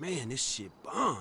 Man, this shit bomb.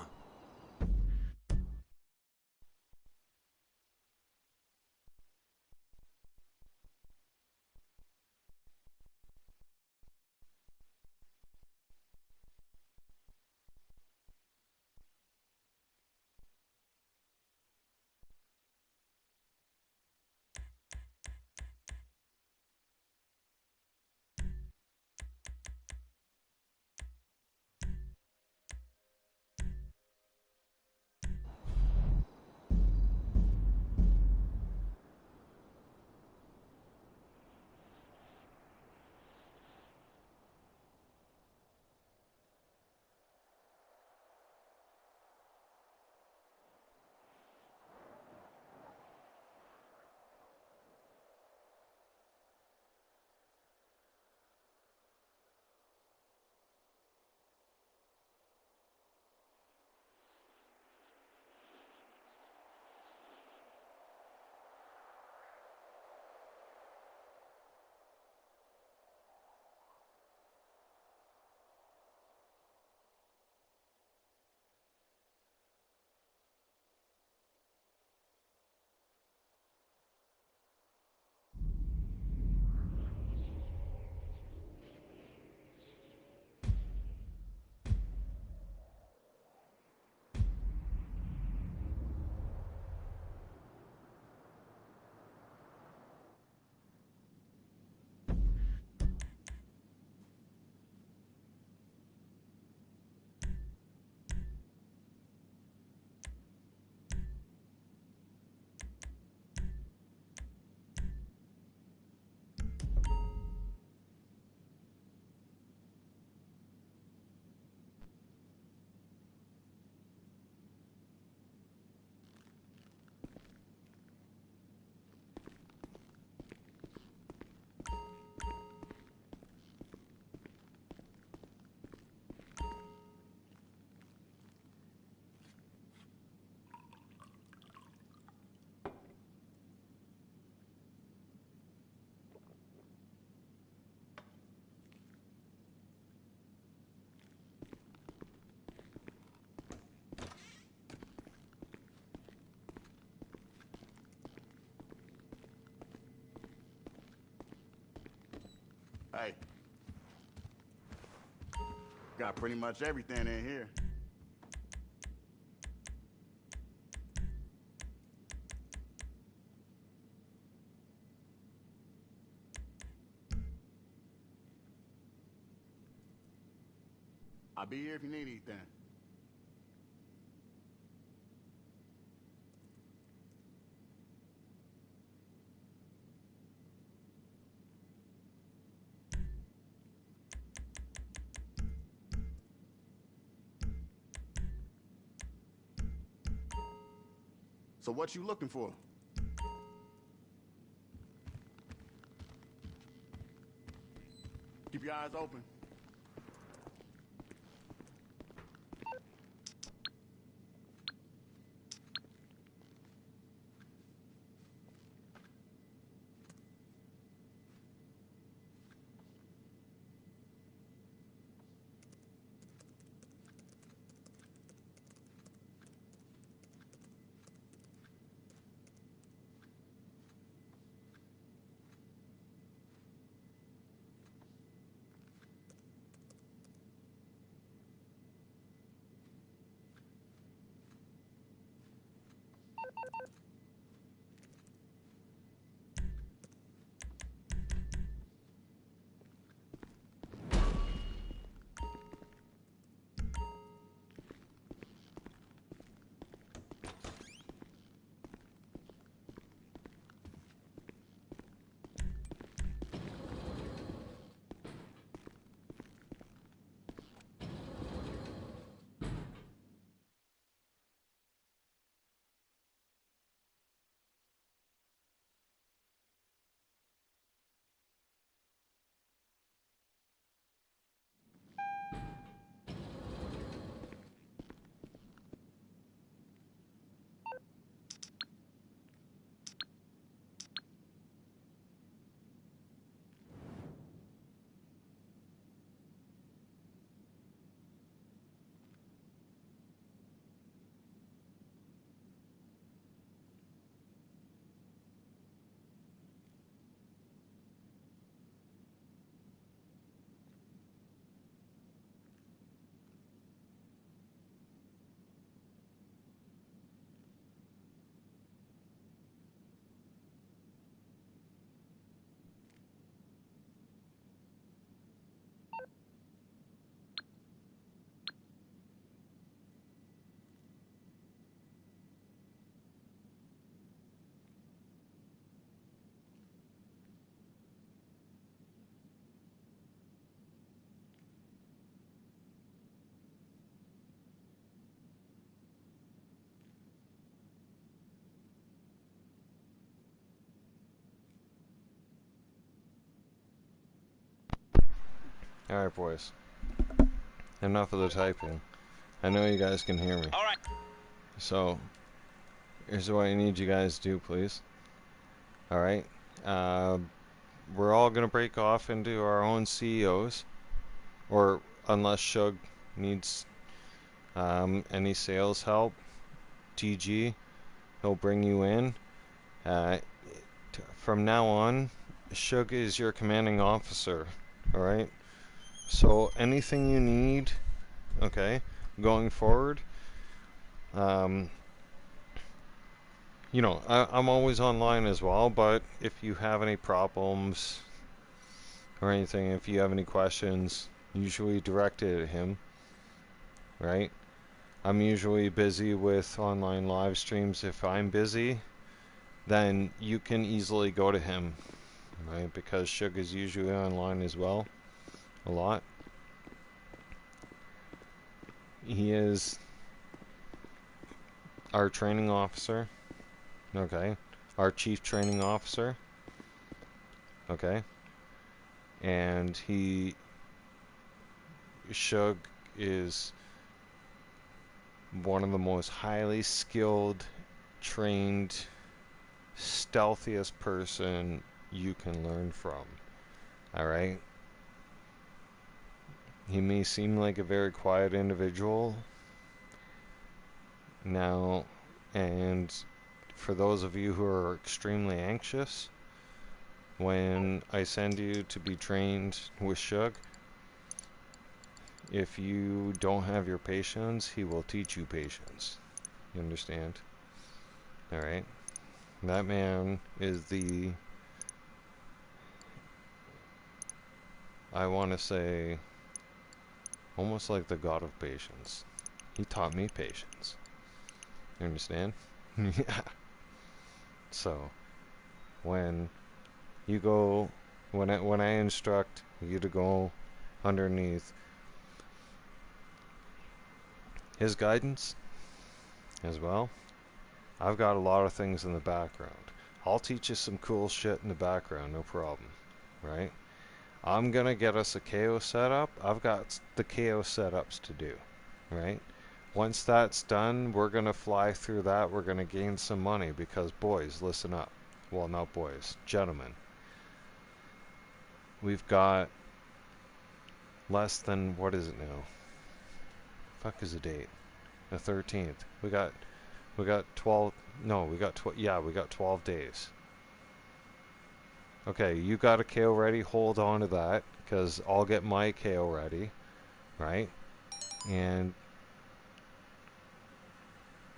Hey, got pretty much everything in here. I'll be here if you need anything. So what you looking for? Keep your eyes open. Alright, boys. Enough of the typing. I know you guys can hear me. Alright. So, here's what I need you guys to do, please. Alright? We're all gonna break off into our own CEOs. Or, unless Shug needs any sales help, TG, he'll bring you in. From now on, Shug is your commanding officer. Alright? So, anything you need, okay, going forward, you know, I'm always online as well, but if you have any problems or anything, if you have any questions, usually direct it at him, right? I'm usually busy with online live streams. If I'm busy, then you can easily go to him, right? Because Shug is usually online as well, a lot. He is our training officer, okay? Our chief training officer, okay? And Shug is one of the most highly skilled, trained, stealthiest person you can learn from, alright? He may seem like a very quiet individual now, and for those of you who are extremely anxious, when I send you to be trained with Shug, if you don't have your patience, he will teach you patience. You understand? Alright? That man is I want to say, almost like the god of patience. He taught me patience. You understand? Yeah. So, when you go, when I instruct you to go underneath his guidance as well, I've got a lot of things in the background. I'll teach you some cool shit in the background, no problem, right? I'm gonna get us a KO setup. I've got the KO setups to do, right? Once that's done, we're gonna fly through that. We're gonna gain some money because, boys, listen up. Well, not boys, gentlemen. We've got less than, what is it now? Fuck is the date? The 13th. We got 12, no, we got 12 days. Okay, you got a KO ready, hold on to that, because I'll get my KO ready, right? And,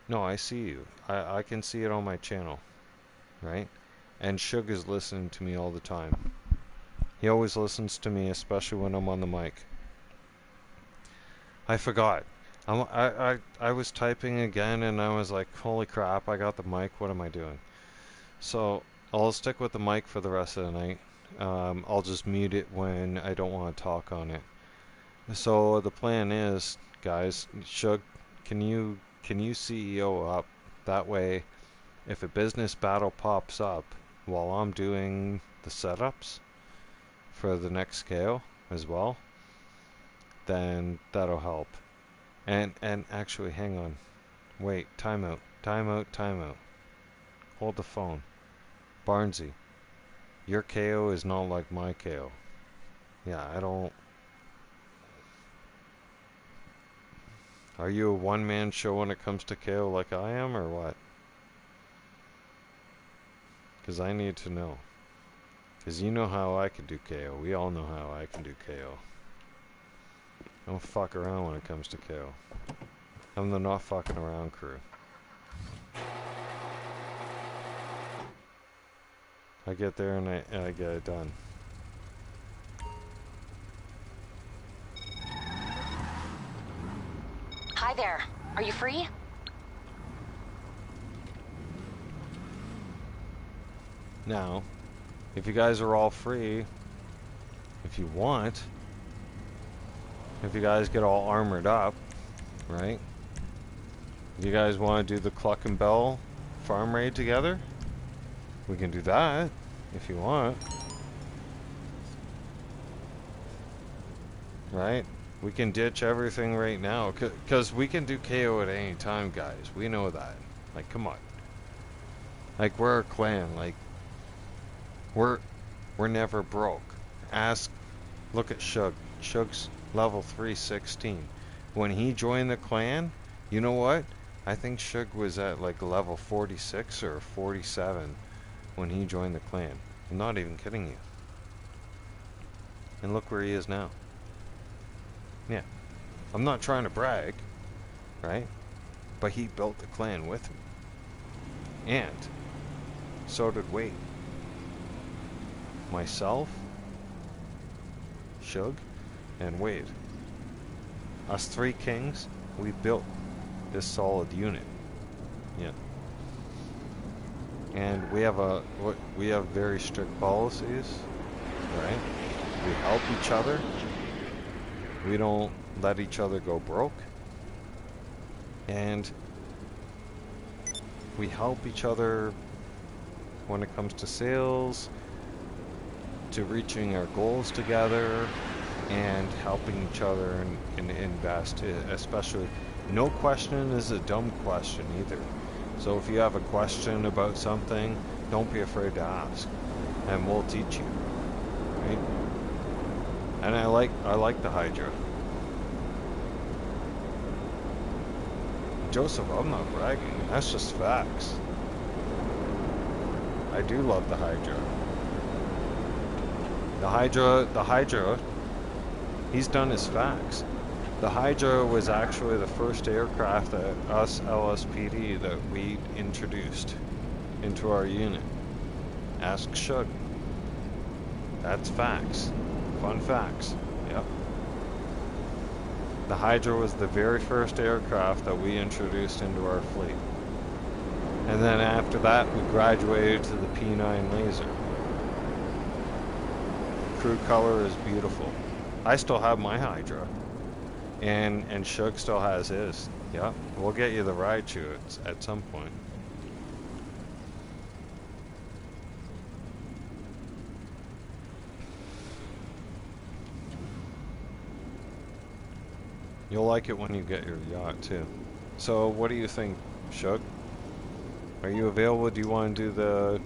no, I see you. I can see it on my channel, right? And Shug is listening to me all the time. He always listens to me, especially when I'm on the mic. I forgot. I was typing again, and I was like, holy crap, I got the mic, what am I doing? So, I'll stick with the mic for the rest of the night. I'll just mute it when I don't want to talk on it. So, the plan is, guys, Shug, can you CEO up? That way, if a business battle pops up while I'm doing the setups for the next scale as well, then that'll help. And actually, hang on. Wait, timeout. Hold the phone. Barnesy, your KO is not like my KO. Yeah, I don't... Are you a one-man show when it comes to KO like I am, or what? Because I need to know. Because you know how I can do KO. We all know how I can do KO. Don't fuck around when it comes to KO. I'm the not fucking around crew. I get there and I get it done. Hi there. Are you free? Now, if you guys are all free, if you want, if you guys get all armored up, right? If you guys want to do the Cluck and Bell farm raid together, we can do that if you want. right? We can ditch everything right now, because we can do KO at any time, guys. We know that. Like, come on. Like, we're a clan. Like, we're we're never broke. Ask, look at Shug. Shug's level 316. When he joined the clan, you know what? I think Shug was at like level 46 or 47 when he joined the clan. I'm not even kidding you. And look where he is now. Yeah. I'm not trying to brag, right? But he built the clan with me. And so did Wade. Myself, Shug, and Wade. Us three kings, we built this solid unit. Yeah. And we have very strict policies, right? We help each other. We don't let each other go broke. And we help each other when it comes to sales, to reaching our goals together, and helping each other and invest, especially. No question is a dumb question either. So if you have a question about something, don't be afraid to ask, and we'll teach you, right? And I like the Hydra. Joseph, I'm not bragging. That's just facts. I do love the Hydra. The Hydra, he's done his facts. The Hydra was actually the first aircraft that us L.S.P.D. that we introduced into our unit. Ask Shug. That's facts. Fun facts. Yep. The Hydra was the very first aircraft that we introduced into our fleet. And then after that, we graduated to the P9 laser. Crew color is beautiful. I still have my Hydra. And Shug still has his. Yeah, we'll get you the ride to it at some point. You'll like it when you get your yacht too. So what do you think, Shug? Are you available? Do you want to do the...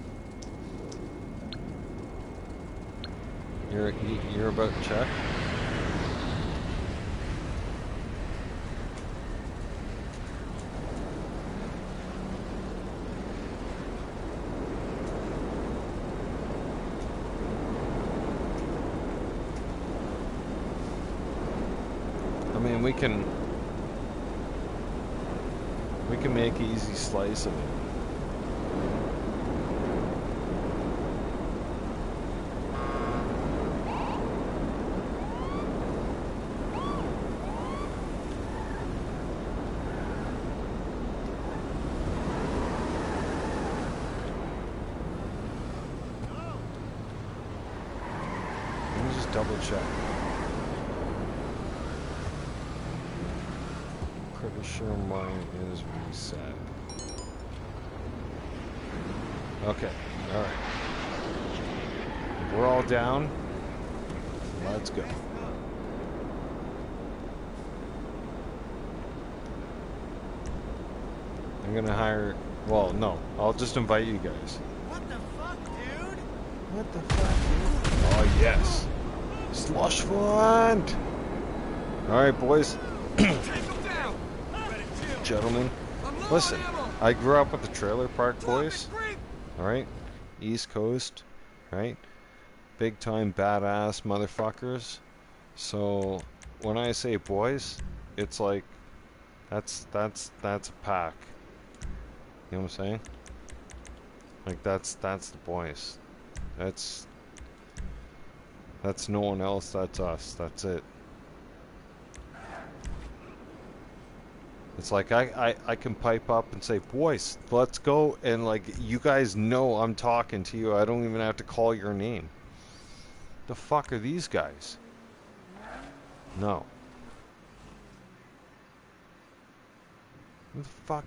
You're about to check? I mean, we can make an easy slice of it. Let me just double check. Pretty sure mine is reset. Okay, alright. We're all down. Let's go. I'm gonna hire... Well, no. I'll just invite you guys. What the fuck, dude? What the fuck, dude? Oh, yes. Slush fund! Alright, boys. Take him down. Ready, Jim. Gentlemen. I'm low Listen, on ammo. I grew up with the trailer park Drop it, boys. creep. Alright? East Coast. Right? Big time badass motherfuckers. So, when I say boys, it's like... That's a pack. You know what I'm saying? Like that's the boys. That's no one else, that's us. That's it. It's like I can pipe up and say, boys, let's go, and like you guys know I'm talking to you. I don't even have to call your name. The fuck are these guys? No. Who the fuck?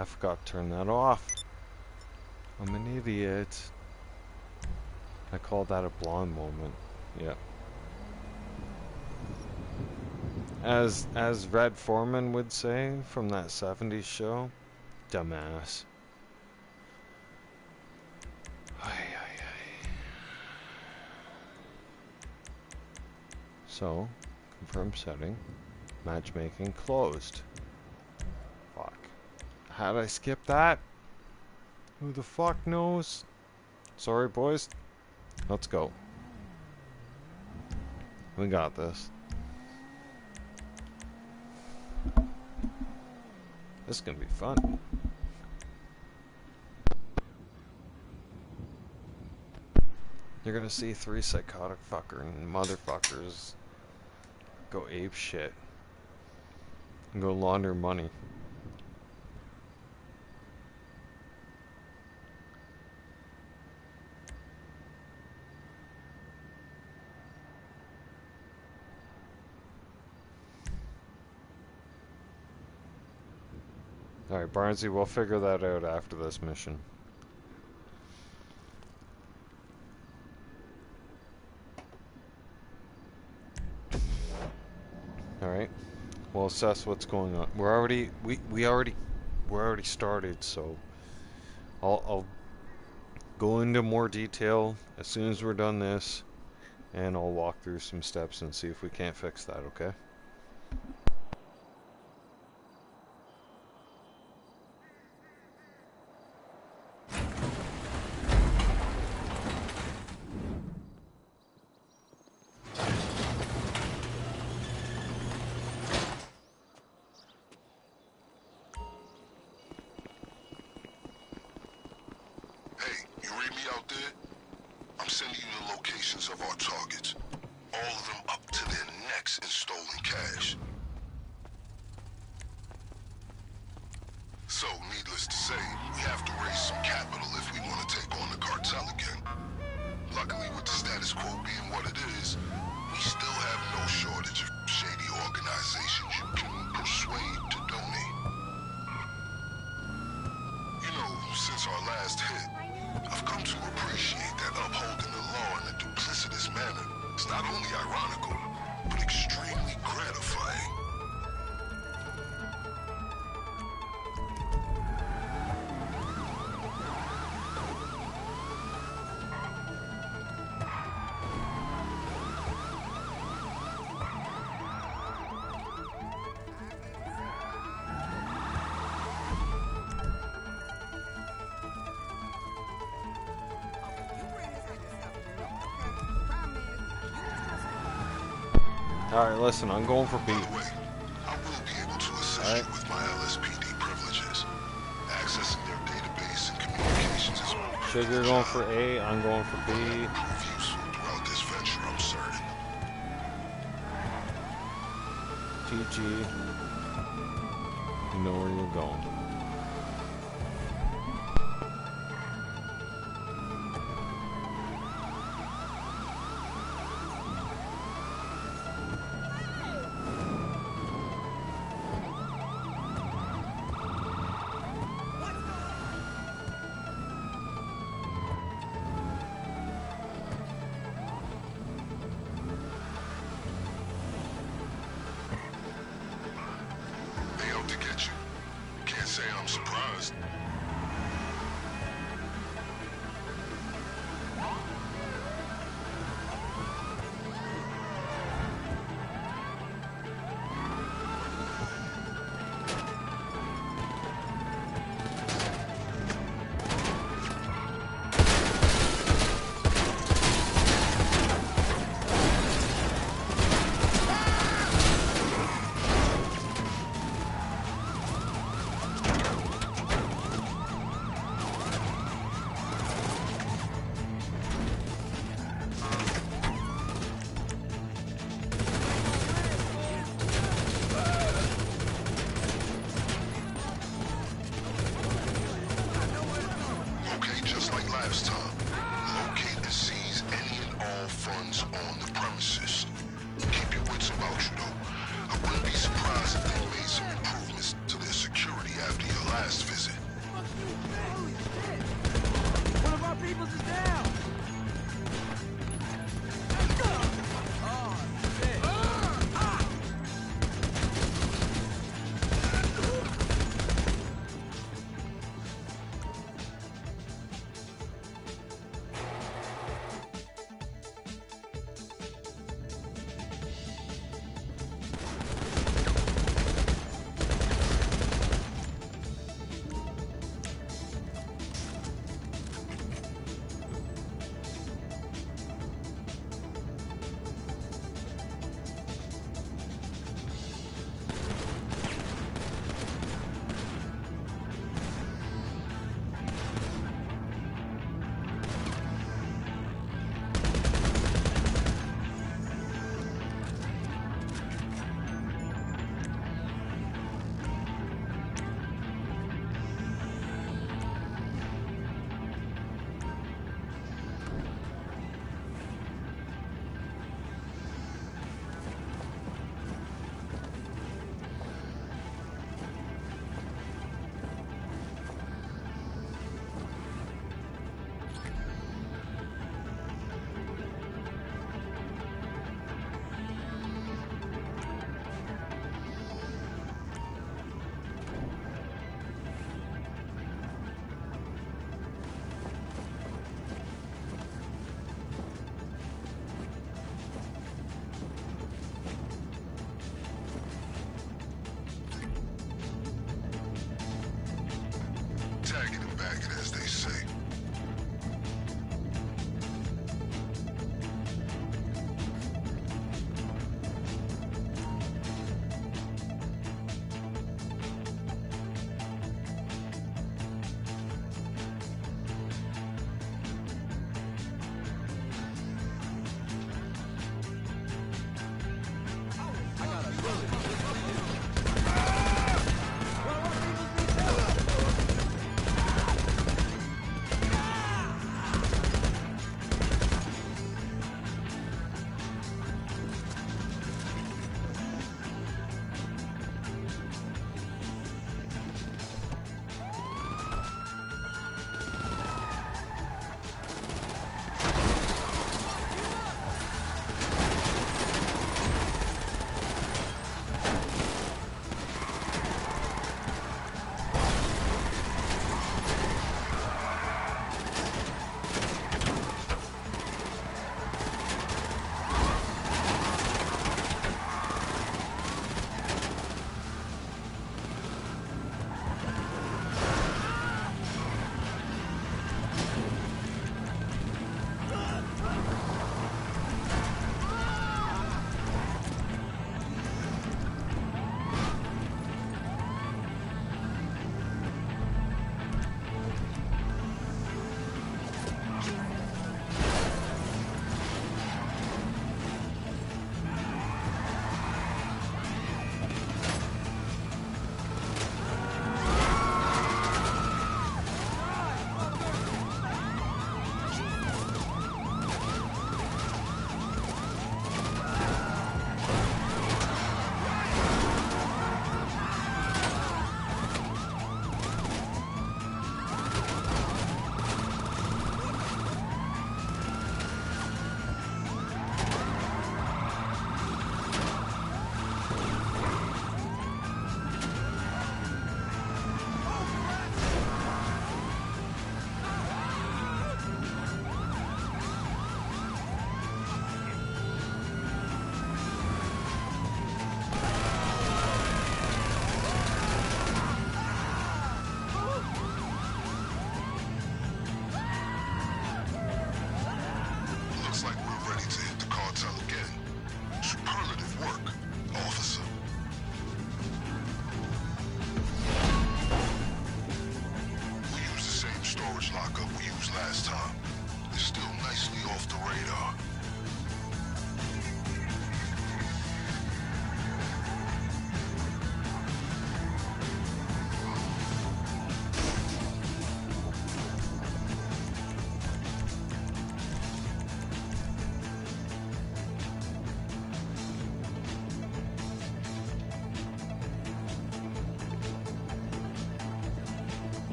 I forgot to turn that off. I'm an idiot. I call that a blonde moment. Yeah. As Red Foreman would say from that 70s show, dumbass. Ay, ay, ay. So, confirm setting. Matchmaking closed. Fuck. How'd I skip that? Who the fuck knows? Sorry, boys. Let's go. We got this. This is gonna be fun. You're gonna see 3 psychotic fucking motherfuckers go ape shit and go launder money. Alright, Barnesy, we'll figure that out after this mission. Alright. We'll assess what's going on. We're already started, so I'll go into more detail as soon as we're done this, and I'll walk through some steps and see if we can't fix that, okay? Alright, listen, I'm going for B. By the way, I will be able to assist you with my L.S.P.D privileges. Accessing their database and communications is Sugar, you're going for A, I'm going for B. prove useful throughout this venture, I'm certain. GG. You know where you're going. They out to get you. Can't say I'm surprised.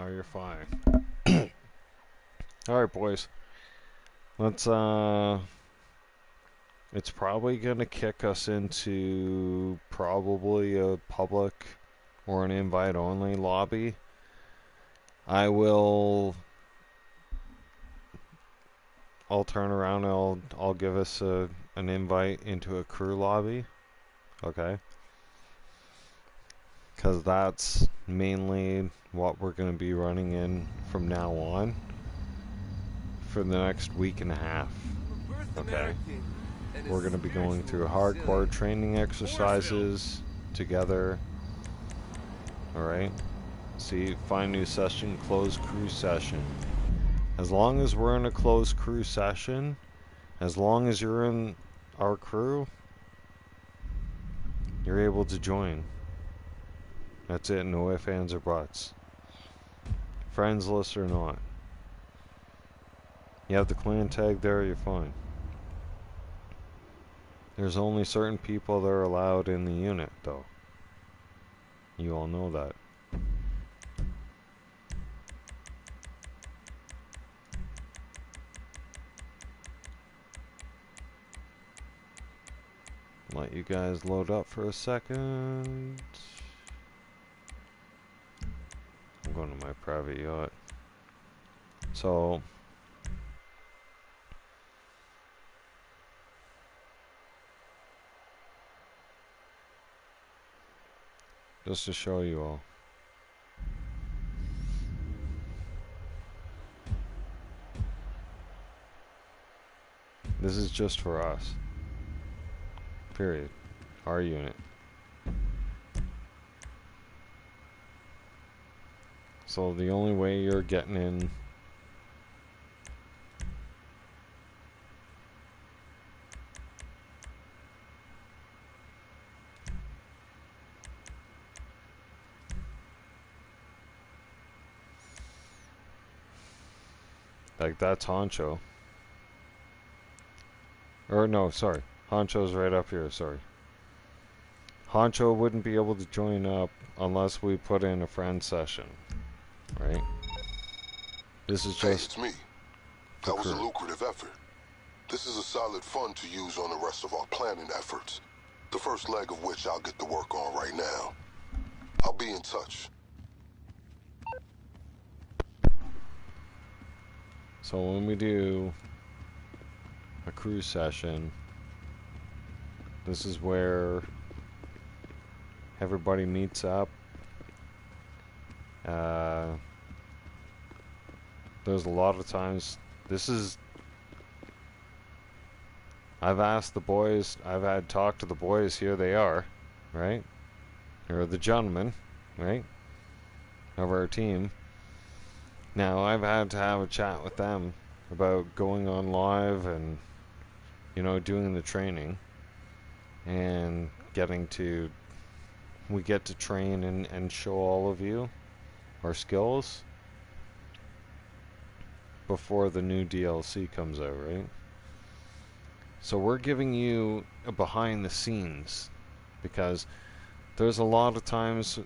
No, you're fine. Alright, boys. Let's, it's probably gonna kick us into probably a public or an invite-only lobby. I'll turn around and I'll give us an invite into a crew lobby. Okay? Because that's mainly what we're going to be running in from now on for the next week and a half. Okay? We're going to be going through hardcore training exercises together. Alright? See, find new session, close crew session. As long as we're in a closed crew session, as long as you're in our crew, you're able to join. That's it, no ifs, ands, or buts. Friends list or not. You have the clan tag there, you're fine. There's only certain people that are allowed in the unit, though. You all know that. Let you guys load up for a second. I'm going to my private yacht. So, just to show you all. This is just for us. Period. Our unit. So the only way you're getting in like that's Honcho. Or no, sorry. Honcho's right up here, sorry. Honcho wouldn't be able to join up unless we put in a friend session. Right? This is Hey, just it's me. That was a lucrative effort. This is a solid fund to use on the rest of our planning efforts. The first leg of which I'll get to work on right now. I'll be in touch. so when we do a crew session, this is where everybody meets up. There's a lot of times, I've asked the boys, I've had talk to the boys, here they are, right? Or the gentlemen, right? Of our team. Now, I've had to have a chat with them about going on live and, doing the training. And we get to train and show all of you our skills before the new DLC comes out, right? So we're giving you a behind the scenes, because there's a lot of times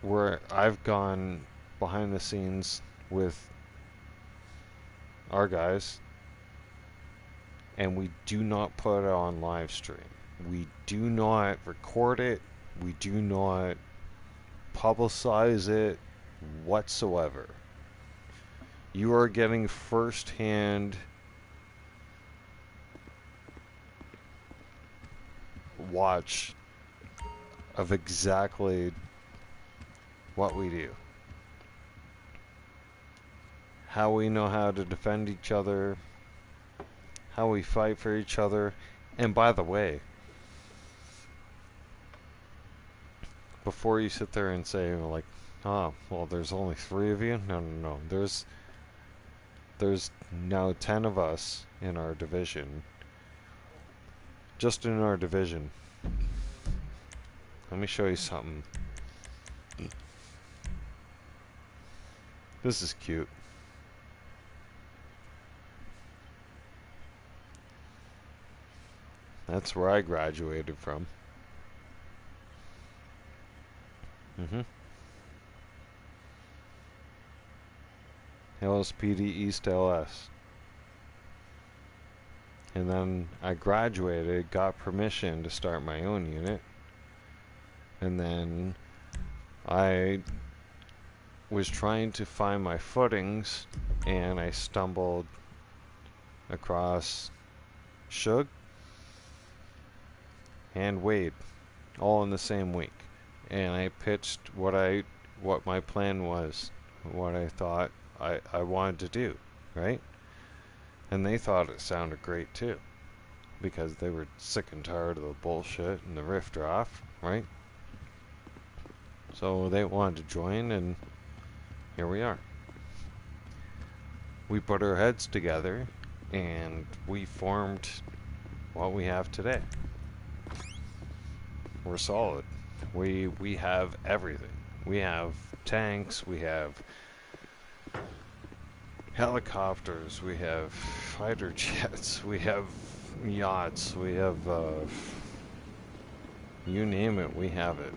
where I've gone behind the scenes with our guys and we do not put it on live stream. We do not record it. We do not publicize it whatsoever. You are getting first-hand watch of exactly what we do. How we know how to defend each other. How we fight for each other. And by the way, before you sit there and say, like, oh, well, there's only 3 of you. No. There's now 10 of us in our division. Just in our division. Let me show you something. This is cute. That's where I graduated from. L.S.P.D. East LS. And then I graduated, got permission to start my own unit. And then I was trying to find my footings, and I stumbled across Shug and Wade all in the same week. And I pitched what my plan was, what I thought I wanted to do, right? And they thought it sounded great too, because they were sick and tired of the bullshit and the riff draft, right? So they wanted to join, and here we are. We put our heads together, and we formed what we have today. We're solid. We have everything. We have tanks, we have helicopters, we have fighter jets, we have yachts, we have you name it, we have it.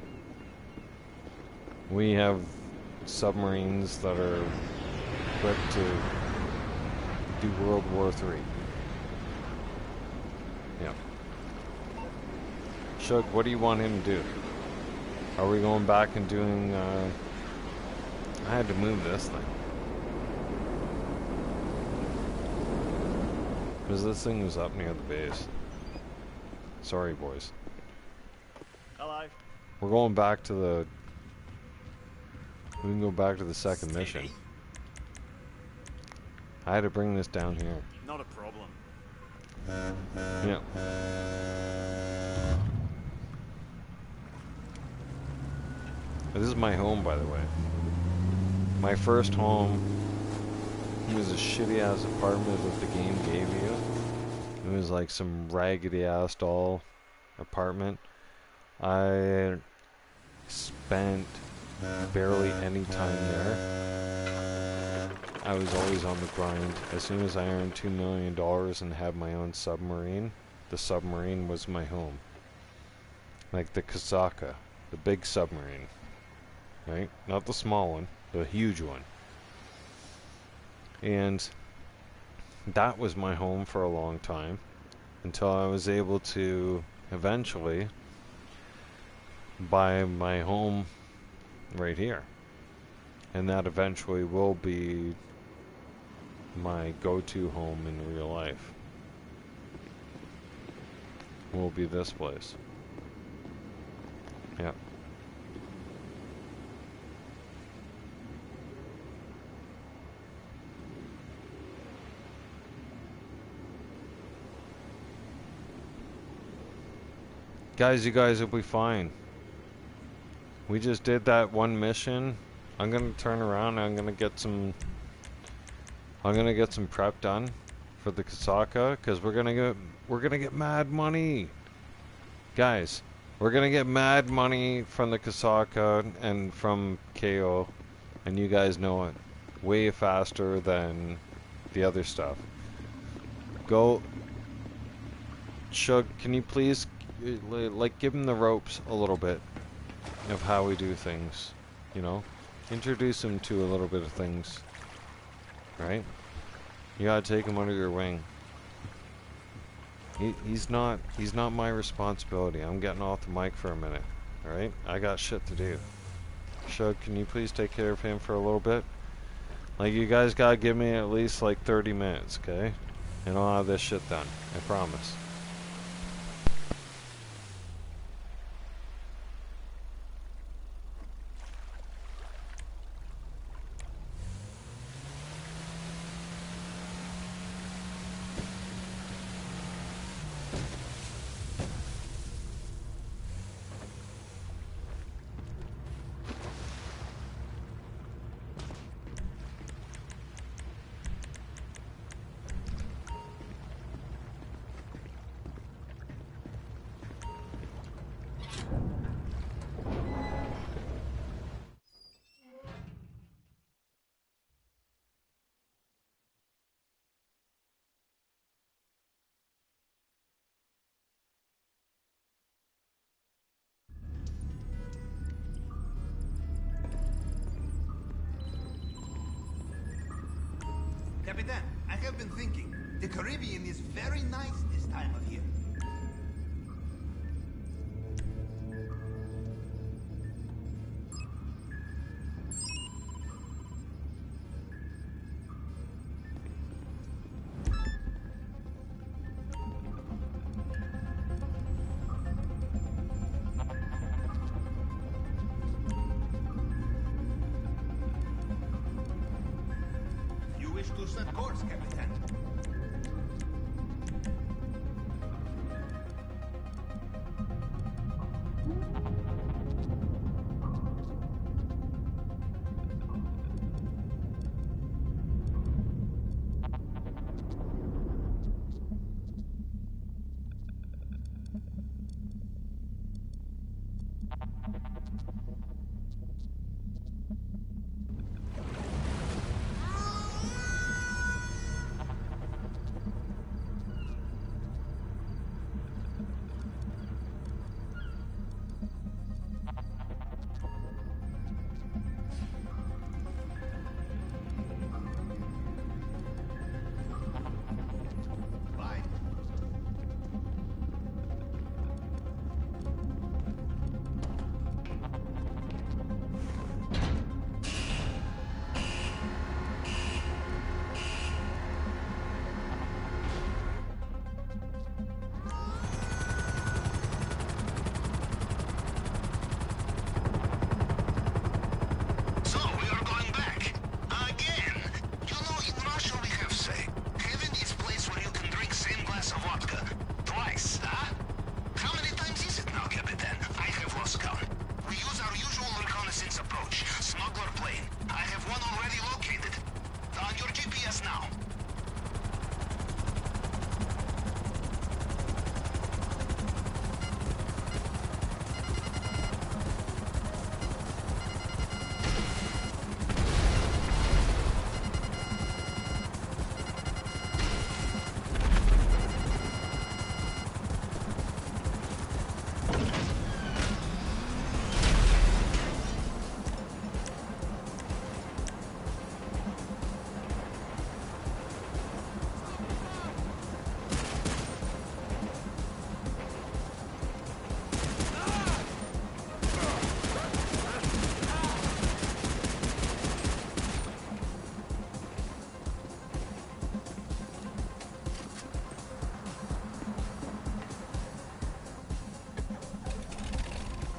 We have submarines that are equipped to do World War III. Yeah. Shug, what do you want him to do? Are we going back and doing, I had to move this thing. Because this thing was up near the base. Sorry, boys. Hello. We're going back to the... We can go back to the second mission. I had to bring this down here. Not a problem. Yeah. This is my home, by the way. My first home was a shitty ass apartment that the game gave you. It was like some raggedy ass doll apartment. I spent barely any time there. I was always on the grind. As soon as I earned $2 million and had my own submarine, the submarine was my home. Like the Kasaka, the big submarine. Right? Not the small one, the huge one. And that was my home for a long time, until I was able to eventually buy my home right here. And that eventually will be my go-to home in real life. Will be this place. Yeah. Guys, you guys will be fine. We just did that one mission. I'm gonna turn around and I'm gonna get some prep done for the Kasaka, because we're gonna get mad money. Guys, we're gonna get mad money from the Kasaka and from KO, and you guys know it way faster than the other stuff. Go, Shug, can you please like give him the ropes a little bit of how we do things, you know? Introduce him to a little bit of things, right? You gotta take him under your wing. He's not my responsibility. I'm getting off the mic for a minute, alright? I got shit to do. Shug, can you please take care of him for a little bit? Like, you guys gotta give me at least like 30 minutes, okay? And I'll have this shit done. I promise. Capitan, I have been thinking. The Caribbean is very nice this time of year. You wish to set course, Capitan. Bye. So, we are going back. Again. You know, in Russia we have say, heaven is place where you can drink same glass of vodka. Twice, huh? How many times is it now, Capitan? I have lost count. We use our usual reconnaissance approach. Smuggler plane. I have one already located. On your GPS now.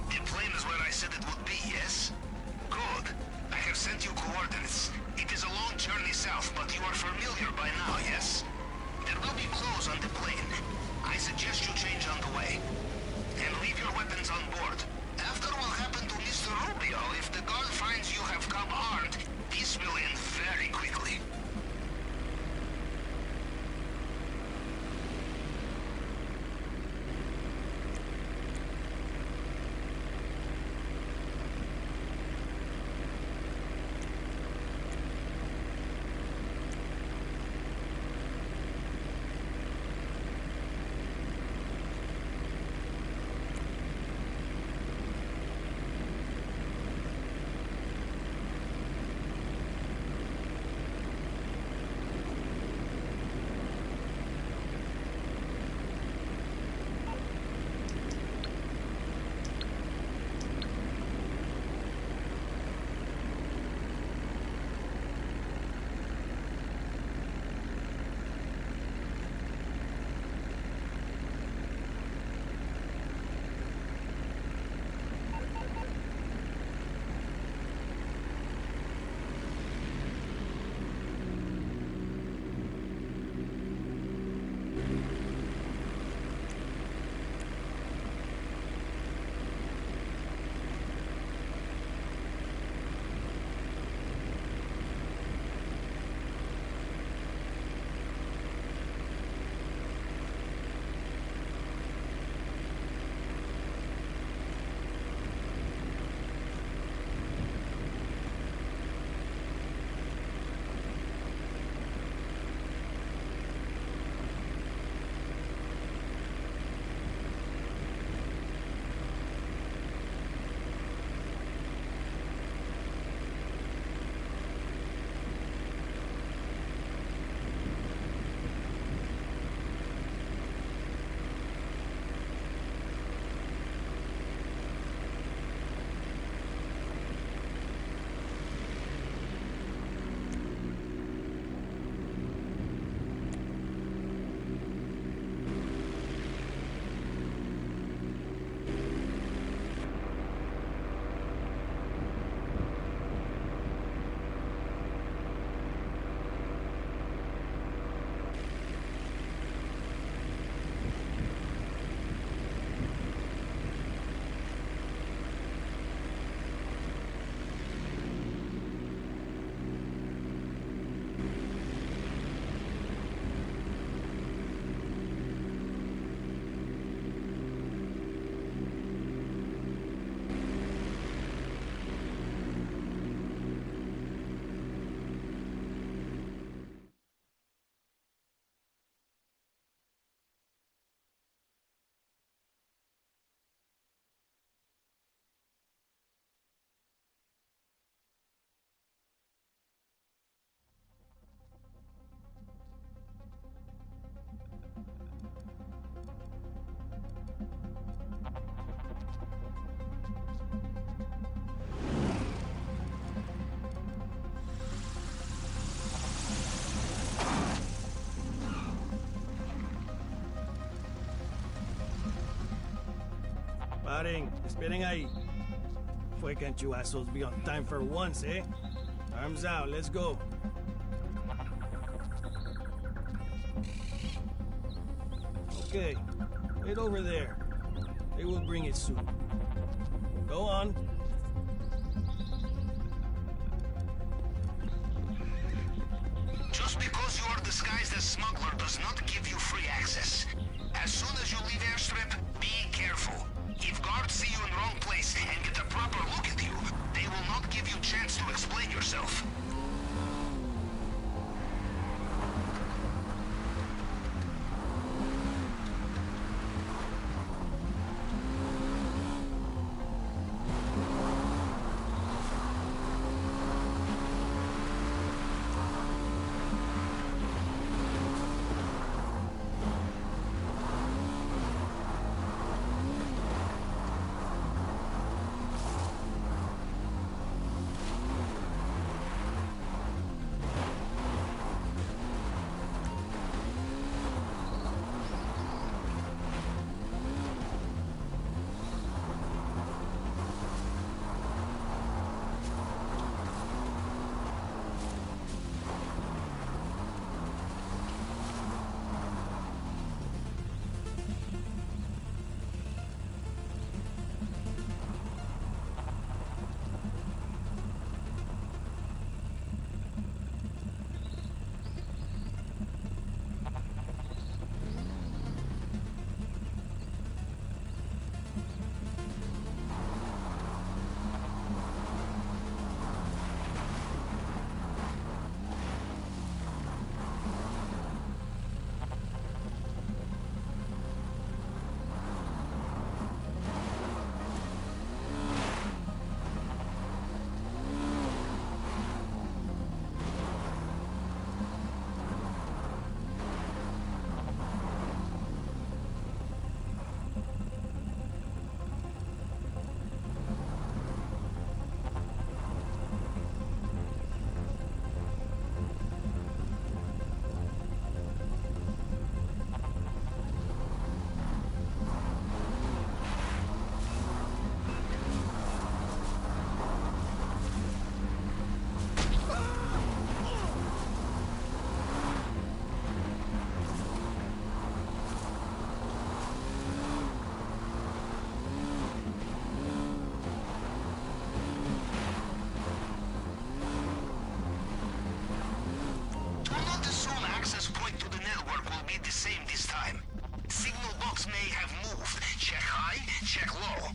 The plane is where I said it would be, yes? Good. I have sent you coordinates. It is a long journey south, but you are familiar by now, yes? There will be clothes on the plane. I suggest you change on the way. And leave your weapons on board. After what happened to Mr. Rubio, if the guard finds you have come armed, this will end very quickly. Paren. Esperen ahí. Why can't you assholes be on time for once, eh? Arms out, let's go. Okay, wait over there. They will bring it soon. Go on. Just because you are disguised as smuggler does not give you free access. As soon as you leave airstrip, be careful. If guards see you in wrong place and get a proper look at you, they will not give you chance to explain yourself. Check low.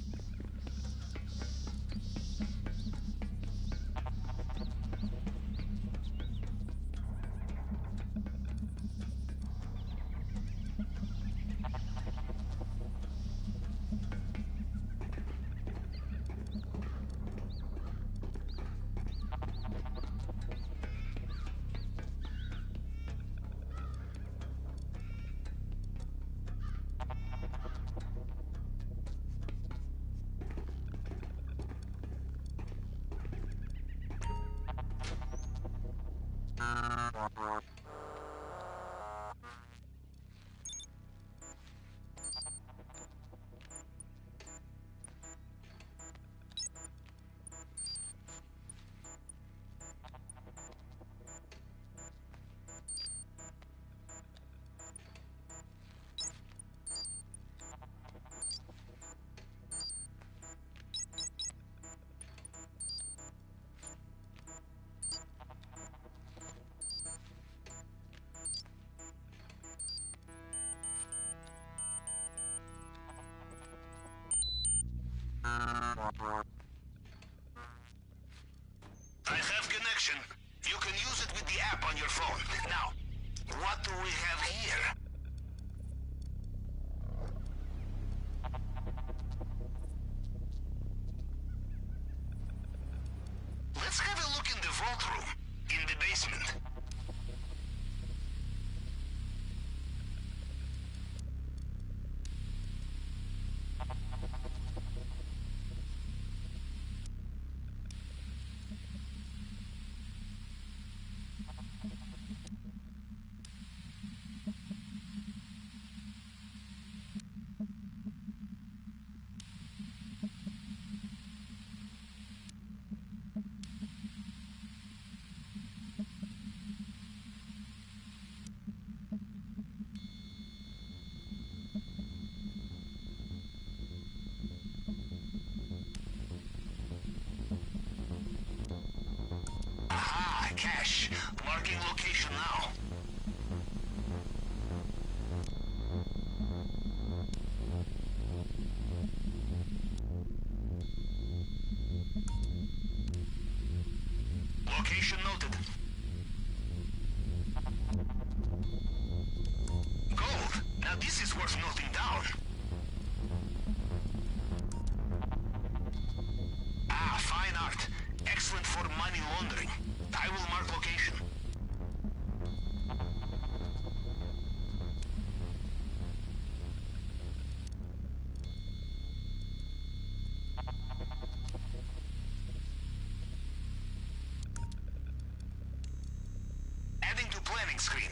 I have connection. You can use it with the app on your phone. Now, what do we have here? Let's have a look in the vault room, in the basement. Marking location now. Location noted. Gold. Now this is worth noting down. Ah, fine art. Excellent for money laundering. I will mark location. Adding to planning screen.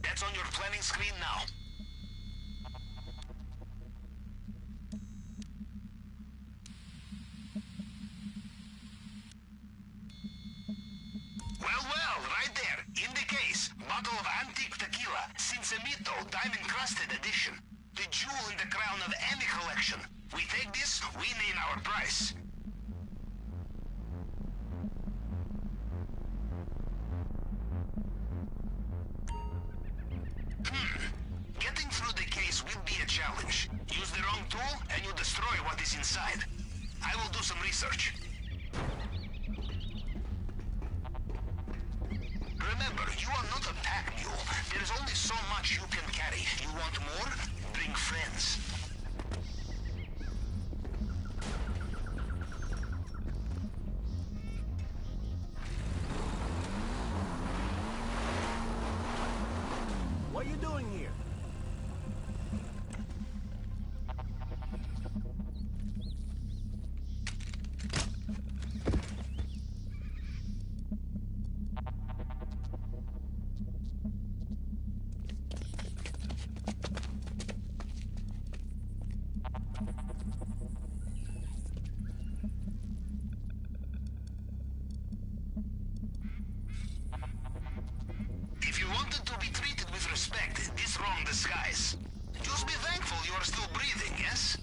That's on your planning screen now. Well, right there, in the case, bottle of antique tequila, Cincemito, diamond-crusted edition. The jewel in the crown of any collection. We take this, we name our price. Getting through the case will be a challenge. Use the wrong tool, and you destroy what is inside. I will do some research. Remember, you are not a pack mule. There is only so much you can carry. You want more? Bring friends. What are you doing here? If you wanted to be treated with respect, this wrong disguise. Just be thankful you are still breathing, yes?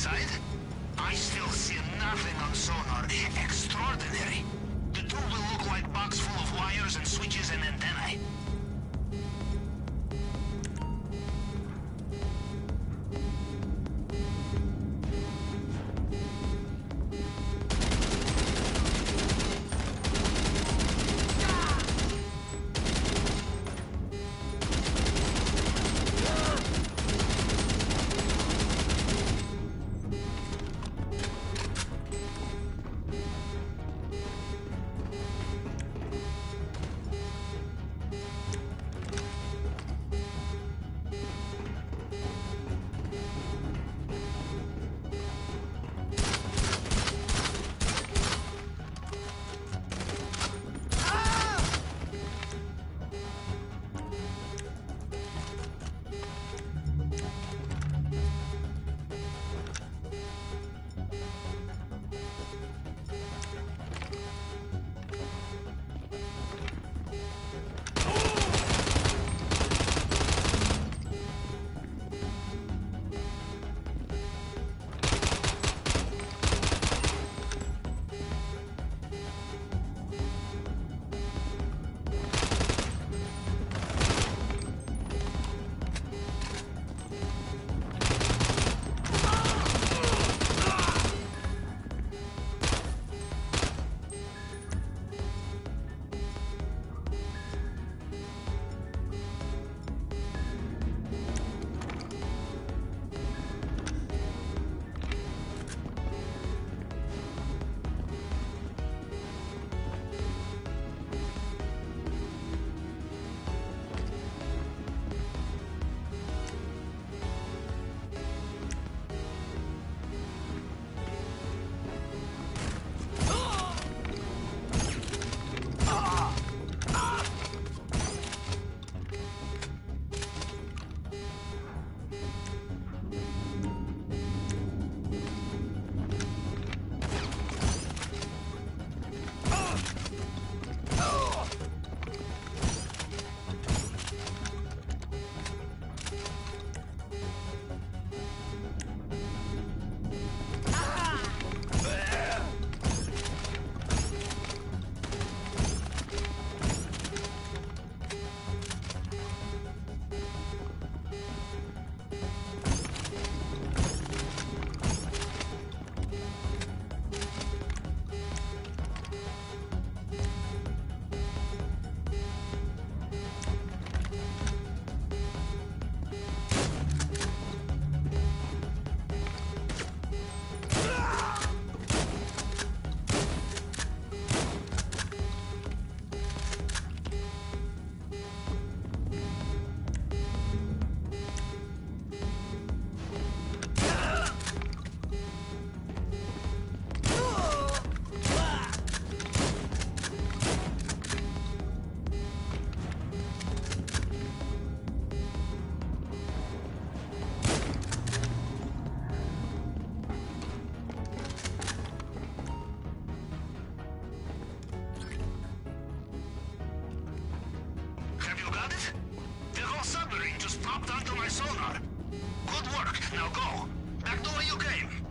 inside? I still see nothing on sonar extraordinary. The tube will look like box full of wires and switches and antennae. sonar. Good work. Now go. Back to where you came.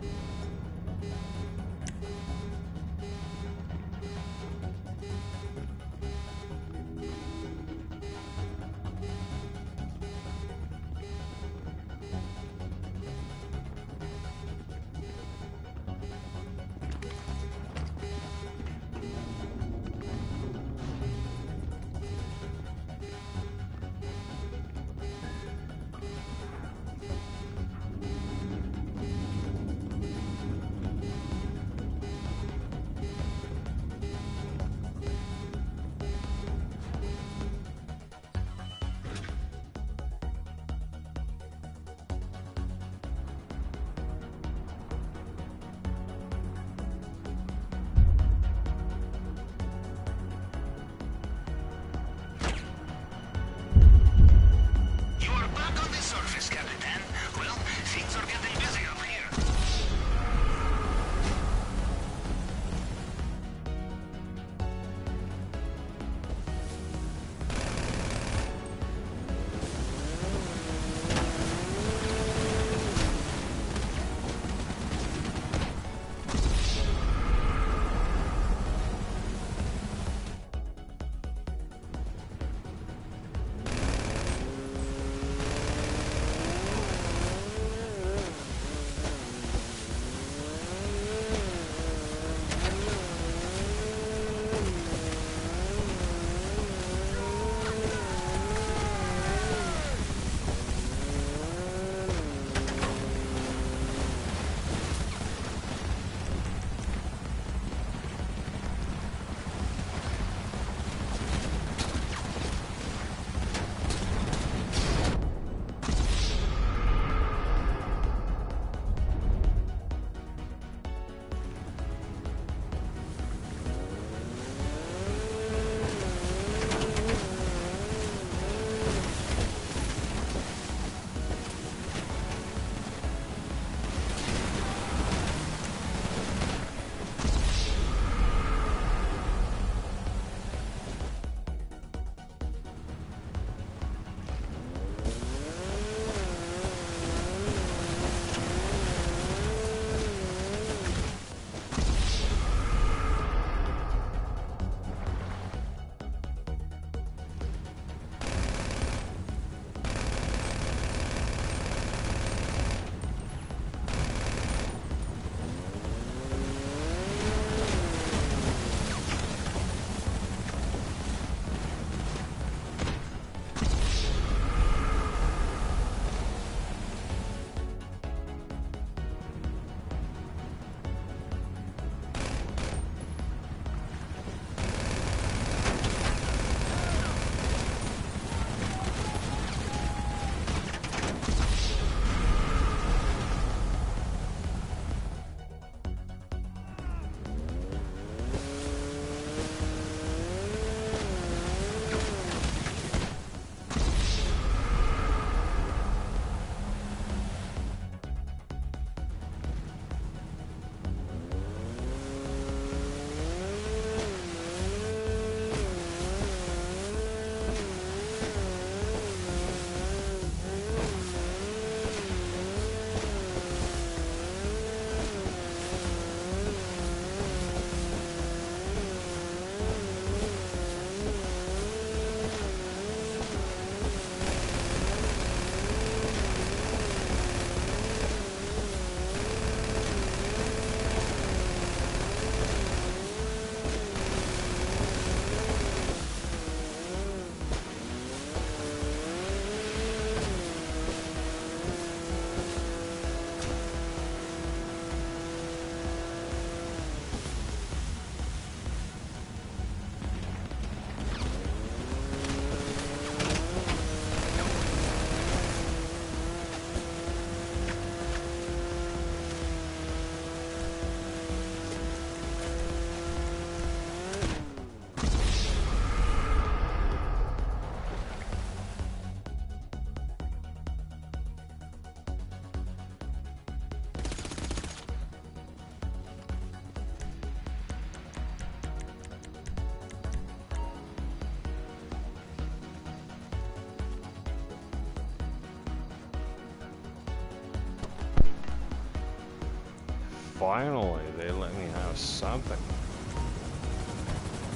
finally, they let me have something.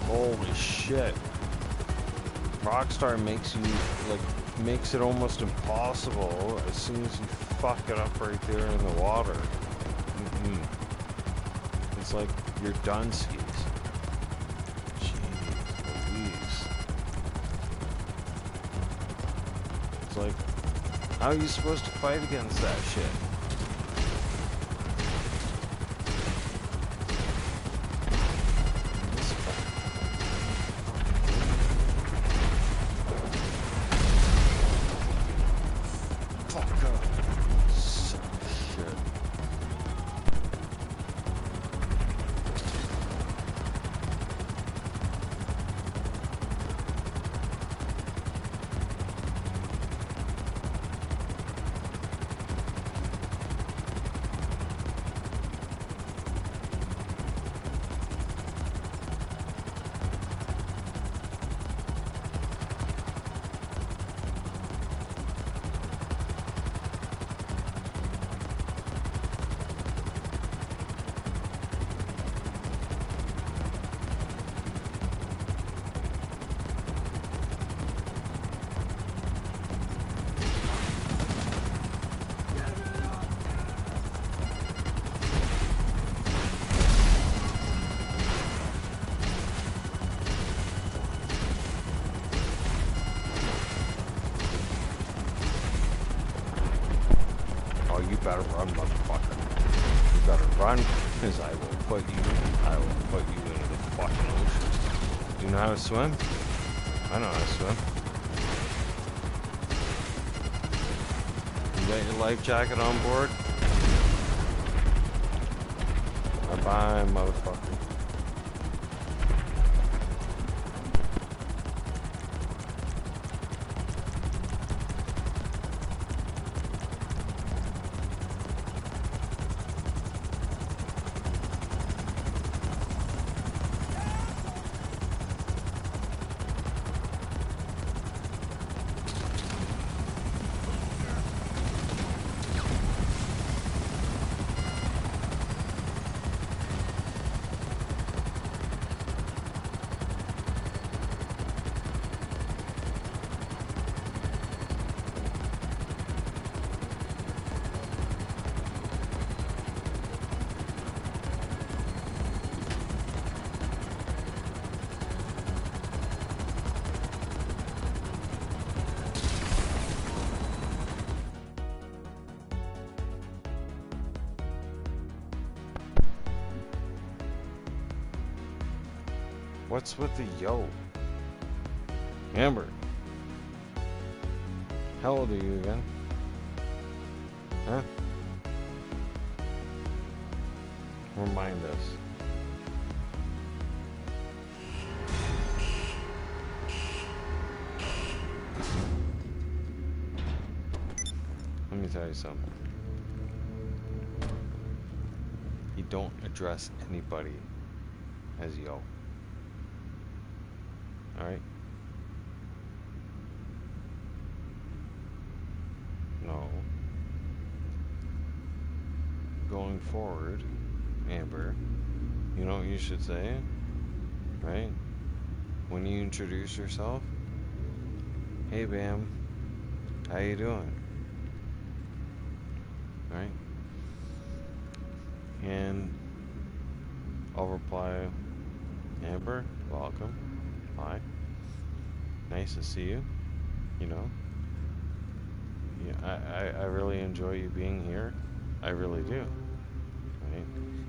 Holy shit. Rockstar makes you, like, makes it almost impossible as soon as you fuck it up right there in the water. It's like you're done skis. Jeez Louise. It's like, how are you supposed to fight against that shit? You better run, motherfucker. You better run, because I will put you into the fucking ocean. Do you know how to swim? I know how to swim. You got your life jacket on board? Bye-bye, motherfucker. What's with the yo? Amber. How old are you again? Huh? Remind us. Let me tell you something. You don't address anybody as yo. Alright? No. Going forward, Amber, you know what you should say? Right? When you introduce yourself, hey Bam, how you doing? Right? And I'll reply, Amber, welcome. Hi. Nice to see you. You know. Yeah, I really enjoy you being here. I really do. Right?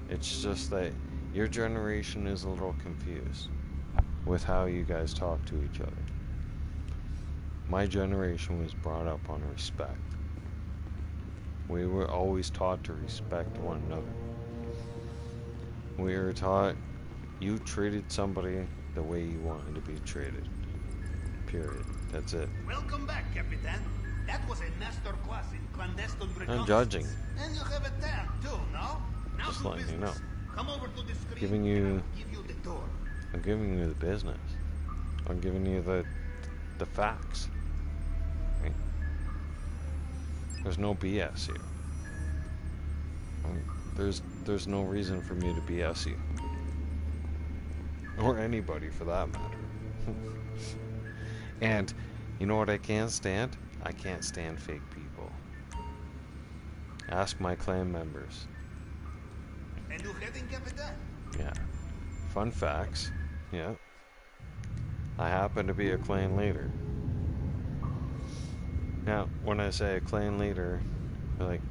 It's just that your generation is a little confused with how you guys talk to each other. My generation was brought up on respect. We were always taught to respect one another. We were taught you treated somebody the way you wanted to be treated. Period. That's it. Welcome back, Capitan. That was a masterclass in clandestine reconnaissance. I'm judging. And you have a tan too, no? Now Just to letting you know. business. Come over to the screen Giving and you- I'll give you the door. I'm giving you the business. I'm giving you the facts. Right? There's no BS here. there's no reason for me to BS you. Or anybody for that matter. And you know what I can't stand? I can't stand fake people. Ask my clan members. Yeah. Fun facts. Yeah. I happen to be a clan leader. Now, when I say a clan leader, like,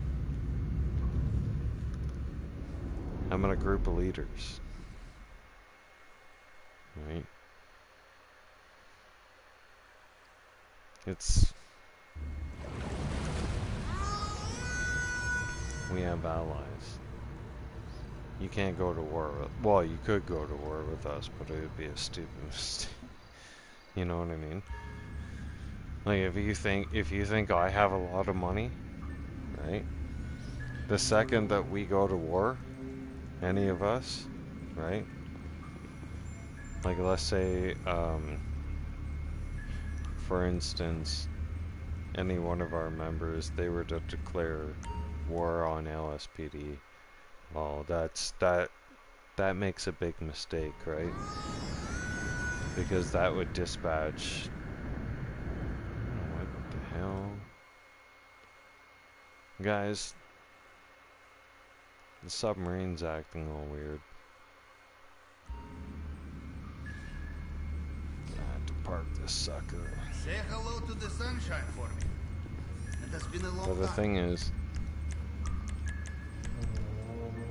I'm in a group of leaders. Right? It's... We have allies. You can't go to war with... Well, you could go to war with us, but it would be a stupid mistake. You know what I mean? Like, if you think I have a lot of money, right? The second that we go to war, any of us, right? Like, let's say, for instance, any one of our members, they were to declare war on L.S.P.D. Well, that makes a big mistake, right? Because that would dispatch... What the hell? Guys, the submarine's acting all weird. I had to park this sucker. Say hello to the sunshine for me. It has been a long But the time. thing is,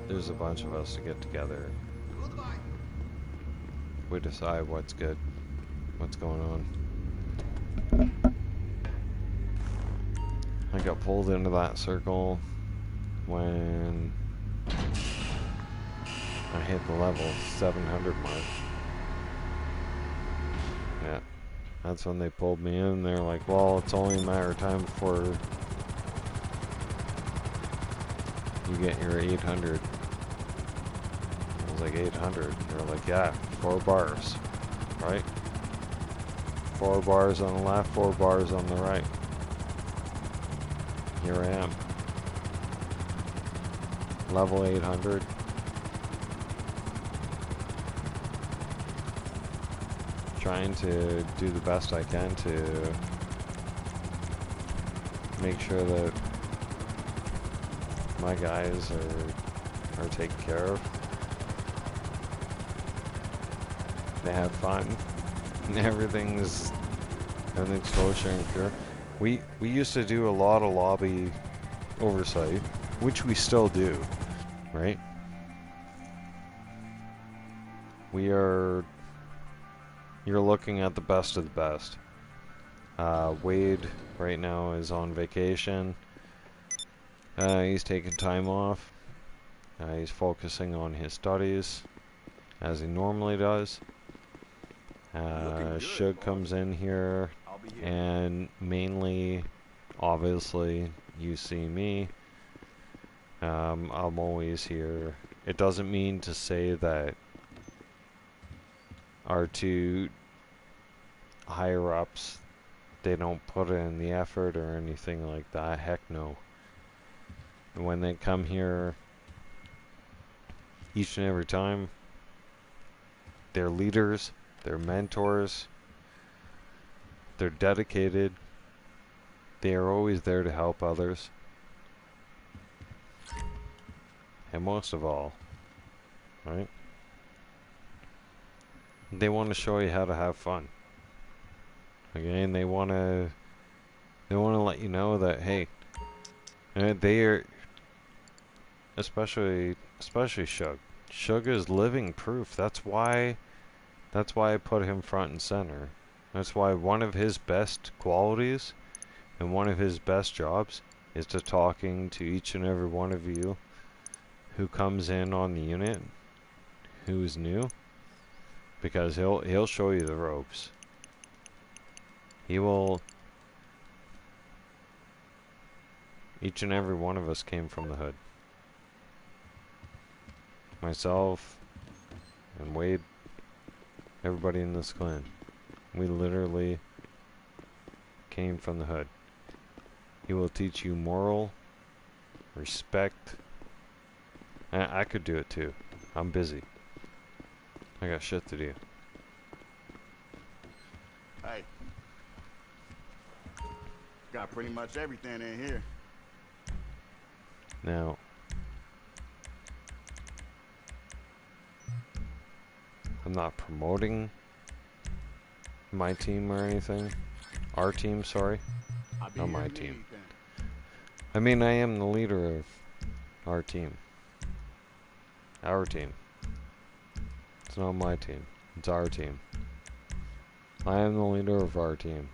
there's a bunch of us to get together. Goodbye. We decide what's good, what's going on. I got pulled into that circle when I hit the level 700 mark. Yeah, that's when they pulled me in. They're like, well, it's only a matter of time before you get your 800. I was like, 800? They're like, yeah, 4 bars, right? 4 bars on the left, 4 bars on the right. Here I am. Level 800. Trying to do the best I can to make sure that my guys are taken care of. They have fun. Everything's kosher and pure. We used to do a lot of lobby oversight, which we still do, right? You're looking at the best of the best. Wade right now is on vacation. He's taking time off. He's focusing on his studies, as he normally does. Shug comes in here, and mainly, obviously, you see me. I'm always here. It doesn't mean to say that our two higher ups, they don't put in the effort or anything like that. Heck no. When they come here each and every time, they're leaders, they're mentors, they're dedicated, they are always there to help others, and most of all, right, they want to show you how to have fun. Again, they want to let you know that, hey, they are, especially Shug. Shug is living proof. That's why I put him front and center. That's why one of his best qualities and one of his best jobs is to talking to each and every one of you who comes in on the unit, who's new, because he'll show you the ropes. He will. Each and every one of us came from the hood. Myself and Wade, everybody in this clan, we literally came from the hood. He will teach you moral, respect, I could do it too. I'm busy. I got shit to do. Hey. Got pretty much everything in here. Now, I'm not promoting my team or anything. Our team, sorry. I'll be Not here my if you need team. anything. I mean, I am the leader of our team. Our team. It's not my team. It's our team. I am the leader of our team.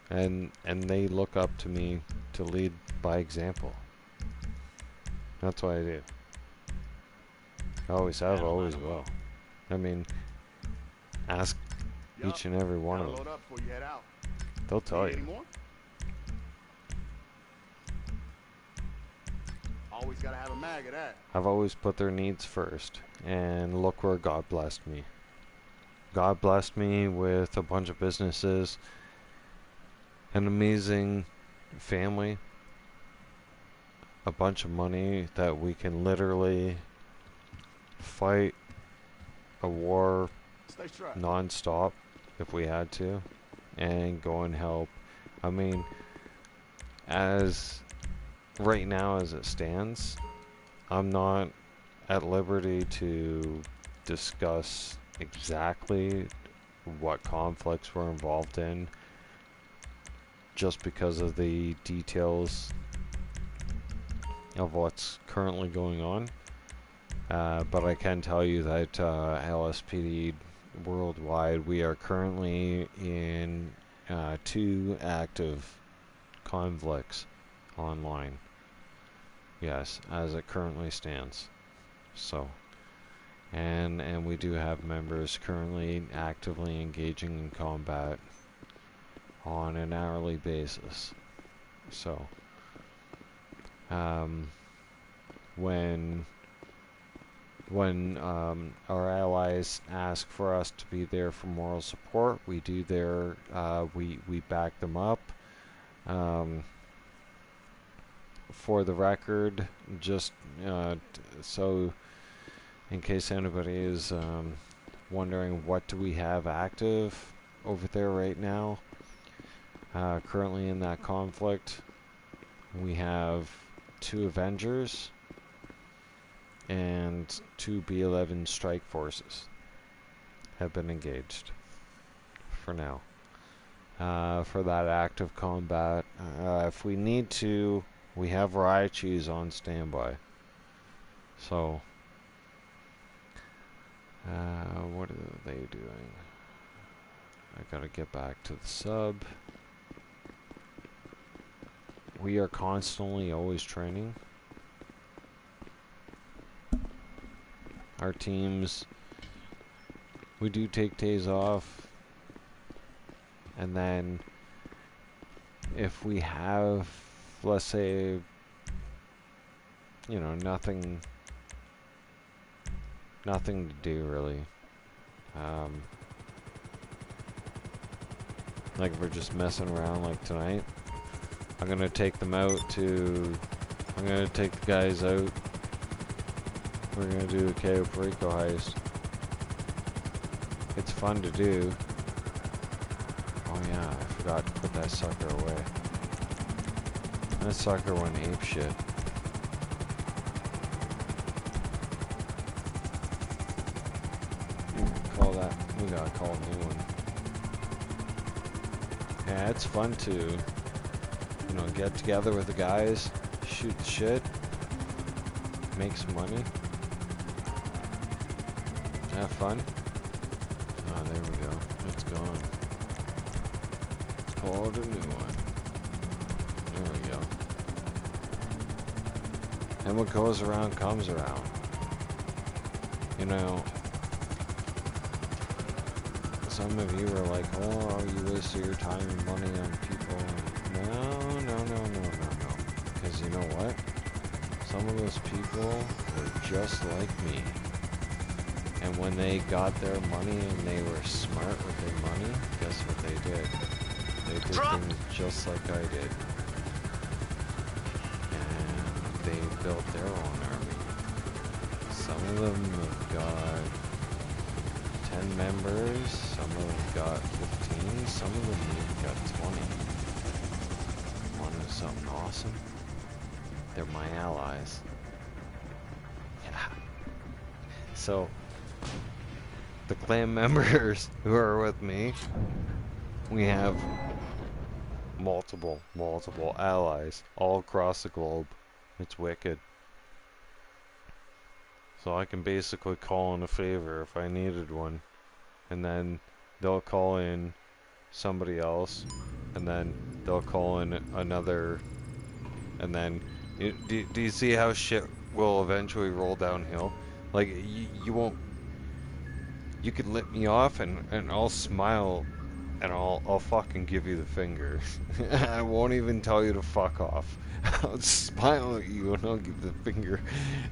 And they look up to me to lead by example. That's what I do. I always have, always will. I mean, ask Yup. each and every one Gotta of them. load up before you head out. They'll tell Need any you. more? Always gotta have a mag of that. I've always put their needs first. And look where God blessed me. God blessed me with a bunch of businesses, an amazing family, a bunch of money that we can literally fight a war Stay strapped. non-stop if we had to, and go and help. I mean, as right now as it stands, I'm not at liberty to discuss exactly what conflicts we're involved in, just because of the details of what's currently going on. But I can tell you that L.S.P.D. worldwide, we are currently in 2 active conflicts online. Yes, as it currently stands. So, and we do have members currently actively engaging in combat on an hourly basis. So, when our allies ask for us to be there for moral support, we do there. We back them up. For the record, just so in case anybody is wondering, what do we have active over there right now? Currently in that conflict, we have 2 Avengers and 2 B-11 strike forces have been engaged for now. For that active combat, if we need to, we have Raichis on standby. So, what are they doing? I gotta get back to the sub. We are constantly always training. Our teams, we do take days off, and then if we have, let's say, you know, nothing to do really, like if we're just messing around like tonight, I'm gonna take them out to, I'm gonna take the guys out. We're gonna do a Cayo Perico heist. It's fun to do. Oh yeah, I forgot to put that sucker away. That sucker went ape shit. We gotta call a new one. Yeah, it's fun to, you know, get together with the guys, shoot the shit, make some money, have fun. Oh, there we go. It's gone. Called a new one. There we go. And what goes around comes around. You know, some of you are like, oh, you wasted your time and money on people. No. Because you know what? Some of those people were just like me. And when they got their money and they were smart with their money, guess what they did? They did things just like I did. And they built their own army. Some of them have got 10 members, some of them got 15, some of them even got 20. Want to know something awesome? They're my allies. Yeah. So, the clan members who are with me, we have multiple allies all across the globe. It's wicked. So I can basically call in a favor if I needed one, and then they'll call in somebody else, and then they'll call in another, and then do you see how shit will eventually roll downhill? Like you won't, you could let me off and I'll smile and I'll fucking give you the finger. I won't even tell you to fuck off. I'll smile at you and I'll give the finger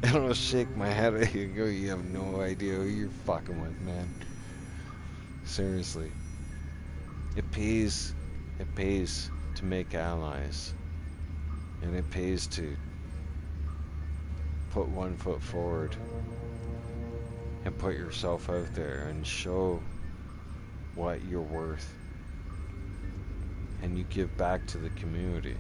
and I'll shake my head at you and go, you have no idea who you're fucking with, man. Seriously. It pays to make allies. And it pays to put one foot forward and put yourself out there and show what you're worth. And you give back to the community.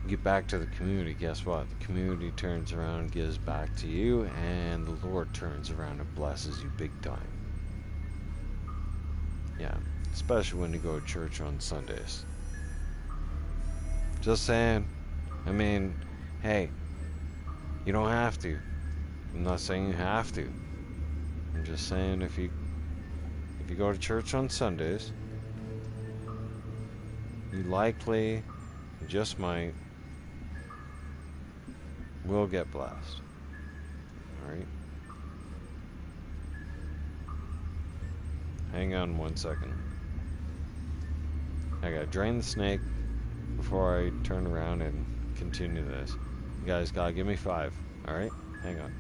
You give back to the community, guess what? The community turns around and gives back to you, and the Lord turns around and blesses you big time. Yeah, especially when you go to church on Sundays. Just saying. I mean, hey, you don't have to. I'm not saying you have to. I'm just saying if you go to church on Sundays, you likely, just might, will get blessed. Alright? Hang on 1 second. I gotta drain the snake before I turn around and continue this. You guys gotta give me 5. Alright? Hang on.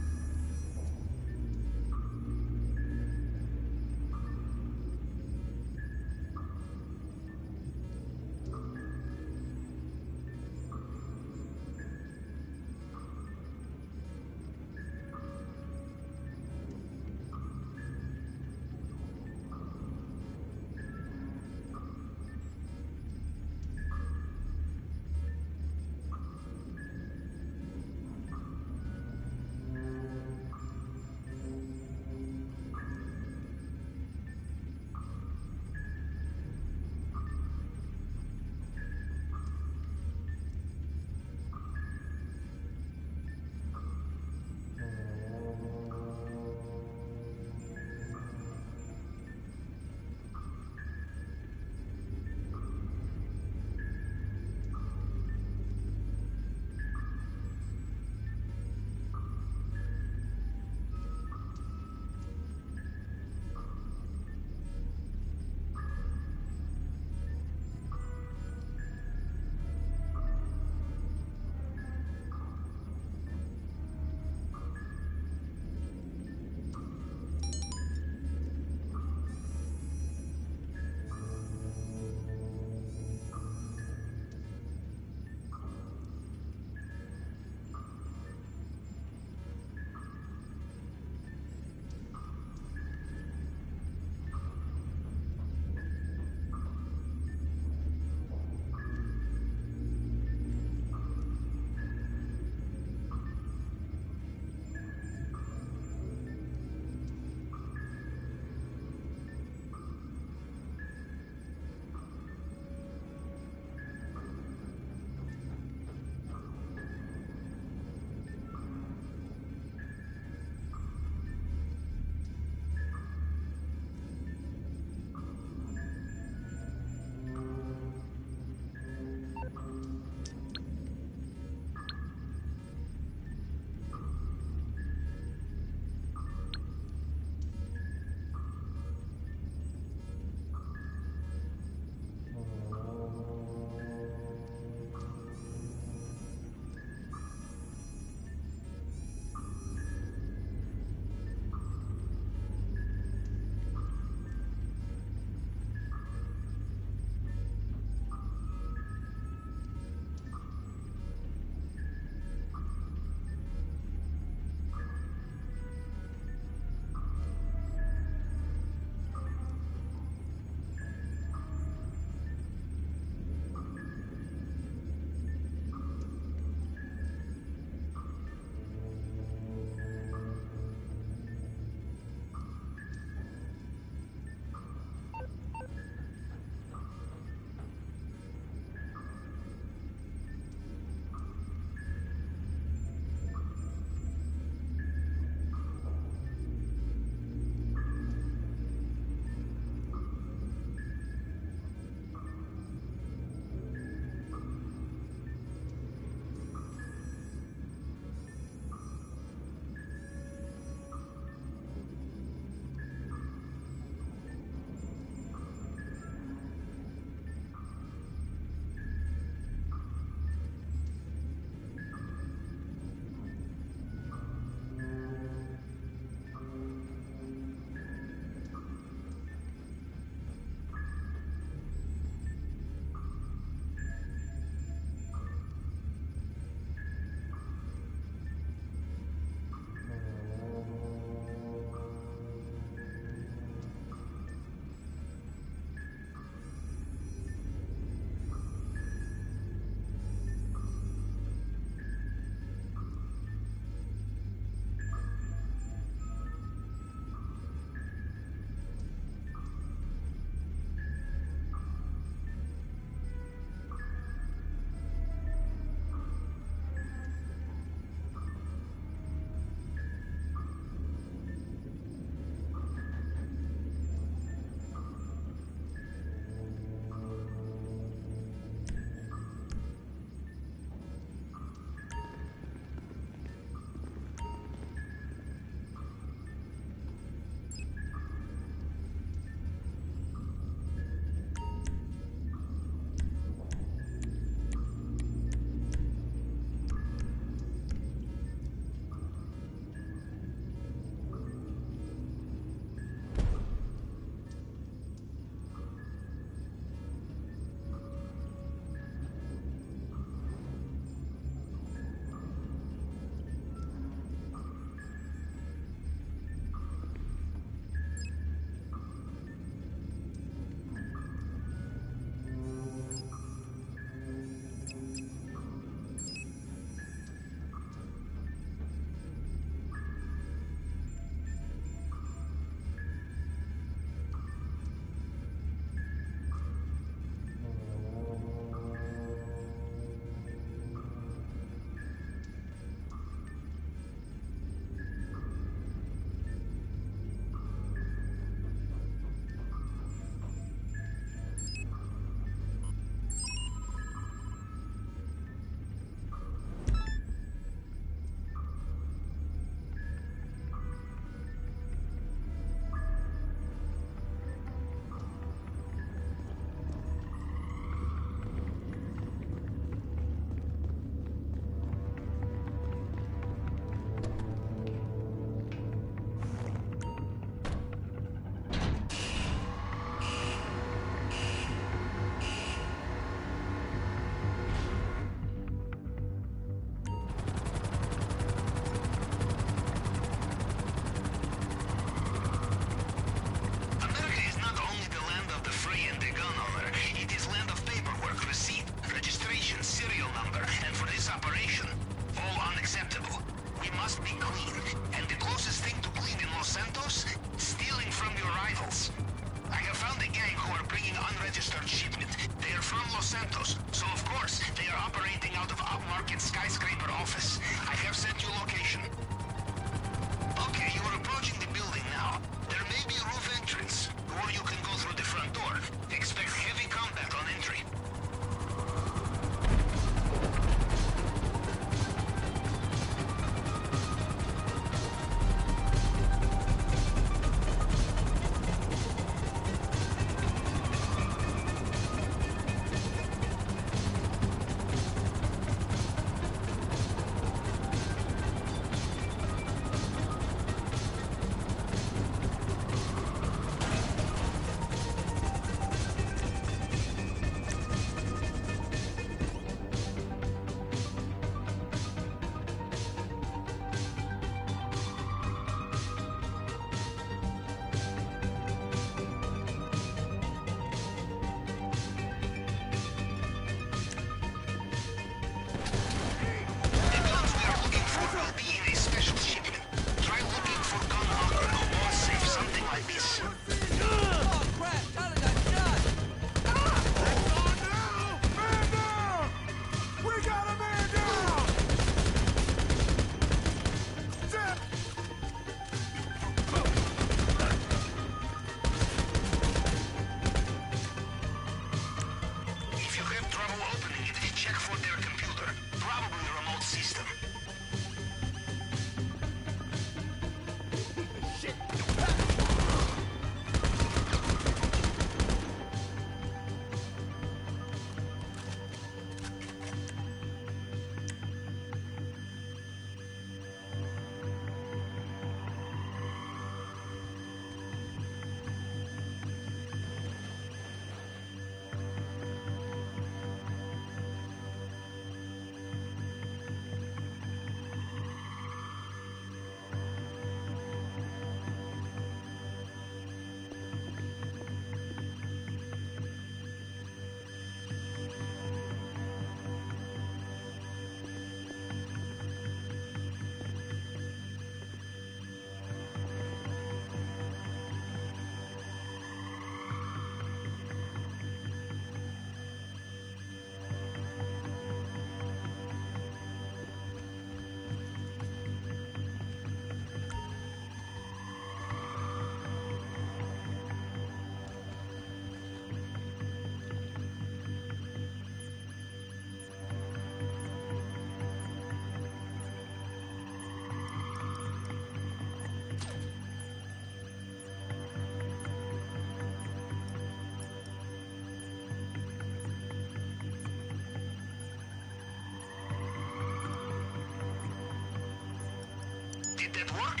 work?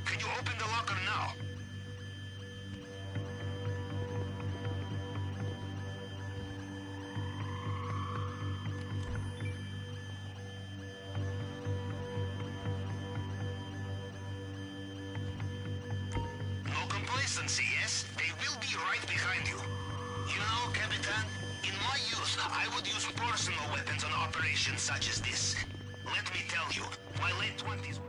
Can you open the locker now? No complacency, yes? They will be right behind you. You know, Capitan, in my youth, I would use personal weapons on operations such as this. Let me tell you, my late 20s...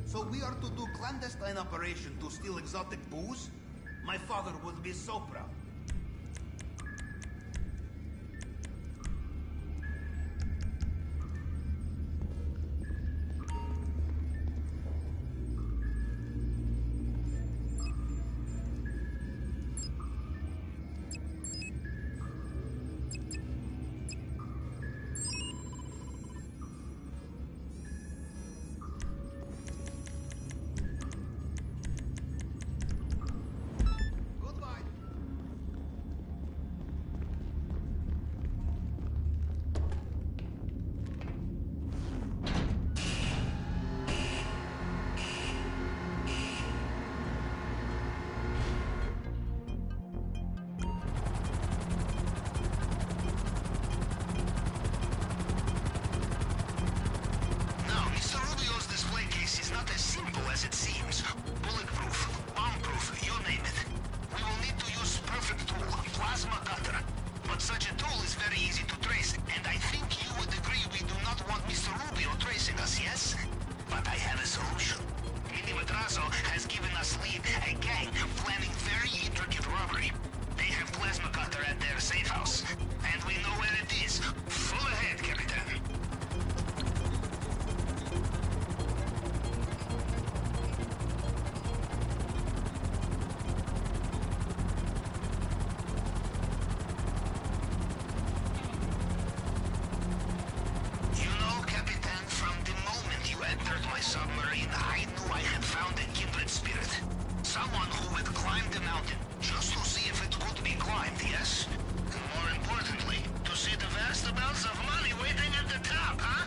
So we are to do clandestine operation to steal exotic booze? My father would be so proud. Goodbye. climb the mountain, just to see if it could be climbed, yes? And more importantly, to see the vast amounts of money waiting at the top, huh?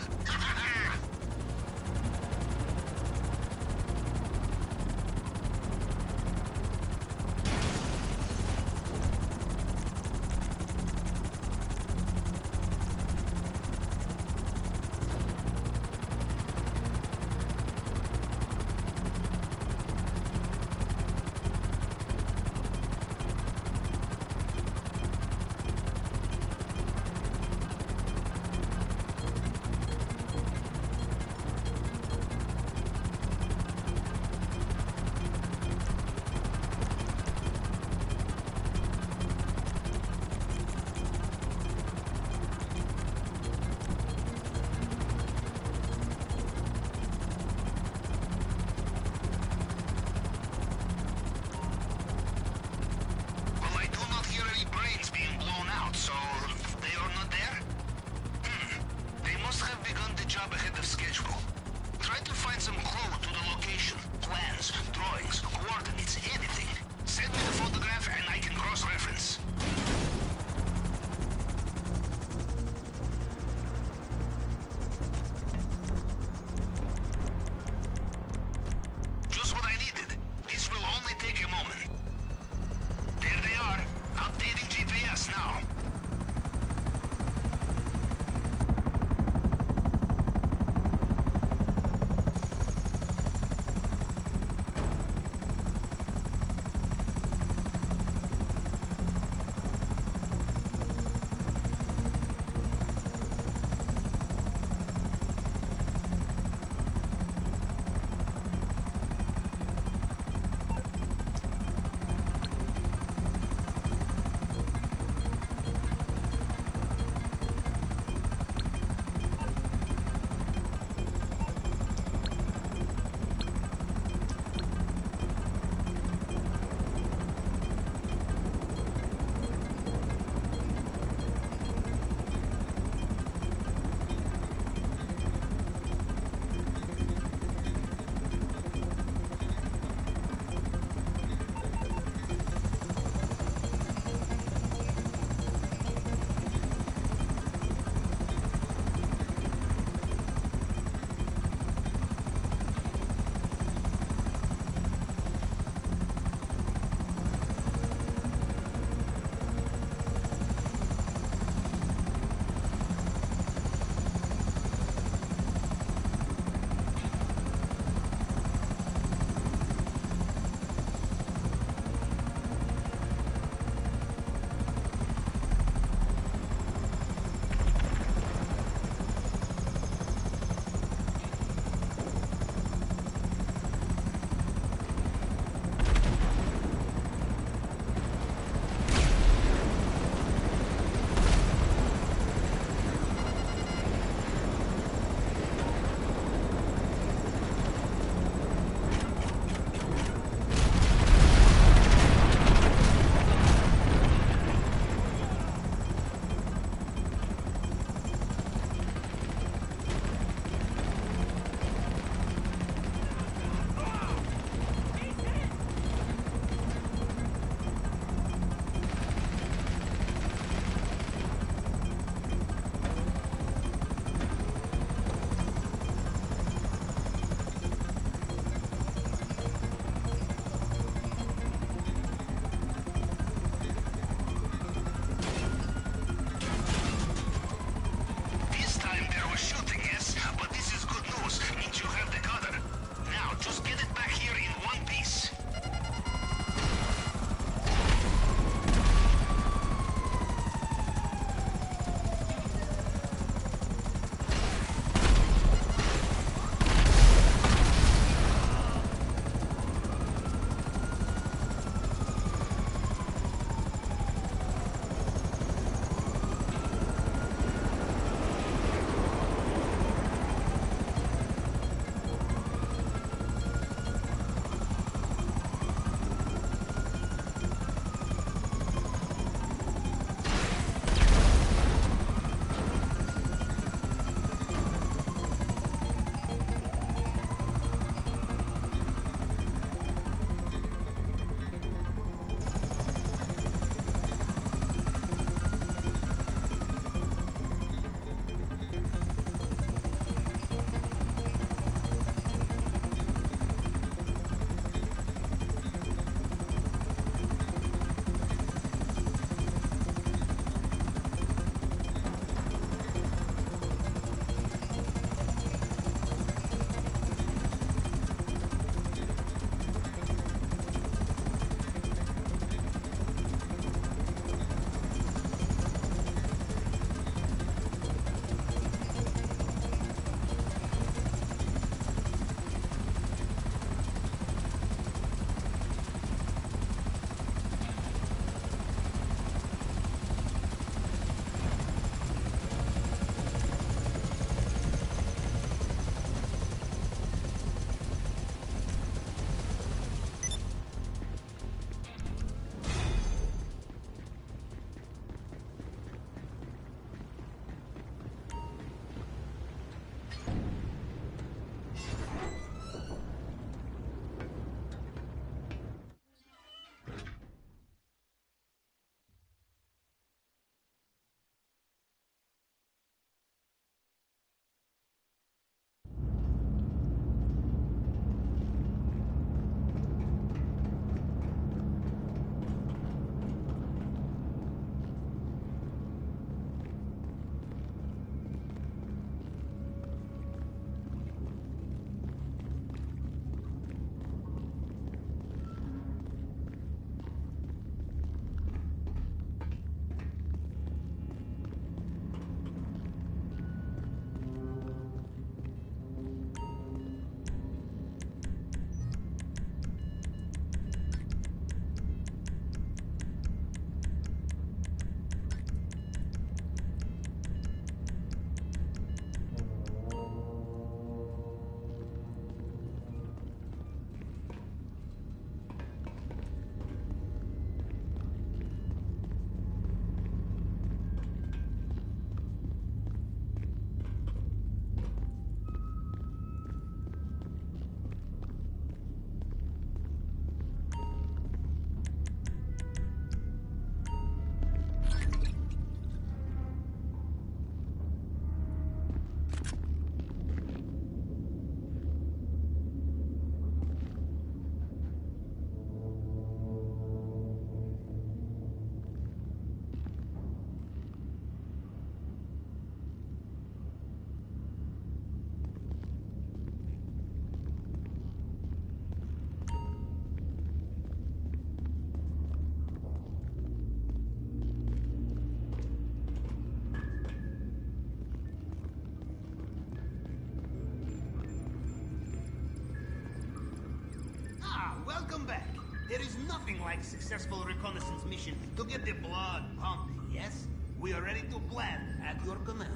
Welcome back. There is nothing like successful reconnaissance mission to get the blood pumping, yes? We are ready to plan at your command.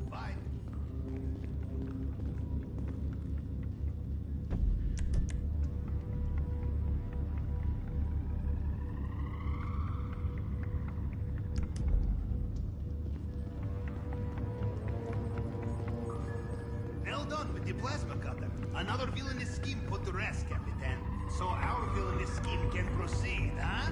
Bye. Well done with the plasma cutter. Another villainous scheme put to rest, Capitan. So our villainous scheme can proceed, huh?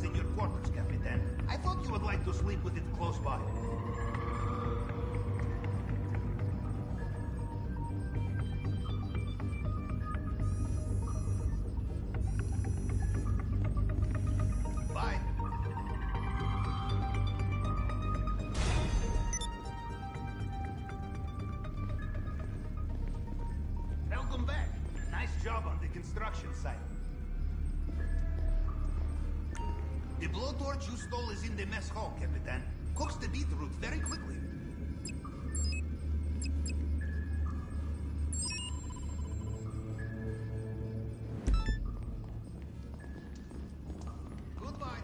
In your quarters, Capitan. I thought you would like to sleep with it close by. Bye. Welcome back. Nice job on the construction site. The blowtorch you stole is in the mess hall, Capitan. Cooks the beetroot very quickly. Goodbye.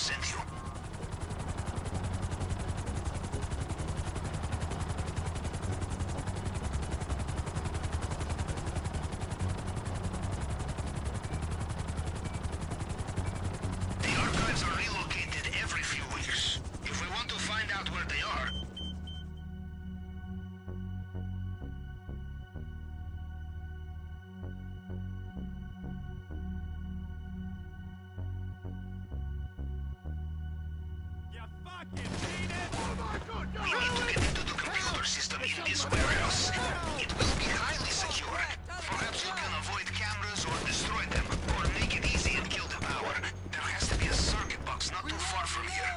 sent you. The archives are relocated every few weeks. If we want to find out where they are, You fucking seen it? Oh my god, we need to get into the computer system in this warehouse. It will be highly secure. Perhaps you can avoid cameras or destroy them, or make it easy and kill the power. There has to be a circuit box not too far from here.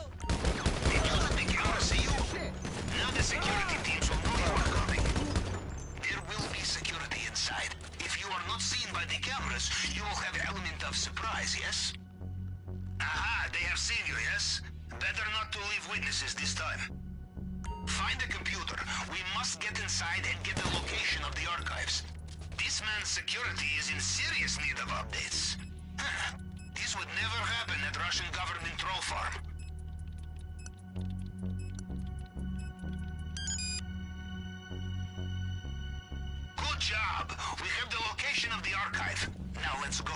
Did you let the camera see you? Now the security teams will know you are coming. There will be security inside. If you are not seen by the cameras, you will have an element of surprise, yes? Aha, they have seen you, yes? Better not to leave witnesses this time. Find the computer. We must get inside and get the location of the archives. This man's security is in serious need of updates. This would never happen at Russian government troll farm. Good job. We have the location of the archive. Now let's go.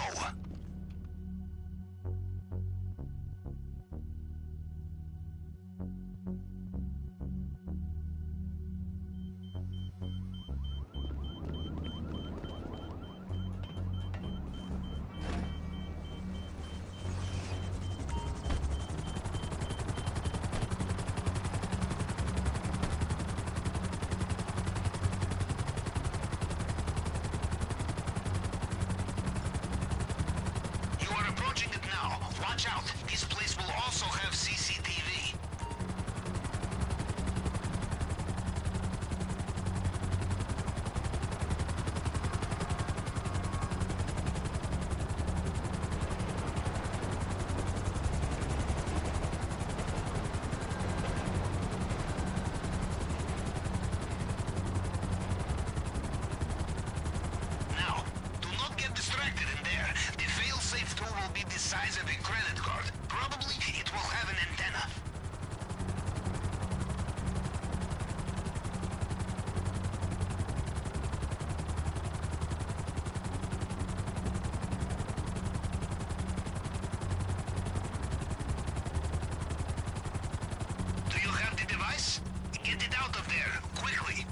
You are approaching it now. Watch out. This place will also have CCTV. Now, do not get distracted in there. The fail-safe tool will be the size of a credit card. Probably it will have an antenna. Do you have the device? Get it out of there, quickly.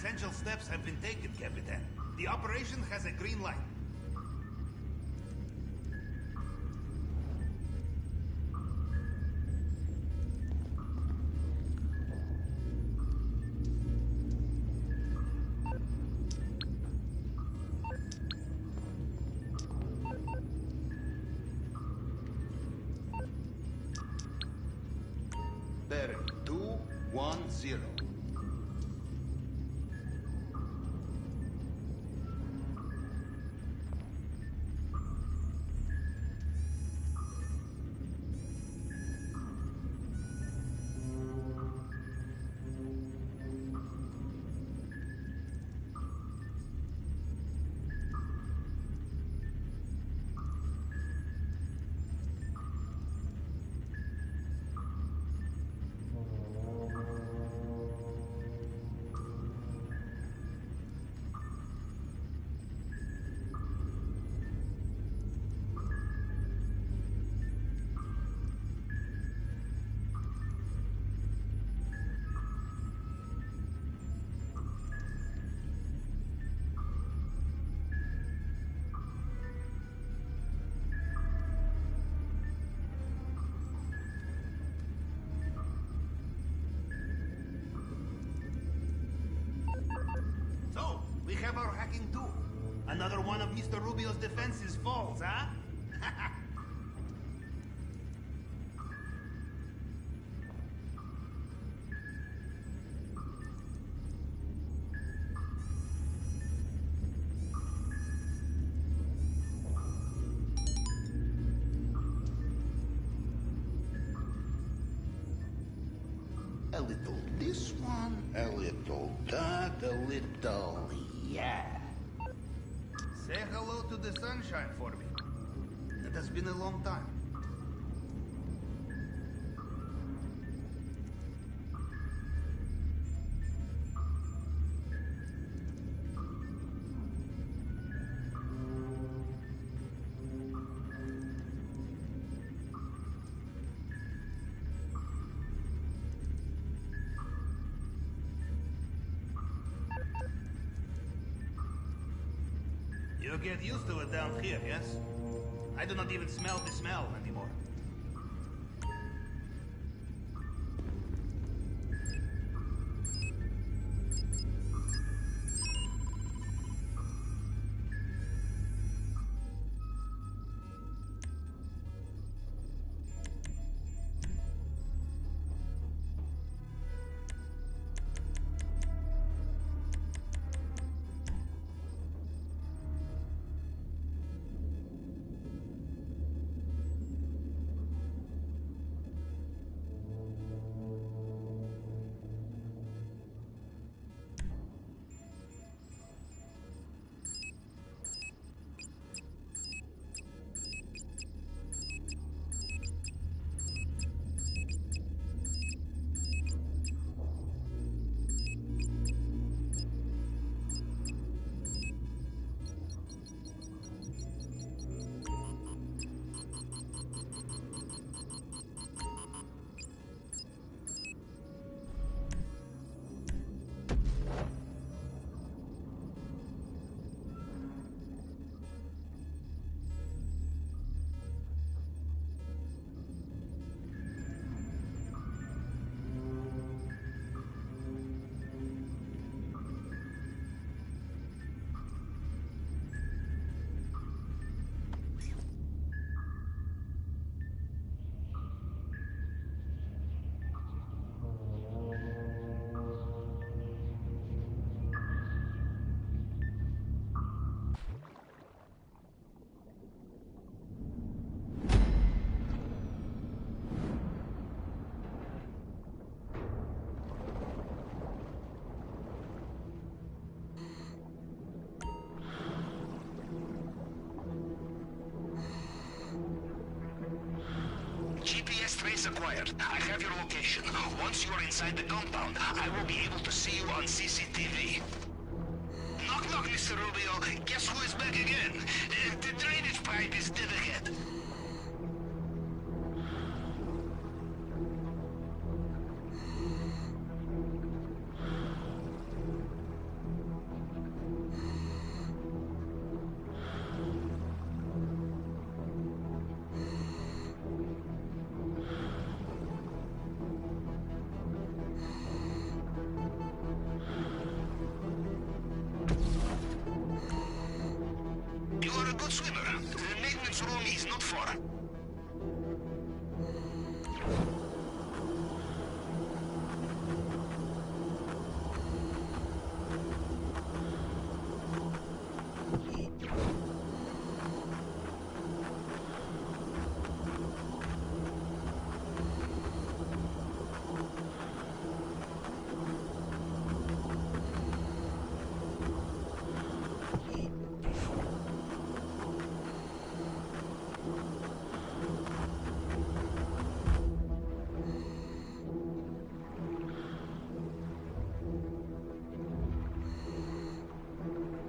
essential steps have been taken, Capitan. The operation has a green light. Bearing 210. So, we have our hacking too. Another one of Mr. Rubio's defenses falls, huh? A little this one, a little that, a little yeah. Say hello to the sunshine for me. It has been a long time. You get used to it down here, yes? I do not even smell the smell anymore. GPS trace acquired. I have your location. Once you are inside the compound, I will be able to see you on CCTV. Knock knock, Mr. Rubio. Guess who is back again? The drainage pipe is dead ahead. are a good swimmer. The maintenance room is not far.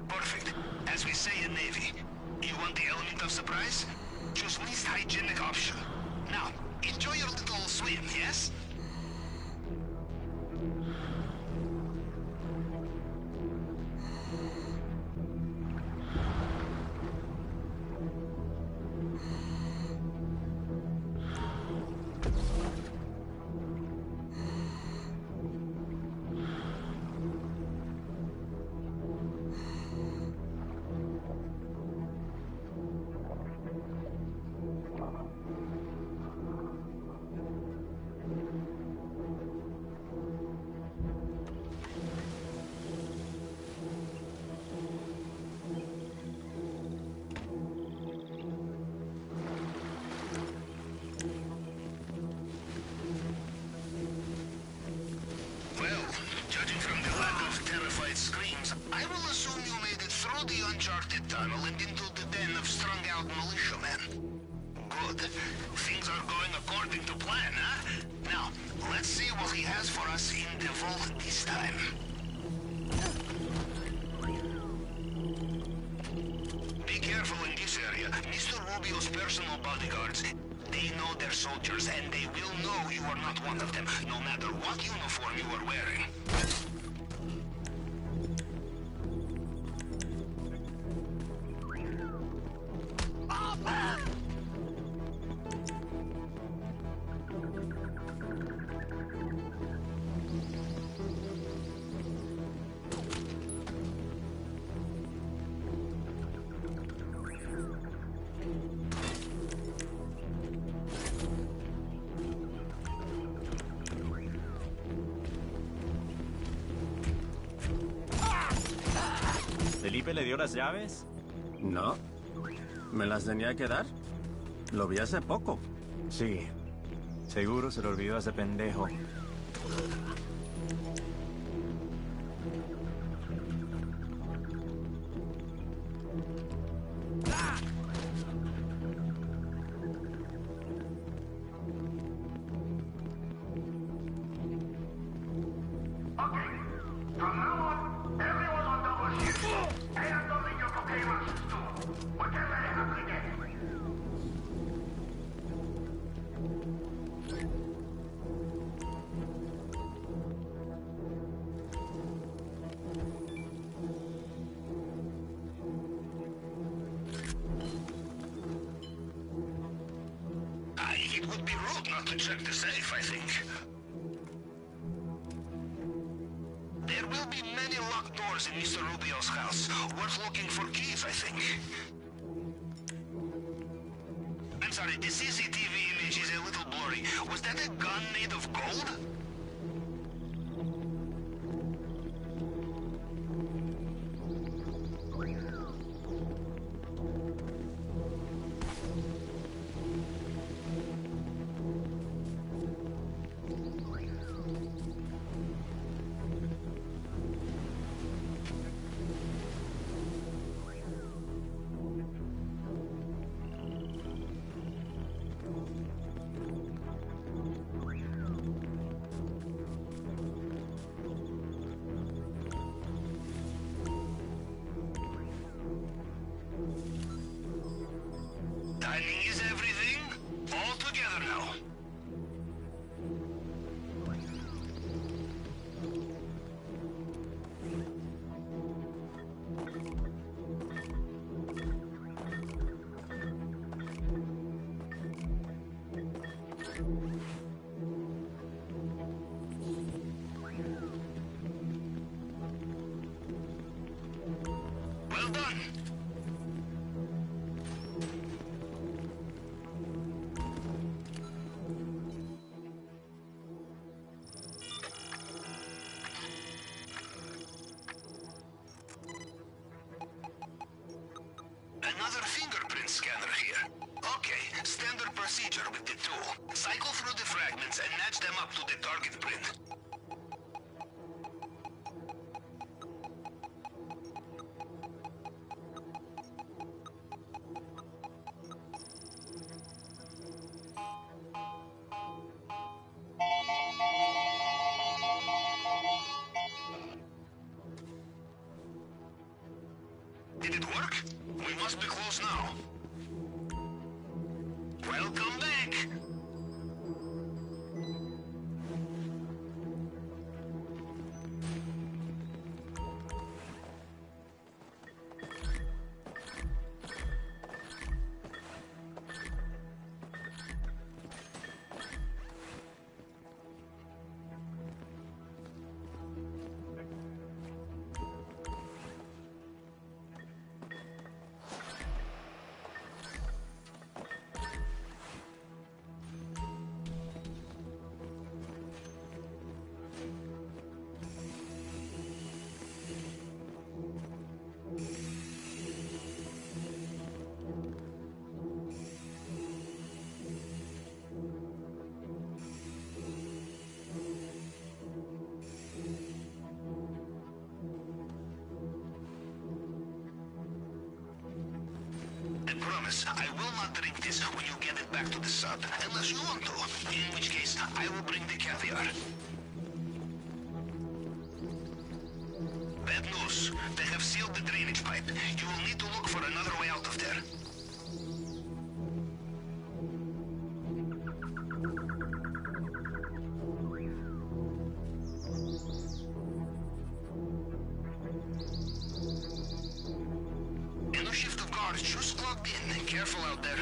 Perfect. As we say in Navy, you want the element of surprise? Choose least hygienic option. Now, enjoy your little swim, yes? Well, judging from the lack of terrified screams, I will assume you made it through the uncharted tunnel and into the den of strung-out militiamen. Good. Things are going according to plan, huh? Now, let's see what he has for us in the vault this time. Be careful in this area. Mr. Rubio's personal bodyguards, they know their soldiers, and they will know you are not one of them, no matter what uniform you are wearing. ¿Felipe le dio las llaves? No. ¿Me las tenía que dar? Lo vi hace poco. Sí. Seguro se lo olvidó a ese pendejo. It would be rude not to check the safe, I think. There will be many locked doors in Mr. Rubio's house. Worth looking for keys, I think. I'm sorry, the CCTV image is a little blurry. Was that a gun made of gold? Timing is everything. All together now. Well done. Another fingerprint scanner here. Okay, standard procedure with the tool. Cycle through the fragments and match them up to the target print. Did it work? We must be close now. Welcome back! I promise, I will not drink this when you get it back to the sub, unless you want to, in which case I will bring the caviar. Bad news. They have sealed the drainage pipe. You will need to look for another way out of there. New shift of guards just logged in. Careful out there.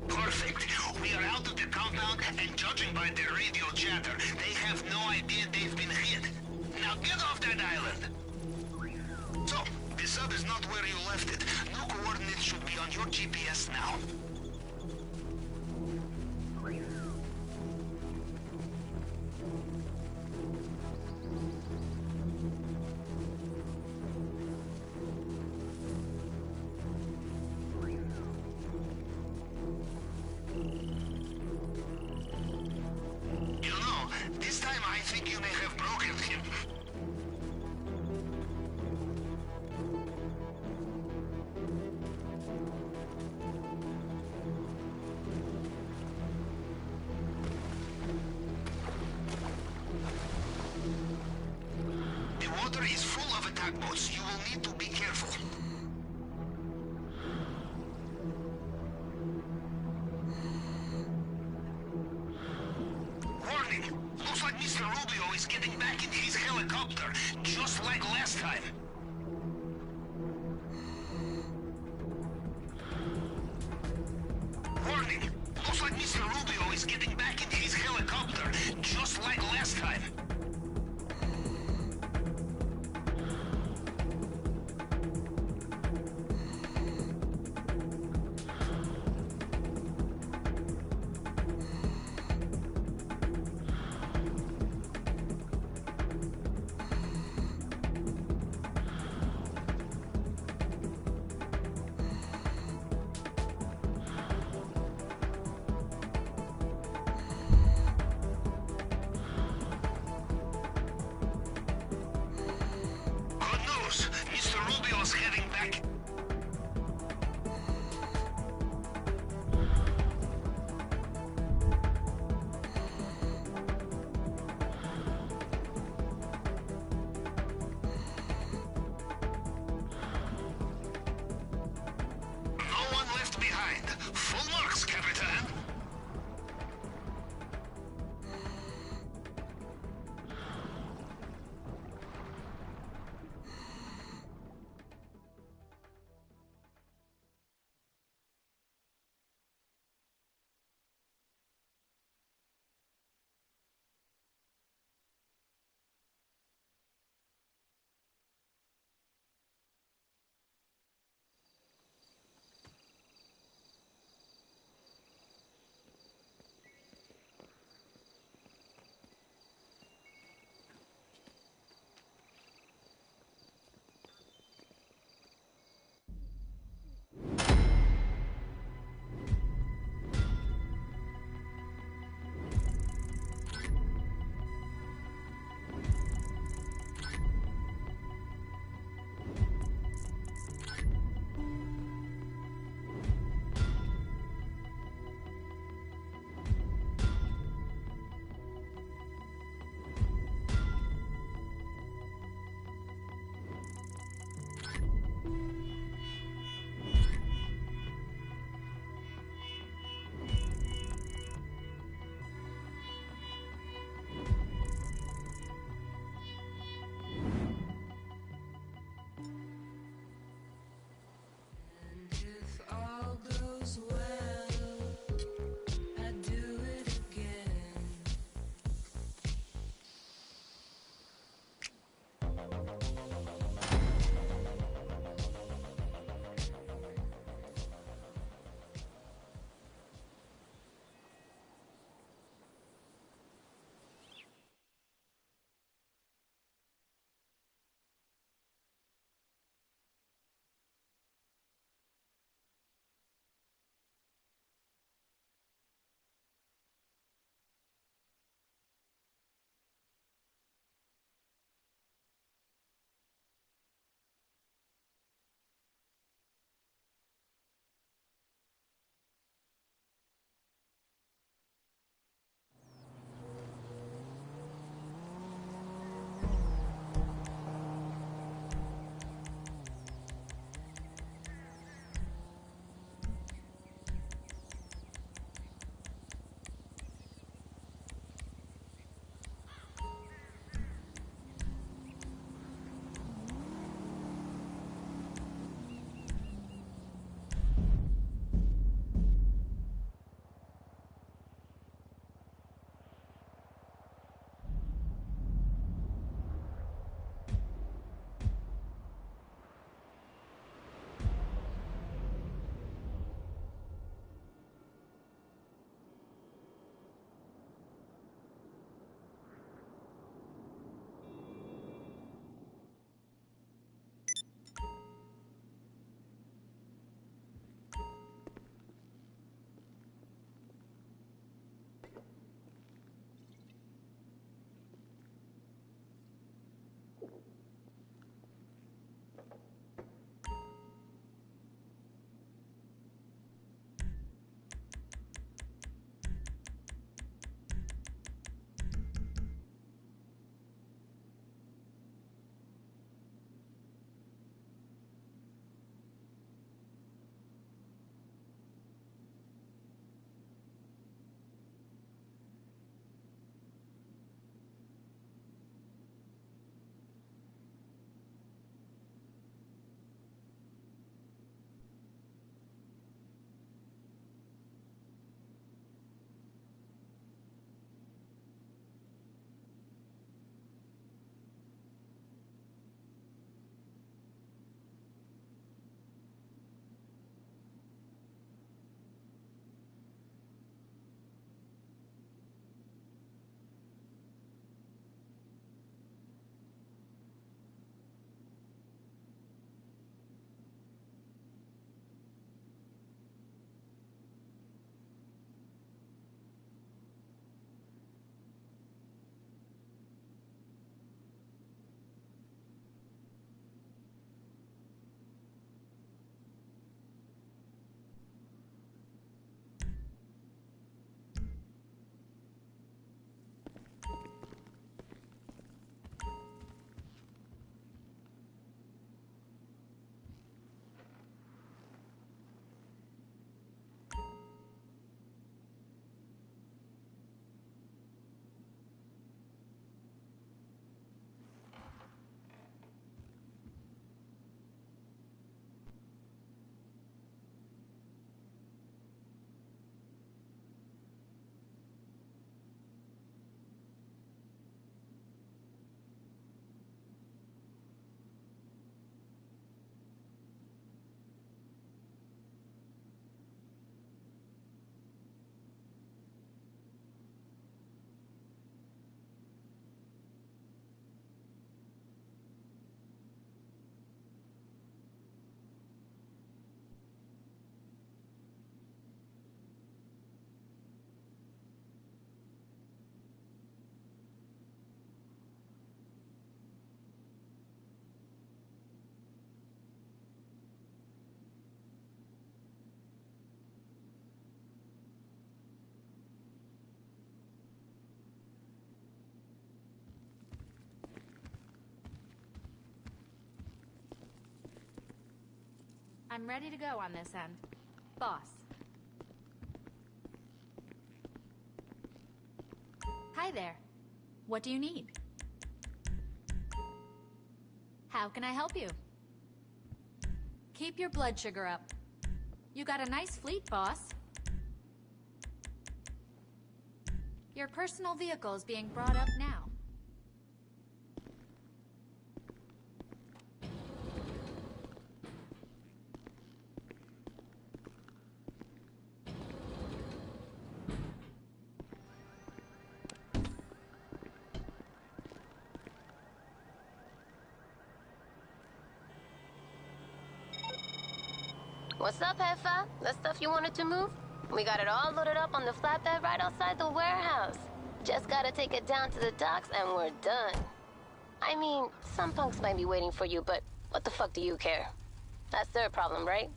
Perfect. We are out of the compound, and judging by their radio chatter, they have no idea they've been hit. Now get off that island! So, the sub is not where you left it. New coordinates should be on your GPS now. You know, this time I think you may have broken him. The water is full of attack boats. You will need to be careful. Warning! Looks like Mr. Rubio is getting back in his helicopter, just like last time. Warning! Looks like Mr. Rubio is getting back in his helicopter, just like last time. I'm ready to go on this end. Boss. Hi there. What do you need? How can I help you? Keep your blood sugar up. You got a nice fleet, boss. Your personal vehicle is being brought up now. What's up, Heffa? The stuff you wanted to move? We got it all loaded up on the flatbed right outside the warehouse. Just gotta take it down to the docks and we're done. I mean, some punks might be waiting for you, but what the fuck do you care? That's their problem, right?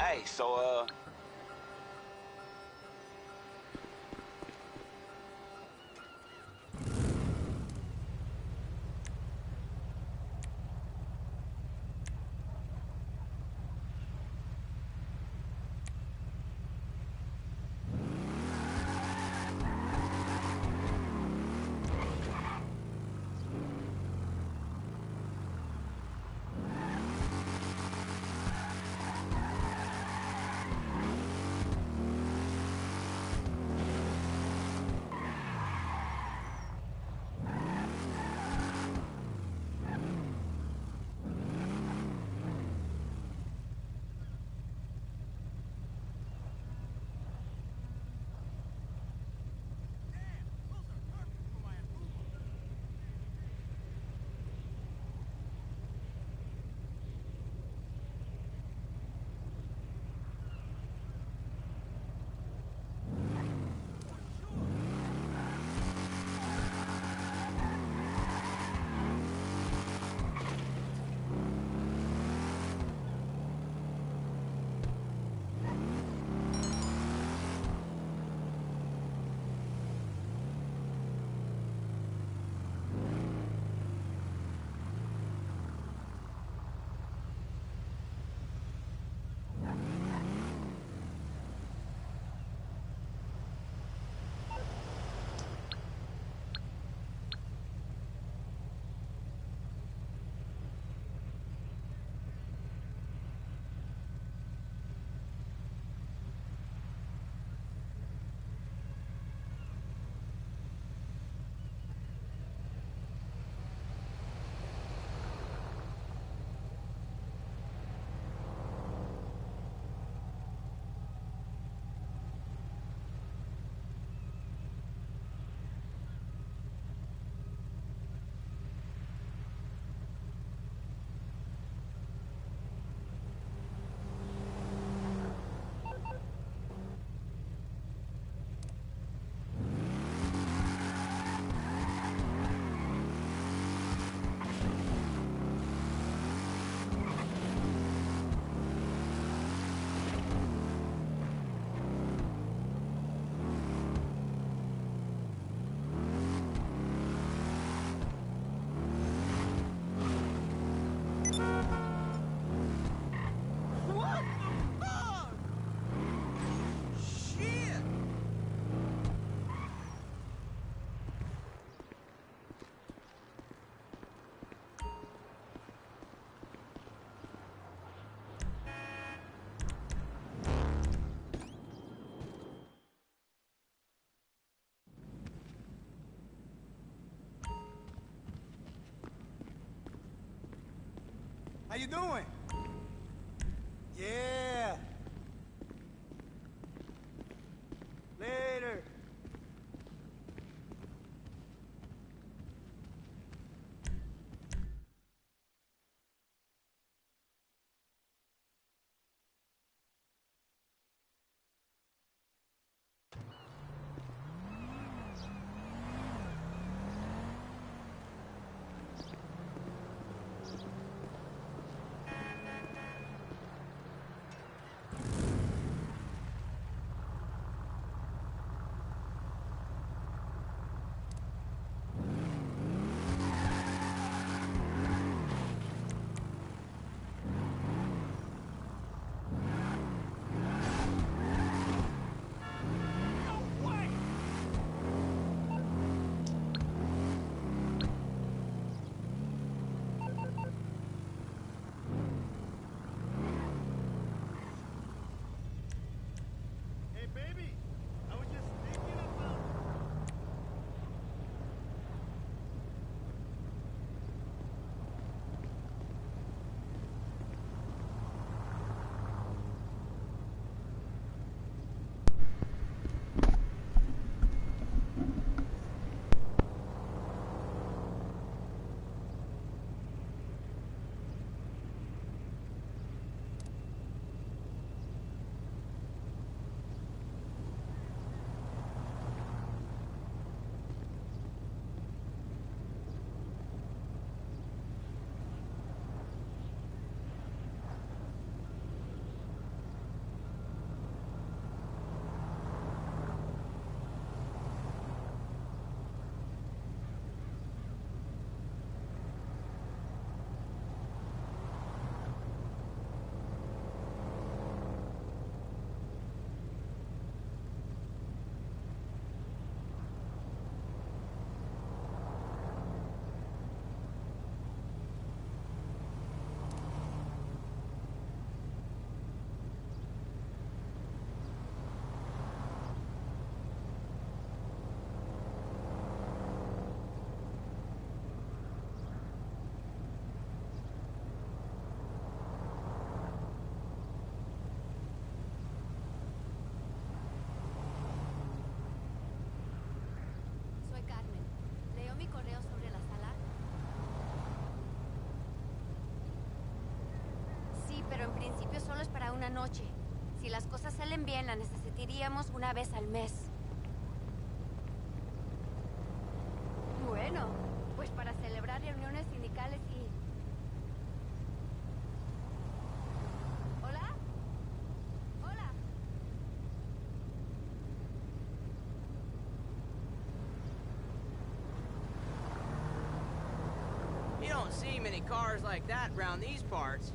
Hey, so, How you doing? Yeah. Later. una noche. Si las cosas salen bien, la necesitaríamos una vez al mes. Bueno, pues para celebrar reuniones sindicales y... ¿Hola? ¿Hola? You don't see many cars like that around these parts.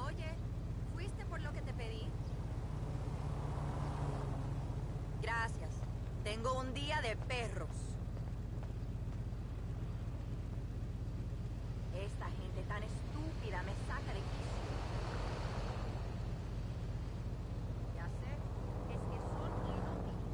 Oye, ¿fuiste por lo que te pedí? Gracias. Tengo un día de perros. Esta gente tan estúpida me saca de quicio. Ya sé, es que son inútiles.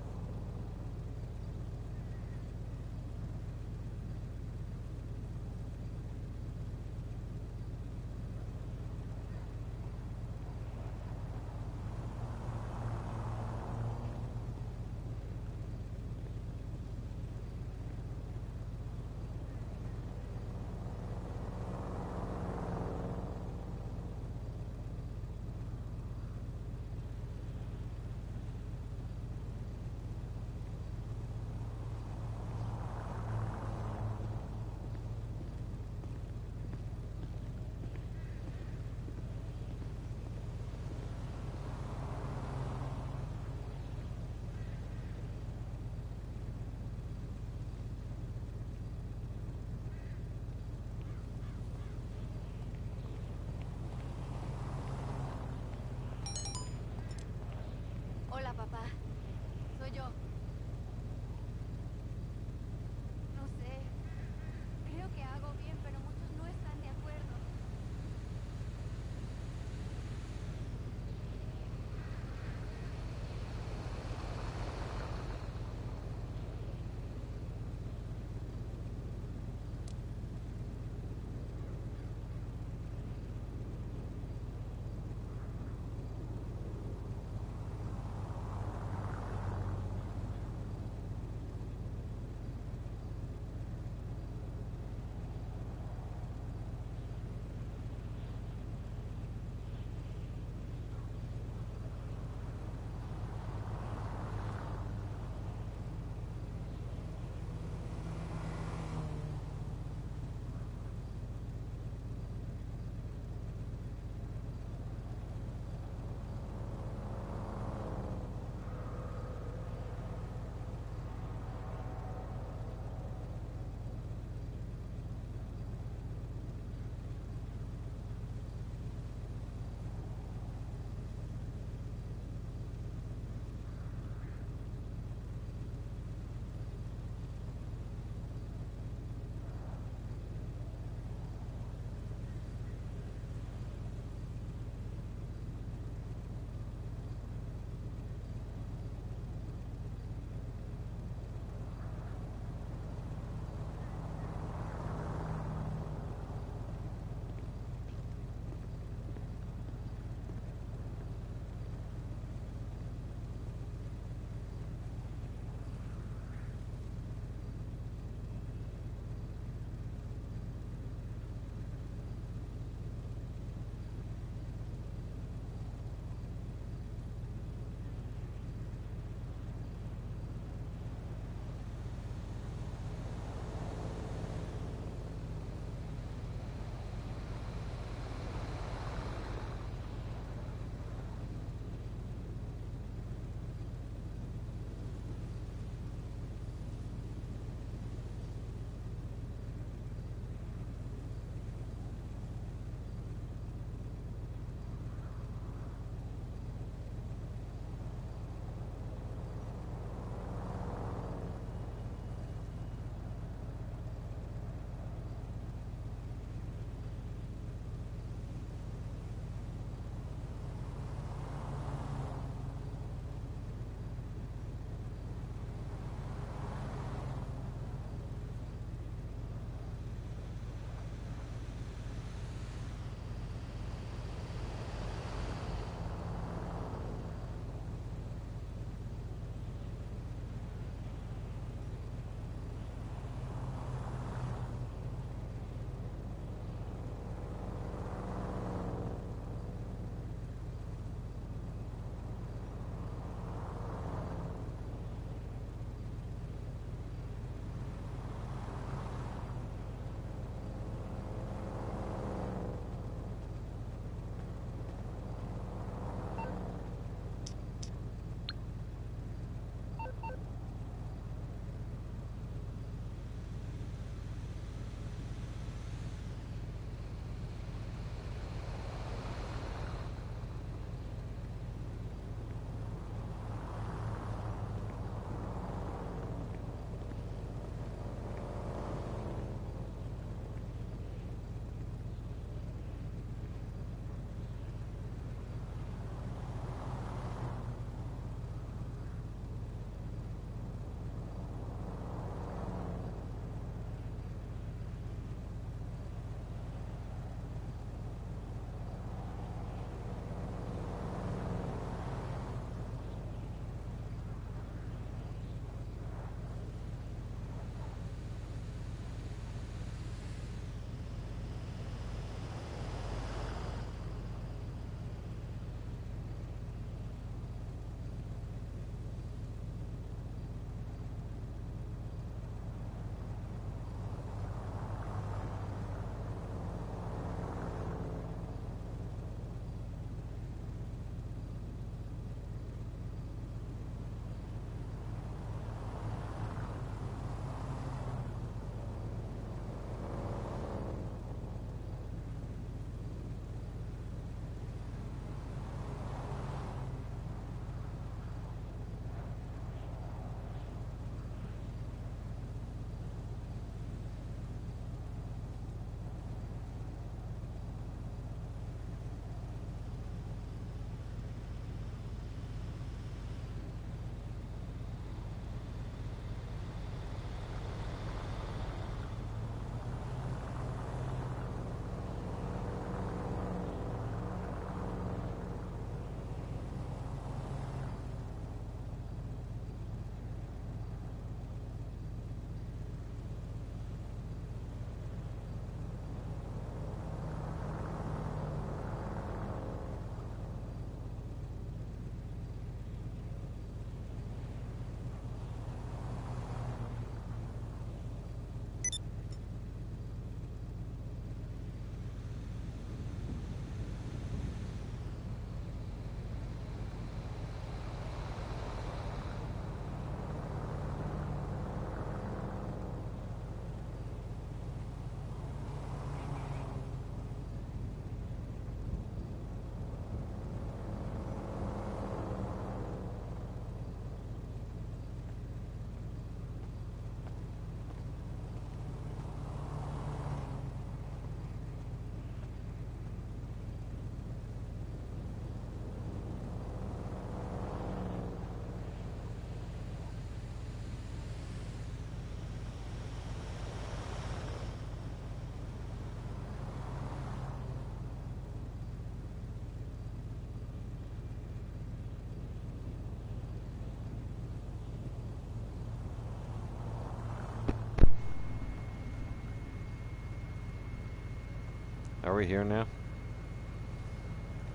Are we here now?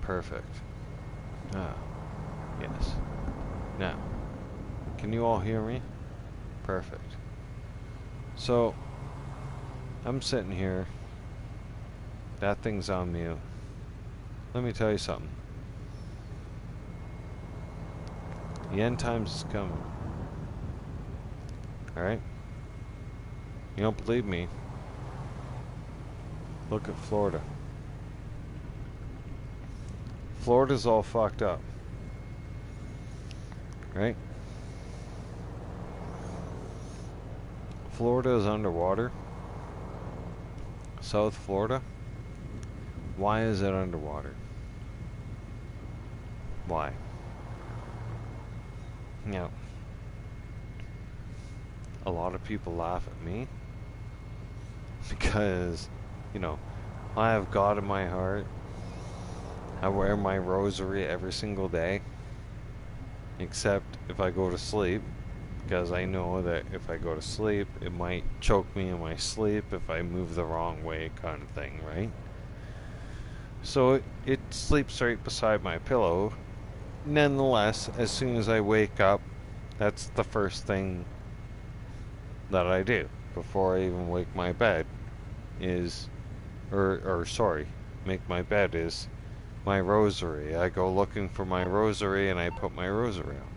Perfect. Ah, yes. Now, can you all hear me? Perfect. So, I'm sitting here. That thing's on mute. Let me tell you something. The end times is coming. Alright? You don't believe me? Look at Florida. Florida's all fucked up. Right? Florida is underwater. South Florida. Why is it underwater? Why? You know, a lot of people laugh at me because, you know, I have God in my heart. I wear my rosary every single day, except if I go to sleep, because I know that if I go to sleep, it might choke me in my sleep if I move the wrong way, kind of thing, right? So it sleeps right beside my pillow. Nonetheless, as soon as I wake up, that's the first thing that I do before I even wake my bed is, or sorry, make my bed is my rosary. I go looking for my rosary and I put my rosary on.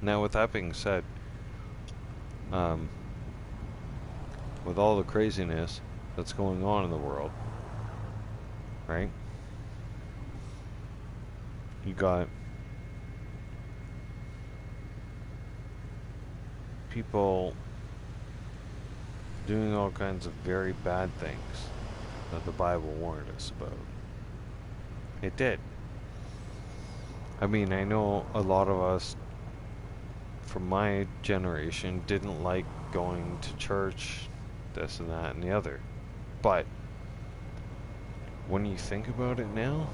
Now, with that being said, with all the craziness that's going on in the world, right? You got people doing all kinds of very bad things that the Bible warned us about. It did. I mean, I know a lot of us from my generation didn't like going to church, this and that and the other. But when you think about it now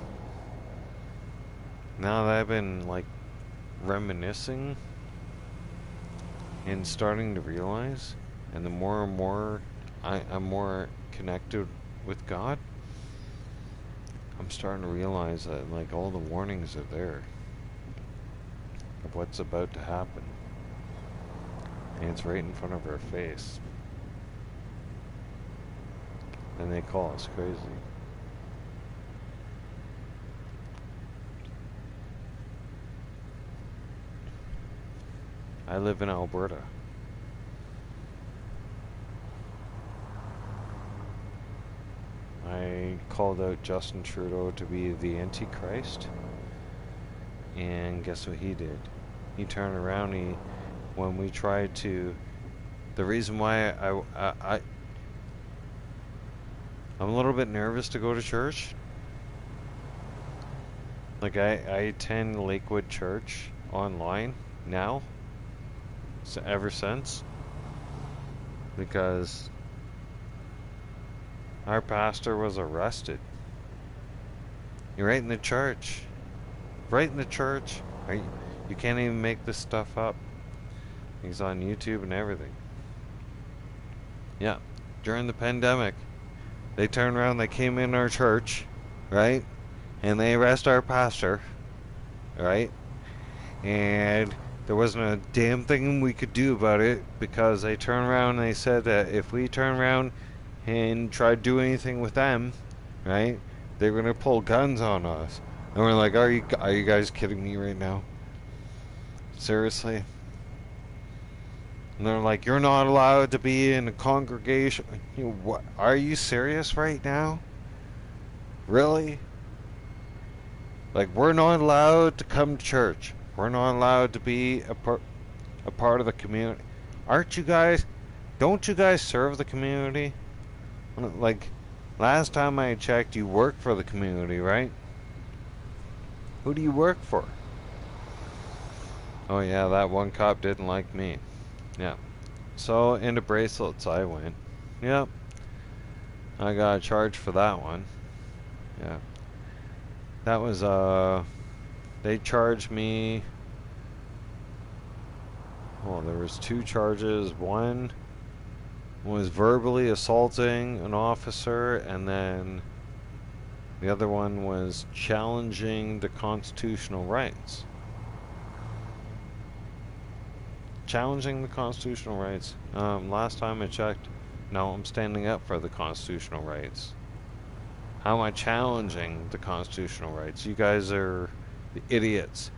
that I've been like reminiscing and starting to realize, and the more and more I'm more connected with God, I'm starting to realize that like all the warnings are there of what's about to happen. And it's right in front of our face. And they call us crazy. I live in Alberta. I called out Justin Trudeau to be the Antichrist. And guess what he did? He turned around, when we tried to, the reason why I'm a little bit nervous to go to church. Like I attend Lakewood Church online now, so ever since, because our pastor was arrested. You're right in the church. Right in the church. You can't even make this stuff up. He's on YouTube and everything. Yeah. During the pandemic, they turned around, they came in our church, right? And they arrest our pastor, right? And there wasn't a damn thing we could do about it because they turned around and they said that if we turn around and try to do anything with them, right, they were gonna pull guns on us. And we're like, are you guys kidding me right now? Seriously? And they're like, you're not allowed to be in a congregation. What? Are you serious right now? Really? Like, we're not allowed to come to church. We're not allowed to be a part of the community. Aren't you guys? Don't you guys serve the community? Like, last time I checked, you work for the community, right? Who do you work for? Oh yeah, that one cop didn't like me. Yeah. So, into bracelets I went. Yep. I got charged for that one. Yeah. That was, they charged me, well, there was 2 charges. One was verbally assaulting an officer, and then the other one was challenging the constitutional rights. Challenging the constitutional rights. Last time I checked, no, I'm standing up for the constitutional rights. How am I challenging the constitutional rights? You guys are the idiots.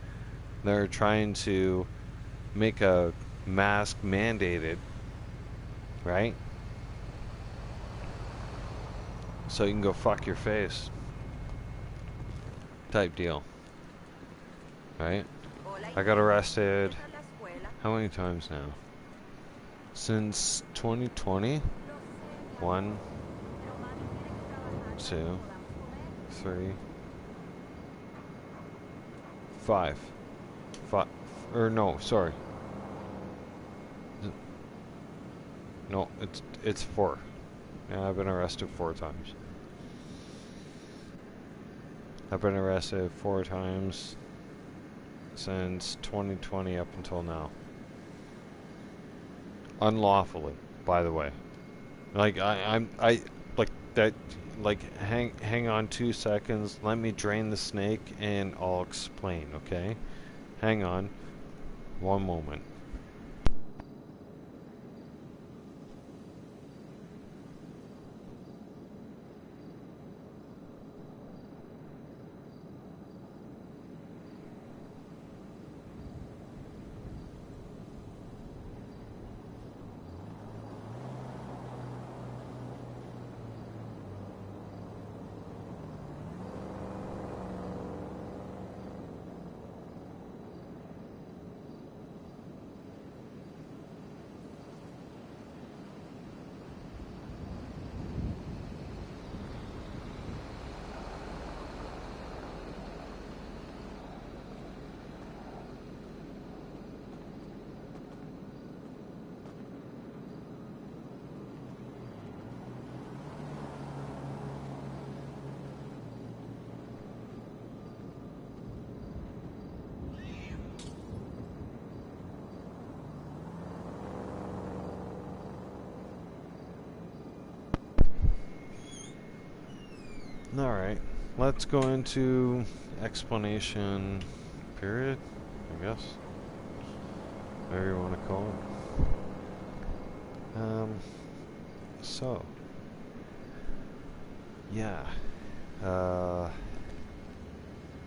They're trying to make a mask mandated, right? So you can go fuck your face. Type deal. Right? I got arrested how many times now? Since 2020? 1, 2, 3, 5. 5. Or no, sorry. No, it's 4. Yeah, I've been arrested 4 times. I've been arrested 4 times since 2020 up until now. Unlawfully, by the way. Like I like that. Like hang on 2 seconds. Let me drain the snake and I'll explain. Okay, hang on, 1 moment. Alright, let's go into explanation period, I guess. Whatever you want to call it. So, yeah.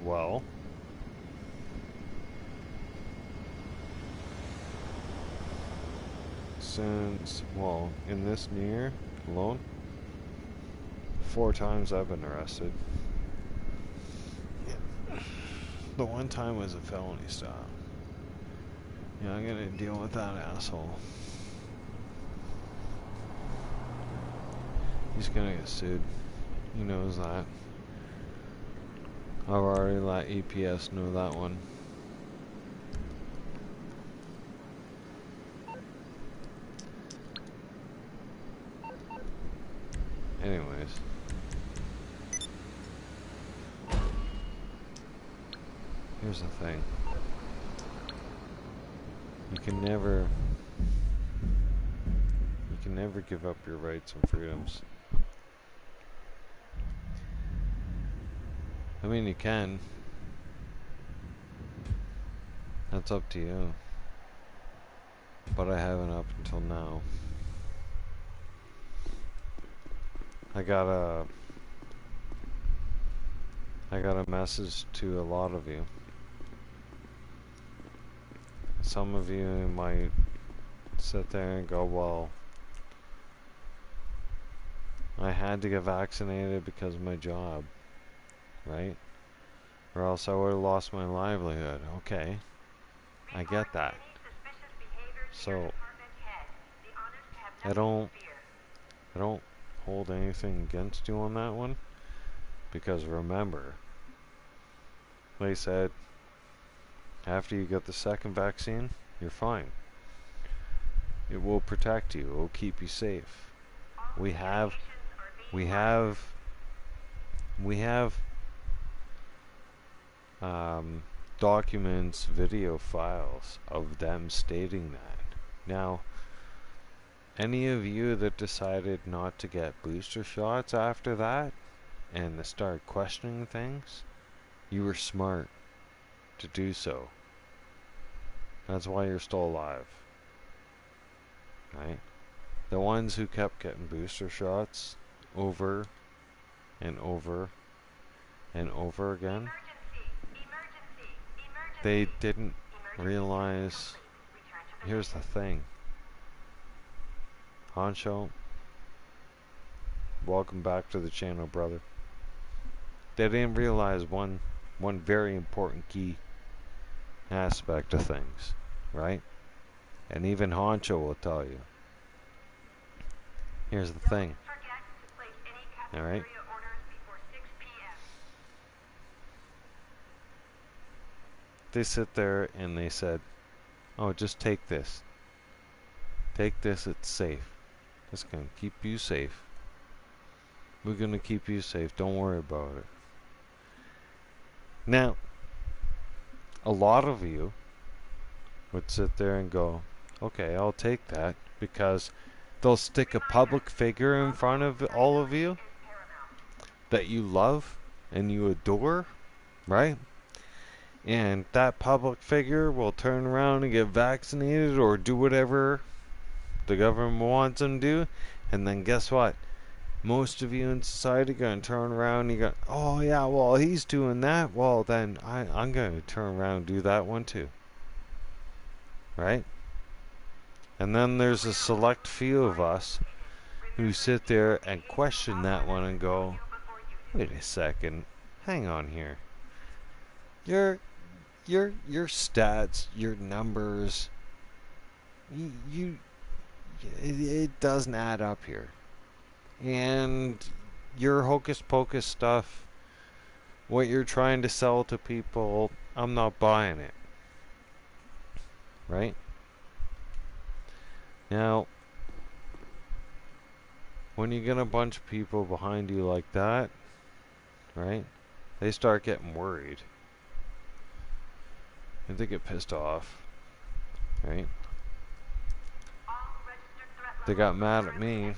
Well, since, well, in this New Year alone, 4 times I've been arrested. Yeah. The one time was a felony stop. Yeah, I'm gonna deal with that asshole. He's gonna get sued. He knows that. I've already let EPS know that one. Anyways. Here's the thing. You can never give up your rights and freedoms. I mean, you can. That's up to you. But I haven't up until now. I got a message to a lot of you. Some of you might sit there and go, well, I had to get vaccinated because of my job, right? Or else I would have lost my livelihood. Okay, I get that. So I don't hold anything against you on that one, because remember, they said after you get the second vaccine, you're fine. It will protect you. It will keep you safe. We have documents, video files of them stating that. Now, any of you that decided not to get booster shots after that and to start questioning things, you were smart to do so. That's why you're still alive. Right? The ones who kept getting booster shots over and over and over again, they didn't realize. Here's the thing. Honcho, welcome back to the channel, brother. They didn't realize one very important key aspect of things, right? And even Honcho will tell you. Here's the thing. Alright? They sit there and they said, oh, just take this. Take this, it's safe. It's gonna keep you safe. We're gonna keep you safe, don't worry about it. Now, a lot of you would sit there and go, okay, I'll take that, because they'll stick a public figure in front of all of you that you love and you adore, right? And that public figure will turn around and get vaccinated or do whatever the government wants them to do, and then guess what? Most of you in society are going to turn around and you go, oh yeah, well he's doing that, well then I'm going to turn around and do that one too. Right? And then there's a select few of us who sit there and question that one and go, wait a second, hang on here. Your stats, your numbers, it doesn't add up here. And your hocus pocus stuff, what you're trying to sell to people, I'm not buying it. Right? Now, when you get a bunch of people behind you like that, right, they start getting worried. And they get pissed off. Right? They got mad at me.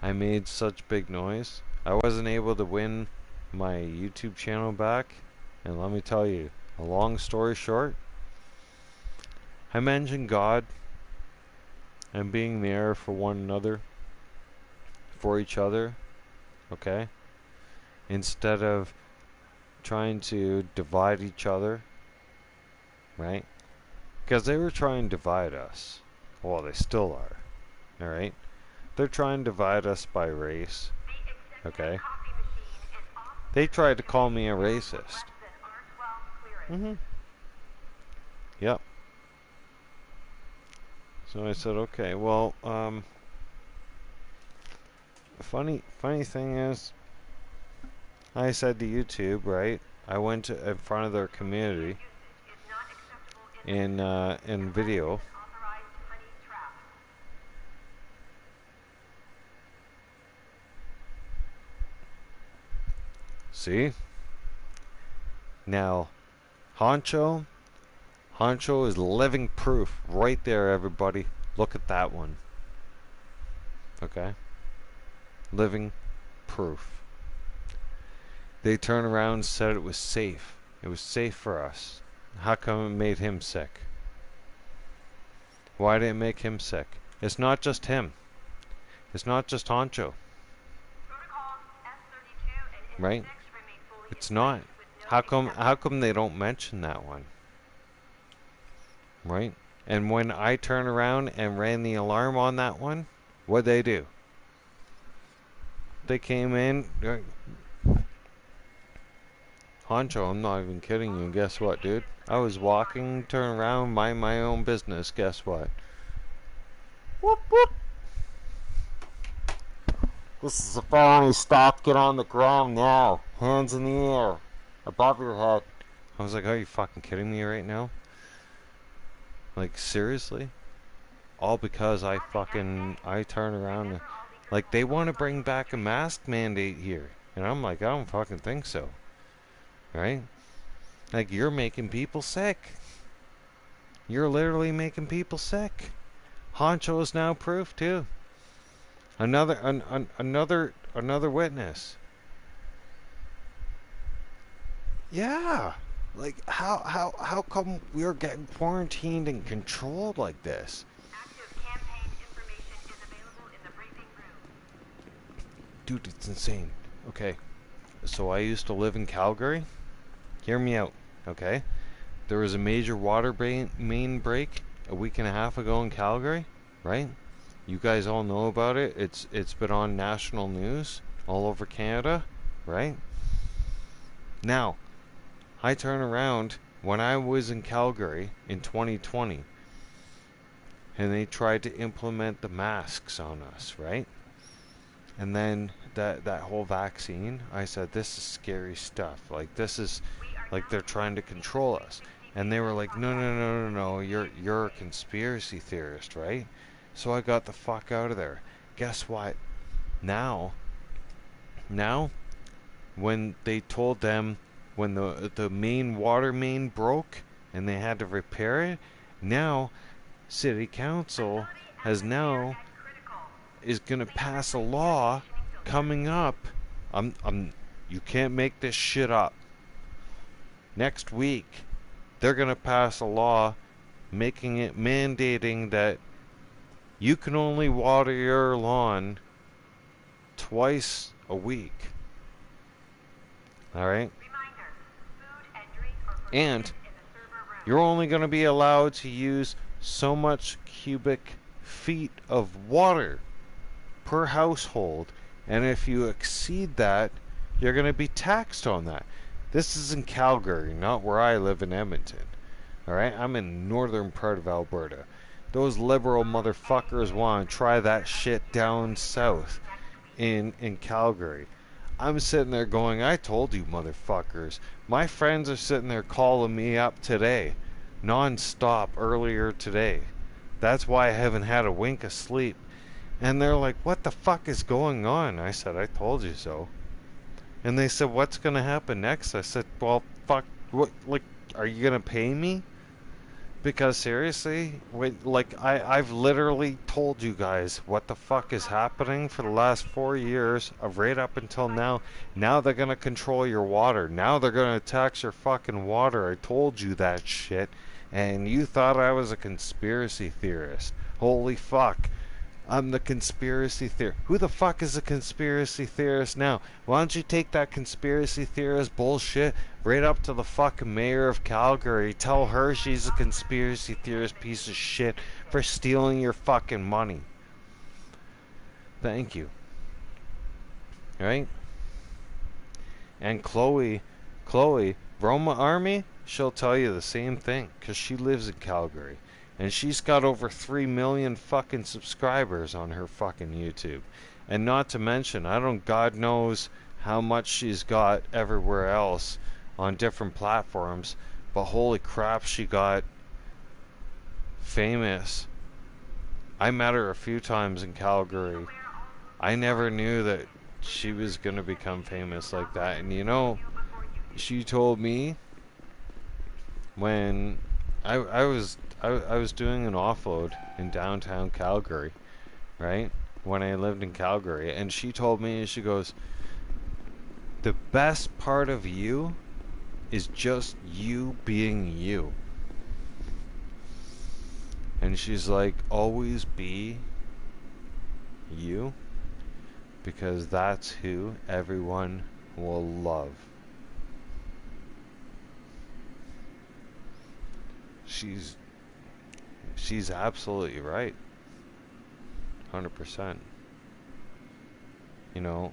I made such big noise. I wasn't able to win my YouTube channel back. And let me tell you, a long story short, I mentioned God and being there for one another, for each other, okay? Instead of trying to divide each other, right? Because they were trying to divide us. Well, they still are, alright? They're trying to divide us by race, okay? They tried to call me a racist. Yep. So I said, okay, well, funny thing is, I said to YouTube, right? I went in front of their community in video. See? Now, Honcho is living proof right there, everybody. Look at that one. Okay? Living proof. They turned around and said it was safe. It was safe for us. How come it made him sick? Why did it make him sick? It's not just him. It's not just Honcho. Right? It's not. How come they don't mention that one? Right? And when I turned around and ran the alarm on that one, what'd they do? They came in. Honcho, I'm not even kidding you. Guess what, dude? I was walking, turn around, mind my own business. Guess what? Whoop, whoop. This is a felony stop. Get on the ground now. Hands in the air. Above your head. I was like, are you fucking kidding me right now? Like, seriously? All because I turn around and, like, they want to bring back a mask mandate here. And I'm like, I don't fucking think so. Right? Like, you're making people sick. You're literally making people sick. Honcho is now proof too. Another witness. Yeah. Like how come we're getting quarantined and controlled like this? Dude, it's insane. Okay. So I used to live in Calgary. Hear me out, okay? There was a major water main break a week and a half ago in Calgary, right? You guys all know about it. It's been on national news all over Canada, right? Now, I turn around when I was in Calgary in 2020 and they tried to implement the masks on us, right? And then that whole vaccine, I said, this is scary stuff. Like, this is like they're trying to control us. And they were like, no, you're a conspiracy theorist, right? So I got the fuck out of there. Guess what? Now, when they told them when the main water main broke and they had to repair it, now city council is gonna pass a law coming up. You can't make this shit up. Next week, they're gonna pass a law making it mandating that you can only water your lawn twice a week. Alright? And you're only going to be allowed to use so much cubic feet of water per household. And if you exceed that, you're going to be taxed on that. This is in Calgary, not where I live in Edmonton. Alright? I'm in northern part of Alberta. Those liberal motherfuckers want to try that shit down south in Calgary. I'm sitting there going, I told you motherfuckers. My friends are sitting there calling me up today, non-stop earlier today. That's why I haven't had a wink of sleep. And they're like, what the fuck is going on? I said, I told you so. And they said, what's going to happen next? I said, well, fuck, what, like, are you going to pay me? Because seriously, I've literally told you guys what the fuck is happening for the last 4 years of right up until now. Now they're gonna control your water. Now they're gonna tax your fucking water. I told you that shit, and you thought I was a conspiracy theorist. Holy fuck. I'm the conspiracy theorist. Who the fuck is a conspiracy theorist now? Why don't you take that conspiracy theorist bullshit right up to the fucking mayor of Calgary? Tell her she's a conspiracy theorist piece of shit for stealing your fucking money. Thank you. Right? And Chloe, Roma Army, she'll tell you the same thing, because she lives in Calgary. And she's got over 3 million fucking subscribers on her fucking YouTube. And not to mention, God knows how much she's got everywhere else on different platforms. But holy crap, she got famous. I met her a few times in Calgary. I never knew that she was going to become famous like that. And you know, she told me when I was doing an offload in downtown Calgary, right? When I lived in Calgary, and she told me, she goes, the best part of you is just you being you. And she's like, always be you, because that's who everyone will love. She's absolutely right. 100%. You know,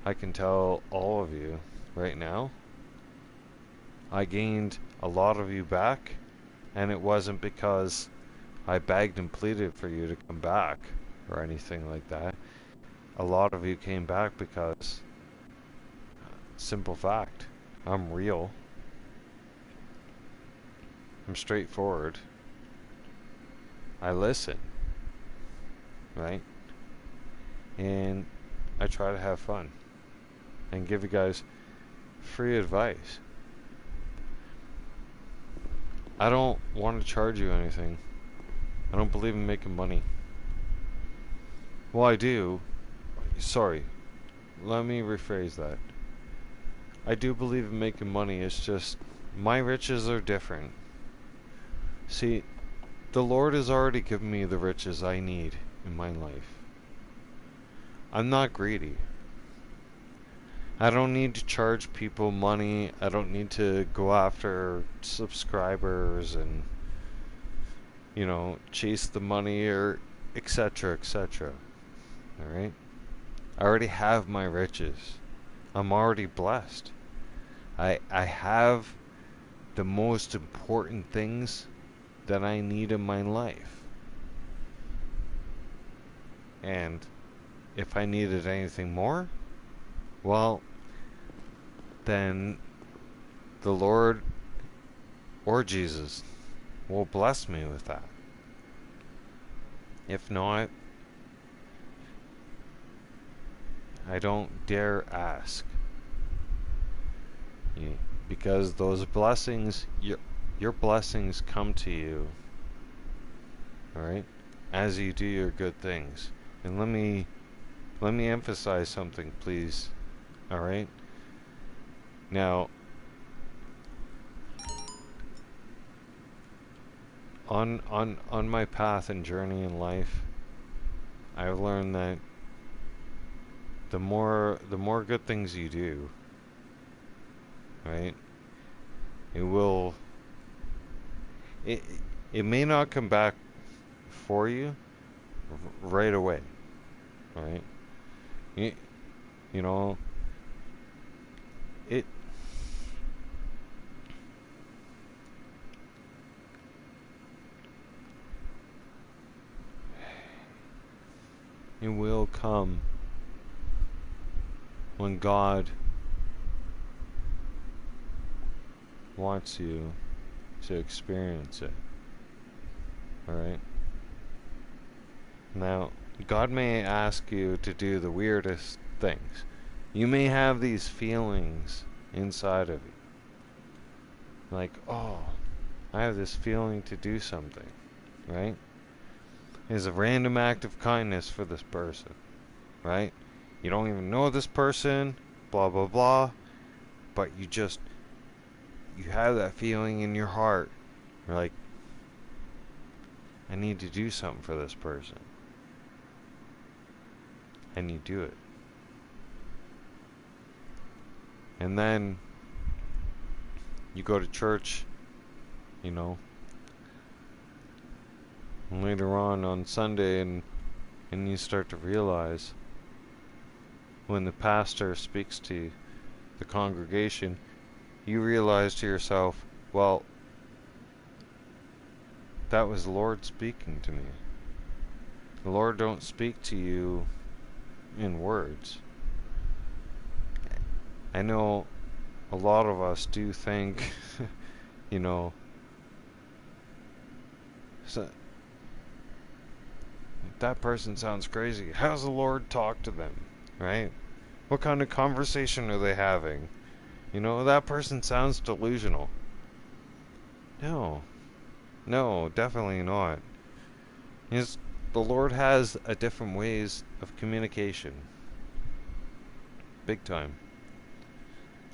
I can tell all of you right now, I gained a lot of you back, and it wasn't because I begged and pleaded for you to come back or anything like that. A lot of you came back because, simple fact, I'm real. I'm straightforward. I listen, right? And I try to have fun and give you guys free advice. I don't want to charge you anything. I don't believe in making money. Well, I do. Sorry. Let me rephrase that. I do believe in making money. It's just my riches are different. See, the Lord has already given me the riches I need in my life. I'm not greedy. I don't need to charge people money. I don't need to go after subscribers and, chase the money or etc. etc. Alright? I already have my riches. I'm already blessed. I have the most important things that I need in my life. And if I needed anything more, well, then the Lord or Jesus will bless me with that. If not, I don't dare ask. Because those blessings, your blessings come to you, alright, as you do your good things. And let me emphasize something, please. Alright? Now, on my path and journey in life, I've learned that the more good things you do, right, it may not come back for you right away, right? You know, it will come when God wants you to experience it. Alright? Now, God may ask you to do the weirdest things. You may have these feelings inside of you. Like, oh, I have this feeling to do something. Right? It's a random act of kindness for this person. Right? You don't even know this person, blah blah blah, but you have that feeling in your heart. You're like, I need to do something for this person. And you do it. And then you go to church, and later on Sunday, and you start to realize when the pastor speaks to the congregation, you realize to yourself, well, that was the Lord speaking to me. The Lord don't speak to you in words. I know a lot of us do think, so that person sounds crazy. How's the Lord talk to them, right? What kind of conversation are they having? That person sounds delusional. No, definitely not. The Lord has a different ways of communication. Big time.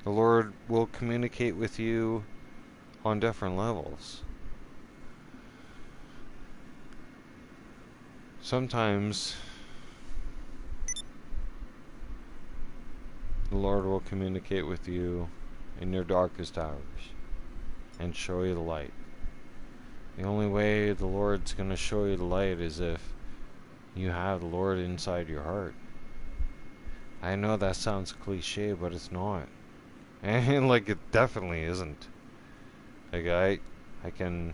The Lord will communicate with you on different levels. Sometimes the Lord will communicate with you in your darkest hours and show you the light. The only way the Lord's going to show you the light is if you have the Lord inside your heart. I know that sounds cliche, but it's not. And it definitely isn't. I can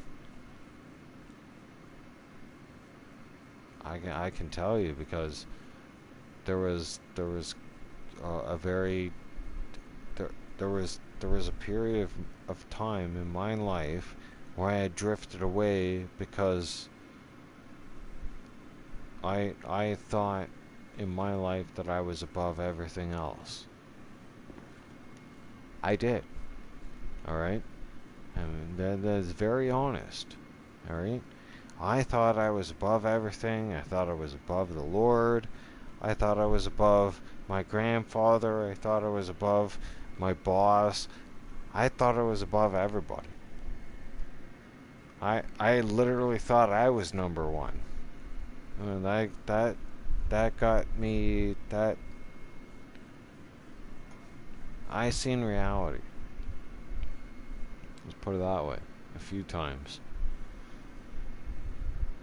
tell you, because there was a period of time in my life where I had drifted away because I thought in my life that I was above everything else. I did. Alright? And that is very honest. Alright? I thought I was above everything. I thought I was above the Lord. I thought I was above my grandfather. I thought I was above my boss. I thought I was above everybody. I literally thought I was number one. And that got me, that I seen reality. Let's put it that way. A few times.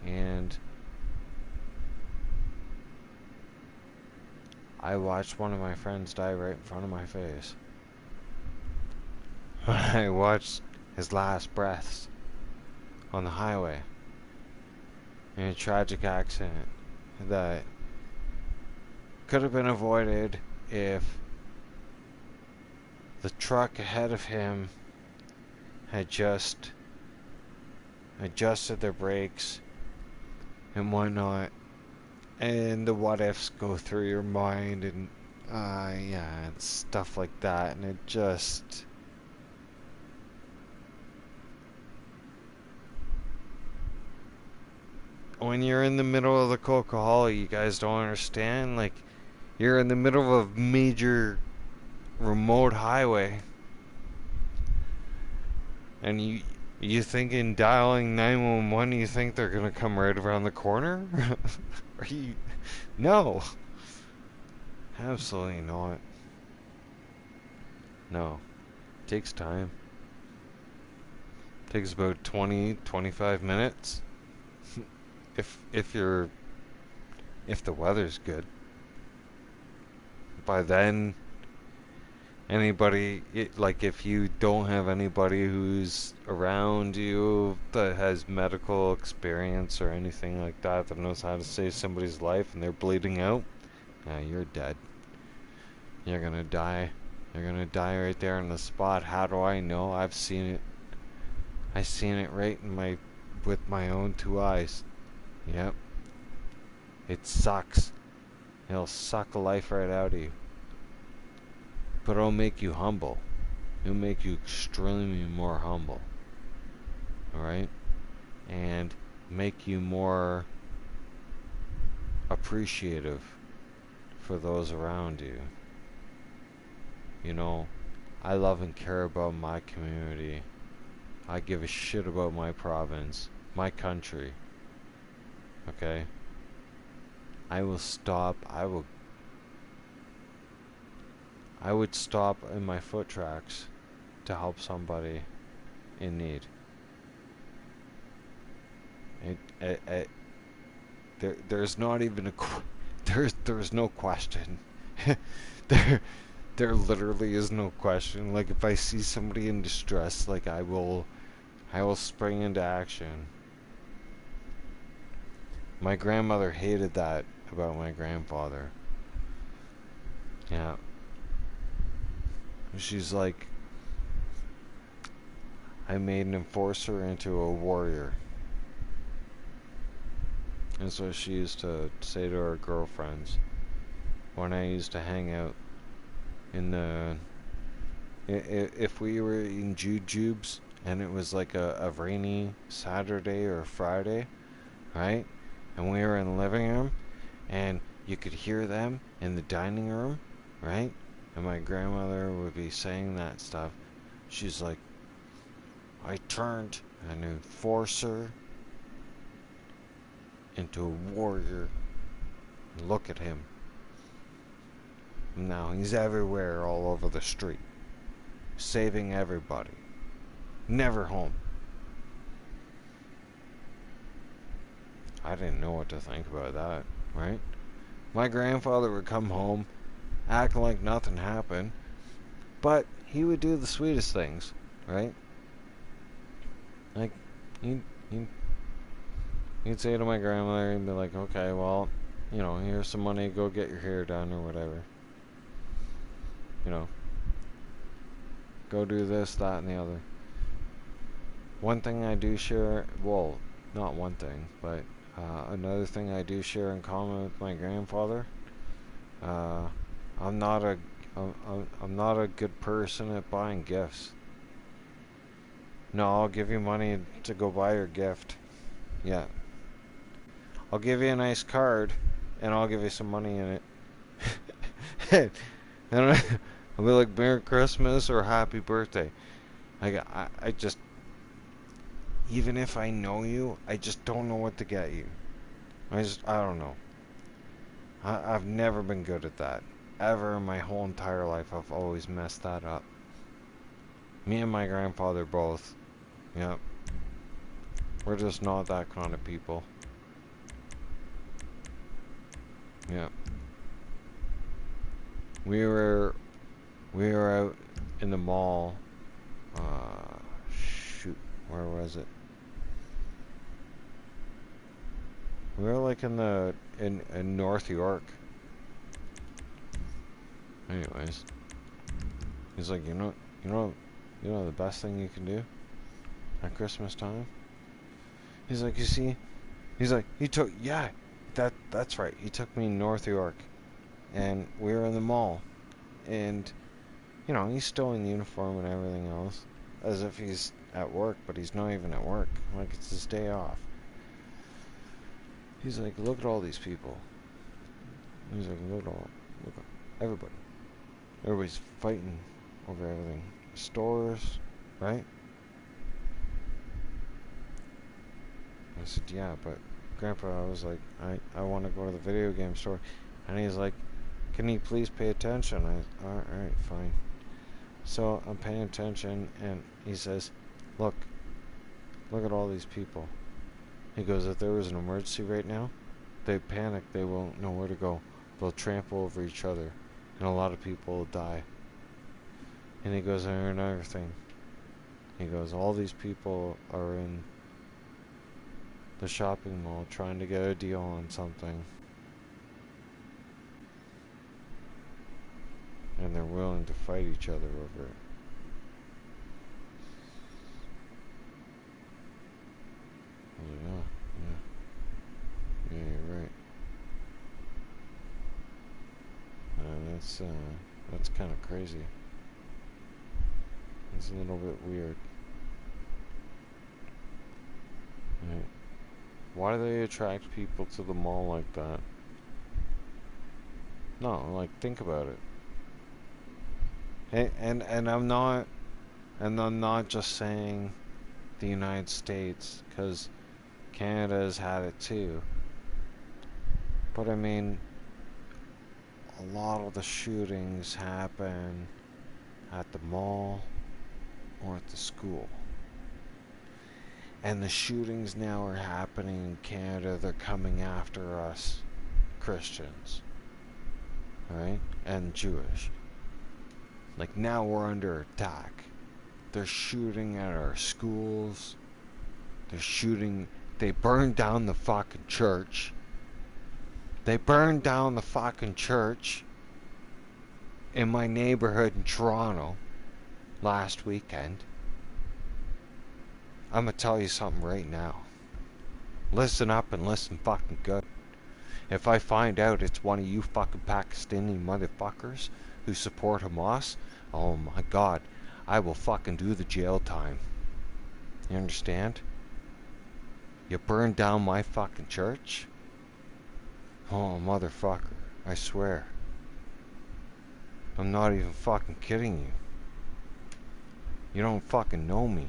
And I watched one of my friends die right in front of my face. I watched his last breaths on the highway in a tragic accident that could have been avoided if the truck ahead of him had just adjusted their brakes and whatnot. And the what ifs go through your mind, and yeah, and stuff like that, and it just, when you're in the middle of the Coca-Cola, you guys don't understand, like, you're in the middle of a major remote highway, and you think in dialing 911, you think they're gonna come right around the corner? Are you? No. Absolutely not. No. It takes time. It takes about 20-25 minutes. If the weather's good. By then, anybody, like, if you don't have anybody who's around you that has medical experience or anything like that knows how to save somebody's life and they're bleeding out, you're dead. You're gonna die. You're gonna die right there on the spot. How do I know? I've seen it. I seen it right with my own two eyes. Yep. It sucks. It'll suck the life right out of you. But it'll make you humble. It'll make you extremely more humble. Alright? And make you more appreciative for those around you. You know, I love and care about my community. I give a shit about my province, my country. Okay? I would stop in my foot tracks to help somebody in need. There's not even there's no question. There literally is no question. Like, if I see somebody in distress, like, I will spring into action. My grandmother hated that about my grandfather. Yeah. She's like, I made an enforcer into a warrior. And so she used to say to her girlfriends when I used to hang out in the, if we were in jujubes and it was like a rainy Saturday or Friday, right? And we were in the living room and you could hear them in the dining room, right? And my grandmother would be saying that stuff. She's like, I turned an enforcer into a warrior. Look at him. Now he's everywhere, all over the street, saving everybody. Never home. I didn't know what to think about that, right? My grandfather would come home acting like nothing happened, but he would do the sweetest things, right? Like, he'd say to my grandmother, he'd be like, okay, well, you know, here's some money, go get your hair done or whatever. You know, go do this, that, and the other. One thing I do share, well, not one thing, but another thing I do share in common with my grandfather, I'm not a good person at buying gifts. No, I'll give you money to go buy your gift. Yeah. I'll give you a nice card, and I'll give you some money in it. And I'll be like, Merry Christmas or Happy Birthday. I just, even if I know you, I just don't know what to get you. I don't know. I've never been good at that. Ever in my whole entire life, I've always messed that up. Me and my grandfather both. Yep. We're just not that kind of people. Yep. We were out in the mall. Shoot, where was it? We were like in North York. Anyways, he's like, you know the best thing you can do at Christmas time. He's like, you see, he's like, that's right. He took me North York, and we were in the mall, and he's still in uniform and everything else, as if he's at work, but he's not even at work. Like, it's his day off. He's like, look at all these people. He's like, look at everybody. Everybody's fighting over everything. Stores, right? I said, yeah, but Grandpa, I was like, I want to go to the video game store. And he's like, can you please pay attention? Alright, fine. So I'm paying attention, and he says, look at all these people. He goes, if there was an emergency right now, they'd panic, they won't know where to go. They'll trample over each other, and a lot of people will die. And he goes, and another thing. He goes, all these people are in the shopping mall trying to get a deal on something. And they're willing to fight each other over it. I was like, oh, yeah, you're right. That's kind of crazy. It's a little bit weird. Right. Why do they attract people to the mall like that? No, like, think about it. And I'm not just saying the United States, because Canada's had it too. But I mean, a lot of the shootings happen at the mall or at the school. And the shootings now are happening in Canada. They're coming after us Christians, right? And Jewish. Like, now we're under attack. They're shooting at our schools. They burned down the fucking church. They burned down the fucking church in my neighborhood in Toronto last weekend. I'm gonna tell you something right now. Listen up and listen fucking good. If I find out it's one of you fucking Pakistani motherfuckers who support Hamas, oh my god, I will fucking do the jail time. You understand? You burned down my fucking church? Oh, motherfucker, I swear. I'm not even fucking kidding you. You don't fucking know me.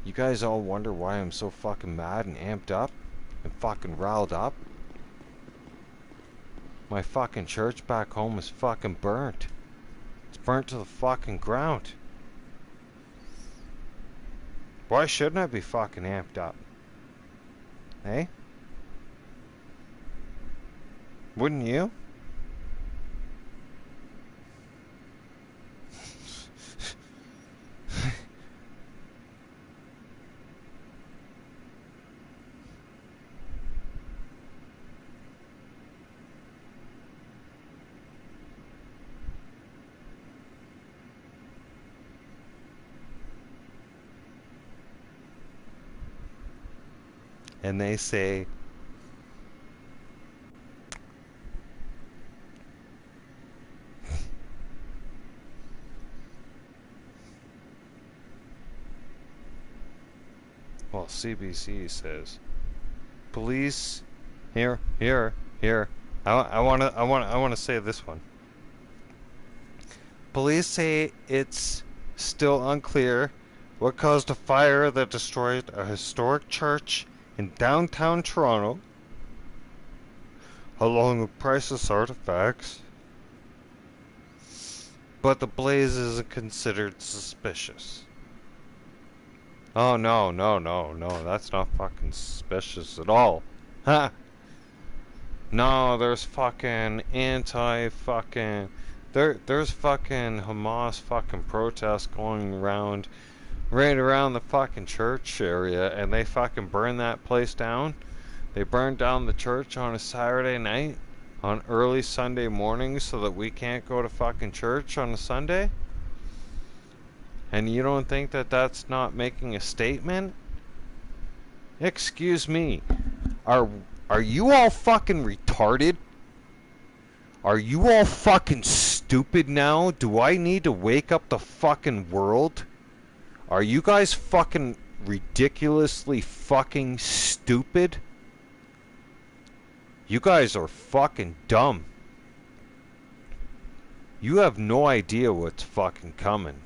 You guys all wonder why I'm so fucking mad and amped up and fucking riled up? My fucking church back home is fucking burnt. It's burnt to the fucking ground. Why shouldn't I be fucking amped up? Hey? Wouldn't you? And they say, Well, CBC says police. Here. I want to say this one. Police say it's still unclear what caused a fire that destroyed a historic church in downtown Toronto, along with priceless artifacts. But the blaze isn't considered suspicious. Oh, no, that's not fucking suspicious at all. Ha! No, there's fucking anti-fucking... There's fucking Hamas fucking protests going around, right around the fucking church area, and they fucking burn that place down. They burned down the church on a Saturday night, on early Sunday morning, so that we can't go to fucking church on a Sunday? And you don't think that that's not making a statement? Excuse me. Are you all fucking retarded? Are you all fucking stupid now? Do I need to wake up the fucking world? Are you guys fucking ridiculously fucking stupid? You guys are fucking dumb. You have no idea what's fucking coming.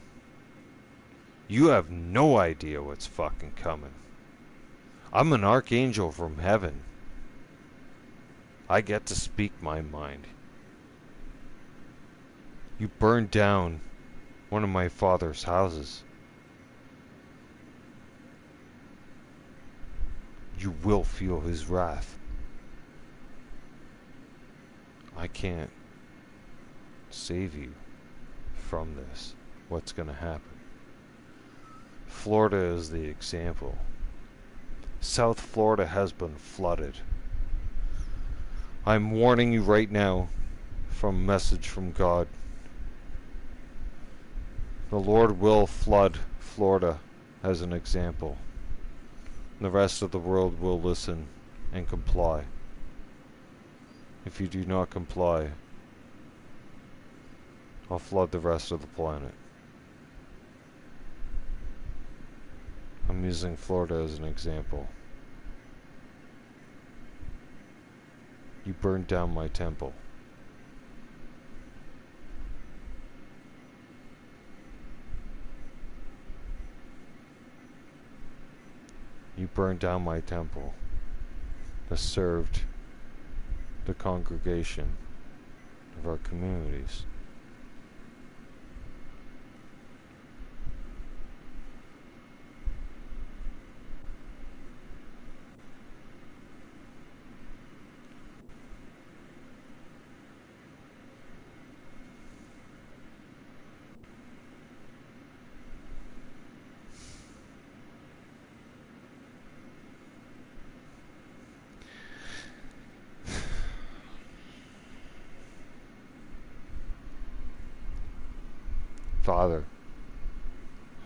You have no idea what's fucking coming. I'm an archangel from heaven. I get to speak my mind. You burned down one of my father's houses. You will feel his wrath. I can't save you from this. What's gonna happen? Florida is the example. South Florida has been flooded. I'm warning you right now from a message from God. The Lord will flood Florida as an example. The rest of the world will listen and comply. If you do not comply, I'll flood the rest of the planet. I'm using Florida as an example. You burned down my temple. You burned down my temple that served the congregation of our communities. Father,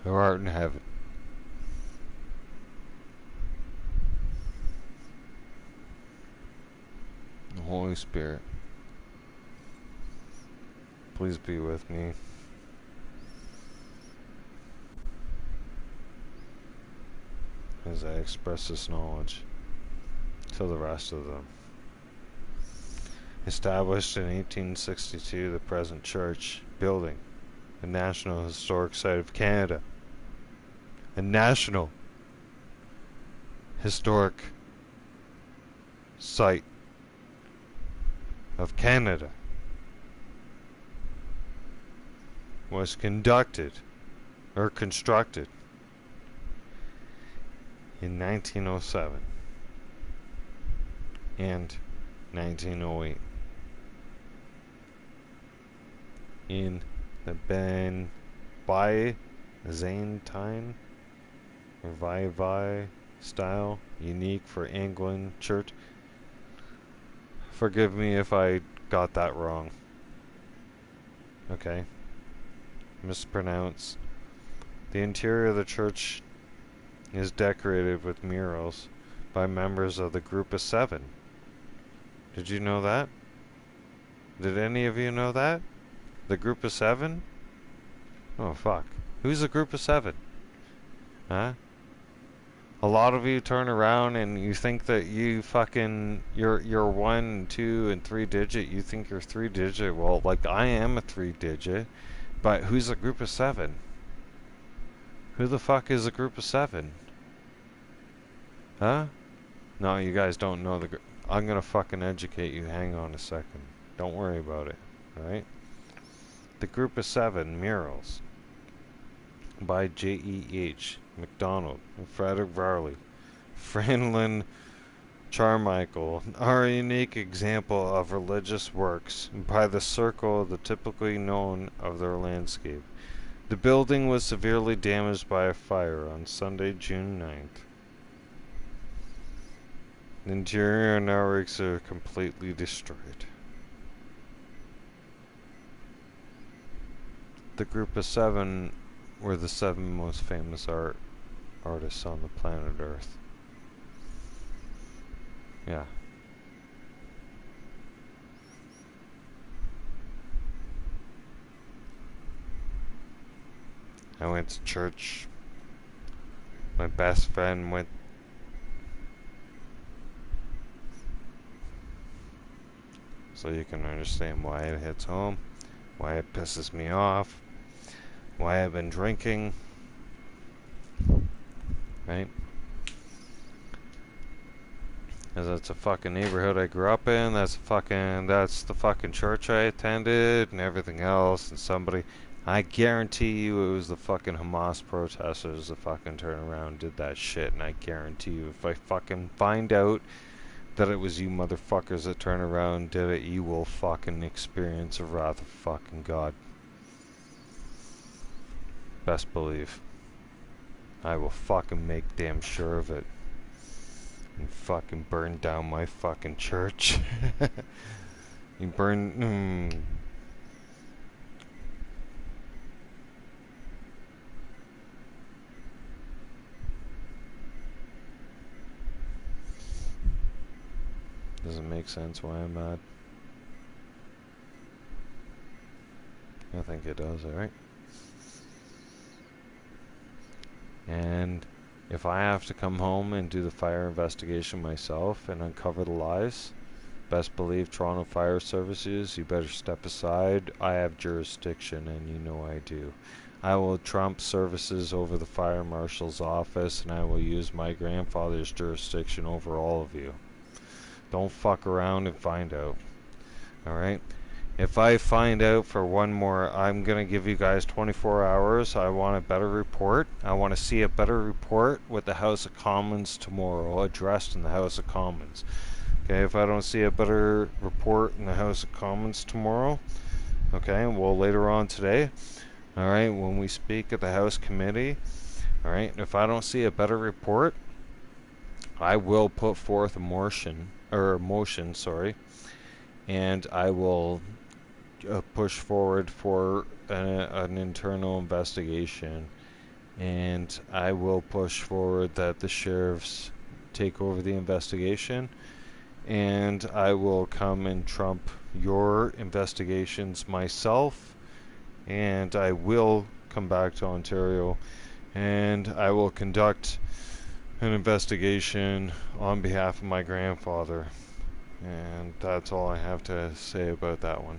who art in heaven, the Holy Spirit, please be with me. As I express this knowledge to the rest of them. Established in 1862, the present church building, a National Historic Site of Canada. A National Historic Site of Canada was constructed in 1907 and 1908 in the Byzantine or Vivi style, unique for England church. Forgive me if I got that wrong. Okay. Mispronounced. The interior of the church is decorated with murals by members of the Group of Seven. Did you know that? Did any of you know that? The Group of Seven? Oh, fuck. Who's the Group of Seven? Huh? A lot of you turn around and you think that you fucking you're 1, 2, and 3 digit. You think you're 3 digit. Well, like I am a 3 digit, but who's a group of 7? Who the fuck is a group of 7? Huh? No, you guys don't know the. I'm gonna fucking educate you. Hang on a second. Don't worry about it. All right. The group of 7 murals by J.E.H. MacDonald and Frederick Varley, Franklin Carmichael are a unique example of religious works by the circle the typically known of their landscape. The building was severely damaged by a fire on Sunday, June 9th. The interior and outworks are completely destroyed. The group of 7 were the 7 most famous artists on the planet Earth. Yeah. I went to church. My best friend went. So you can understand why it hits home, why it pisses me off, why I've been drinking. Right? Because that's a fucking neighborhood I grew up in, that's the fucking church I attended and everything else, and somebody, I guarantee you it was the fucking Hamas protesters that fucking turned around and did that shit, and I guarantee you if I fucking find out that it was you motherfuckers that turned around and did it, you will fucking experience the wrath of fucking God. Best believe. I will fucking make damn sure of it. And fucking burn down my fucking church. You burn. Does it make sense why I'm mad? I think it does, alright? And if I have to come home and do the fire investigation myself and uncover the lies, best believe Toronto Fire Services, you better step aside. I have jurisdiction, and you know I do. I will trump services over the fire marshal's office, and I will use my grandfather's jurisdiction over all of you. Don't fuck around and find out. Alright? If I find out for one more, I'm going to give you guys 24 hours. I want a better report. I want to see a better report with the House of Commons tomorrow, addressed in the House of Commons. Okay, if I don't see a better report in the House of Commons tomorrow, okay, well, later on today, alright, when we speak at the House Committee, alright, if I don't see a better report, I will put forth a motion, and I will push forward for an internal investigation, and I will push forward that the sheriffs take over the investigation, and I will come and trump your investigations myself, and I will come back to Ontario, and I will conduct an investigation on behalf of my grandfather. And that's all I have to say about that one.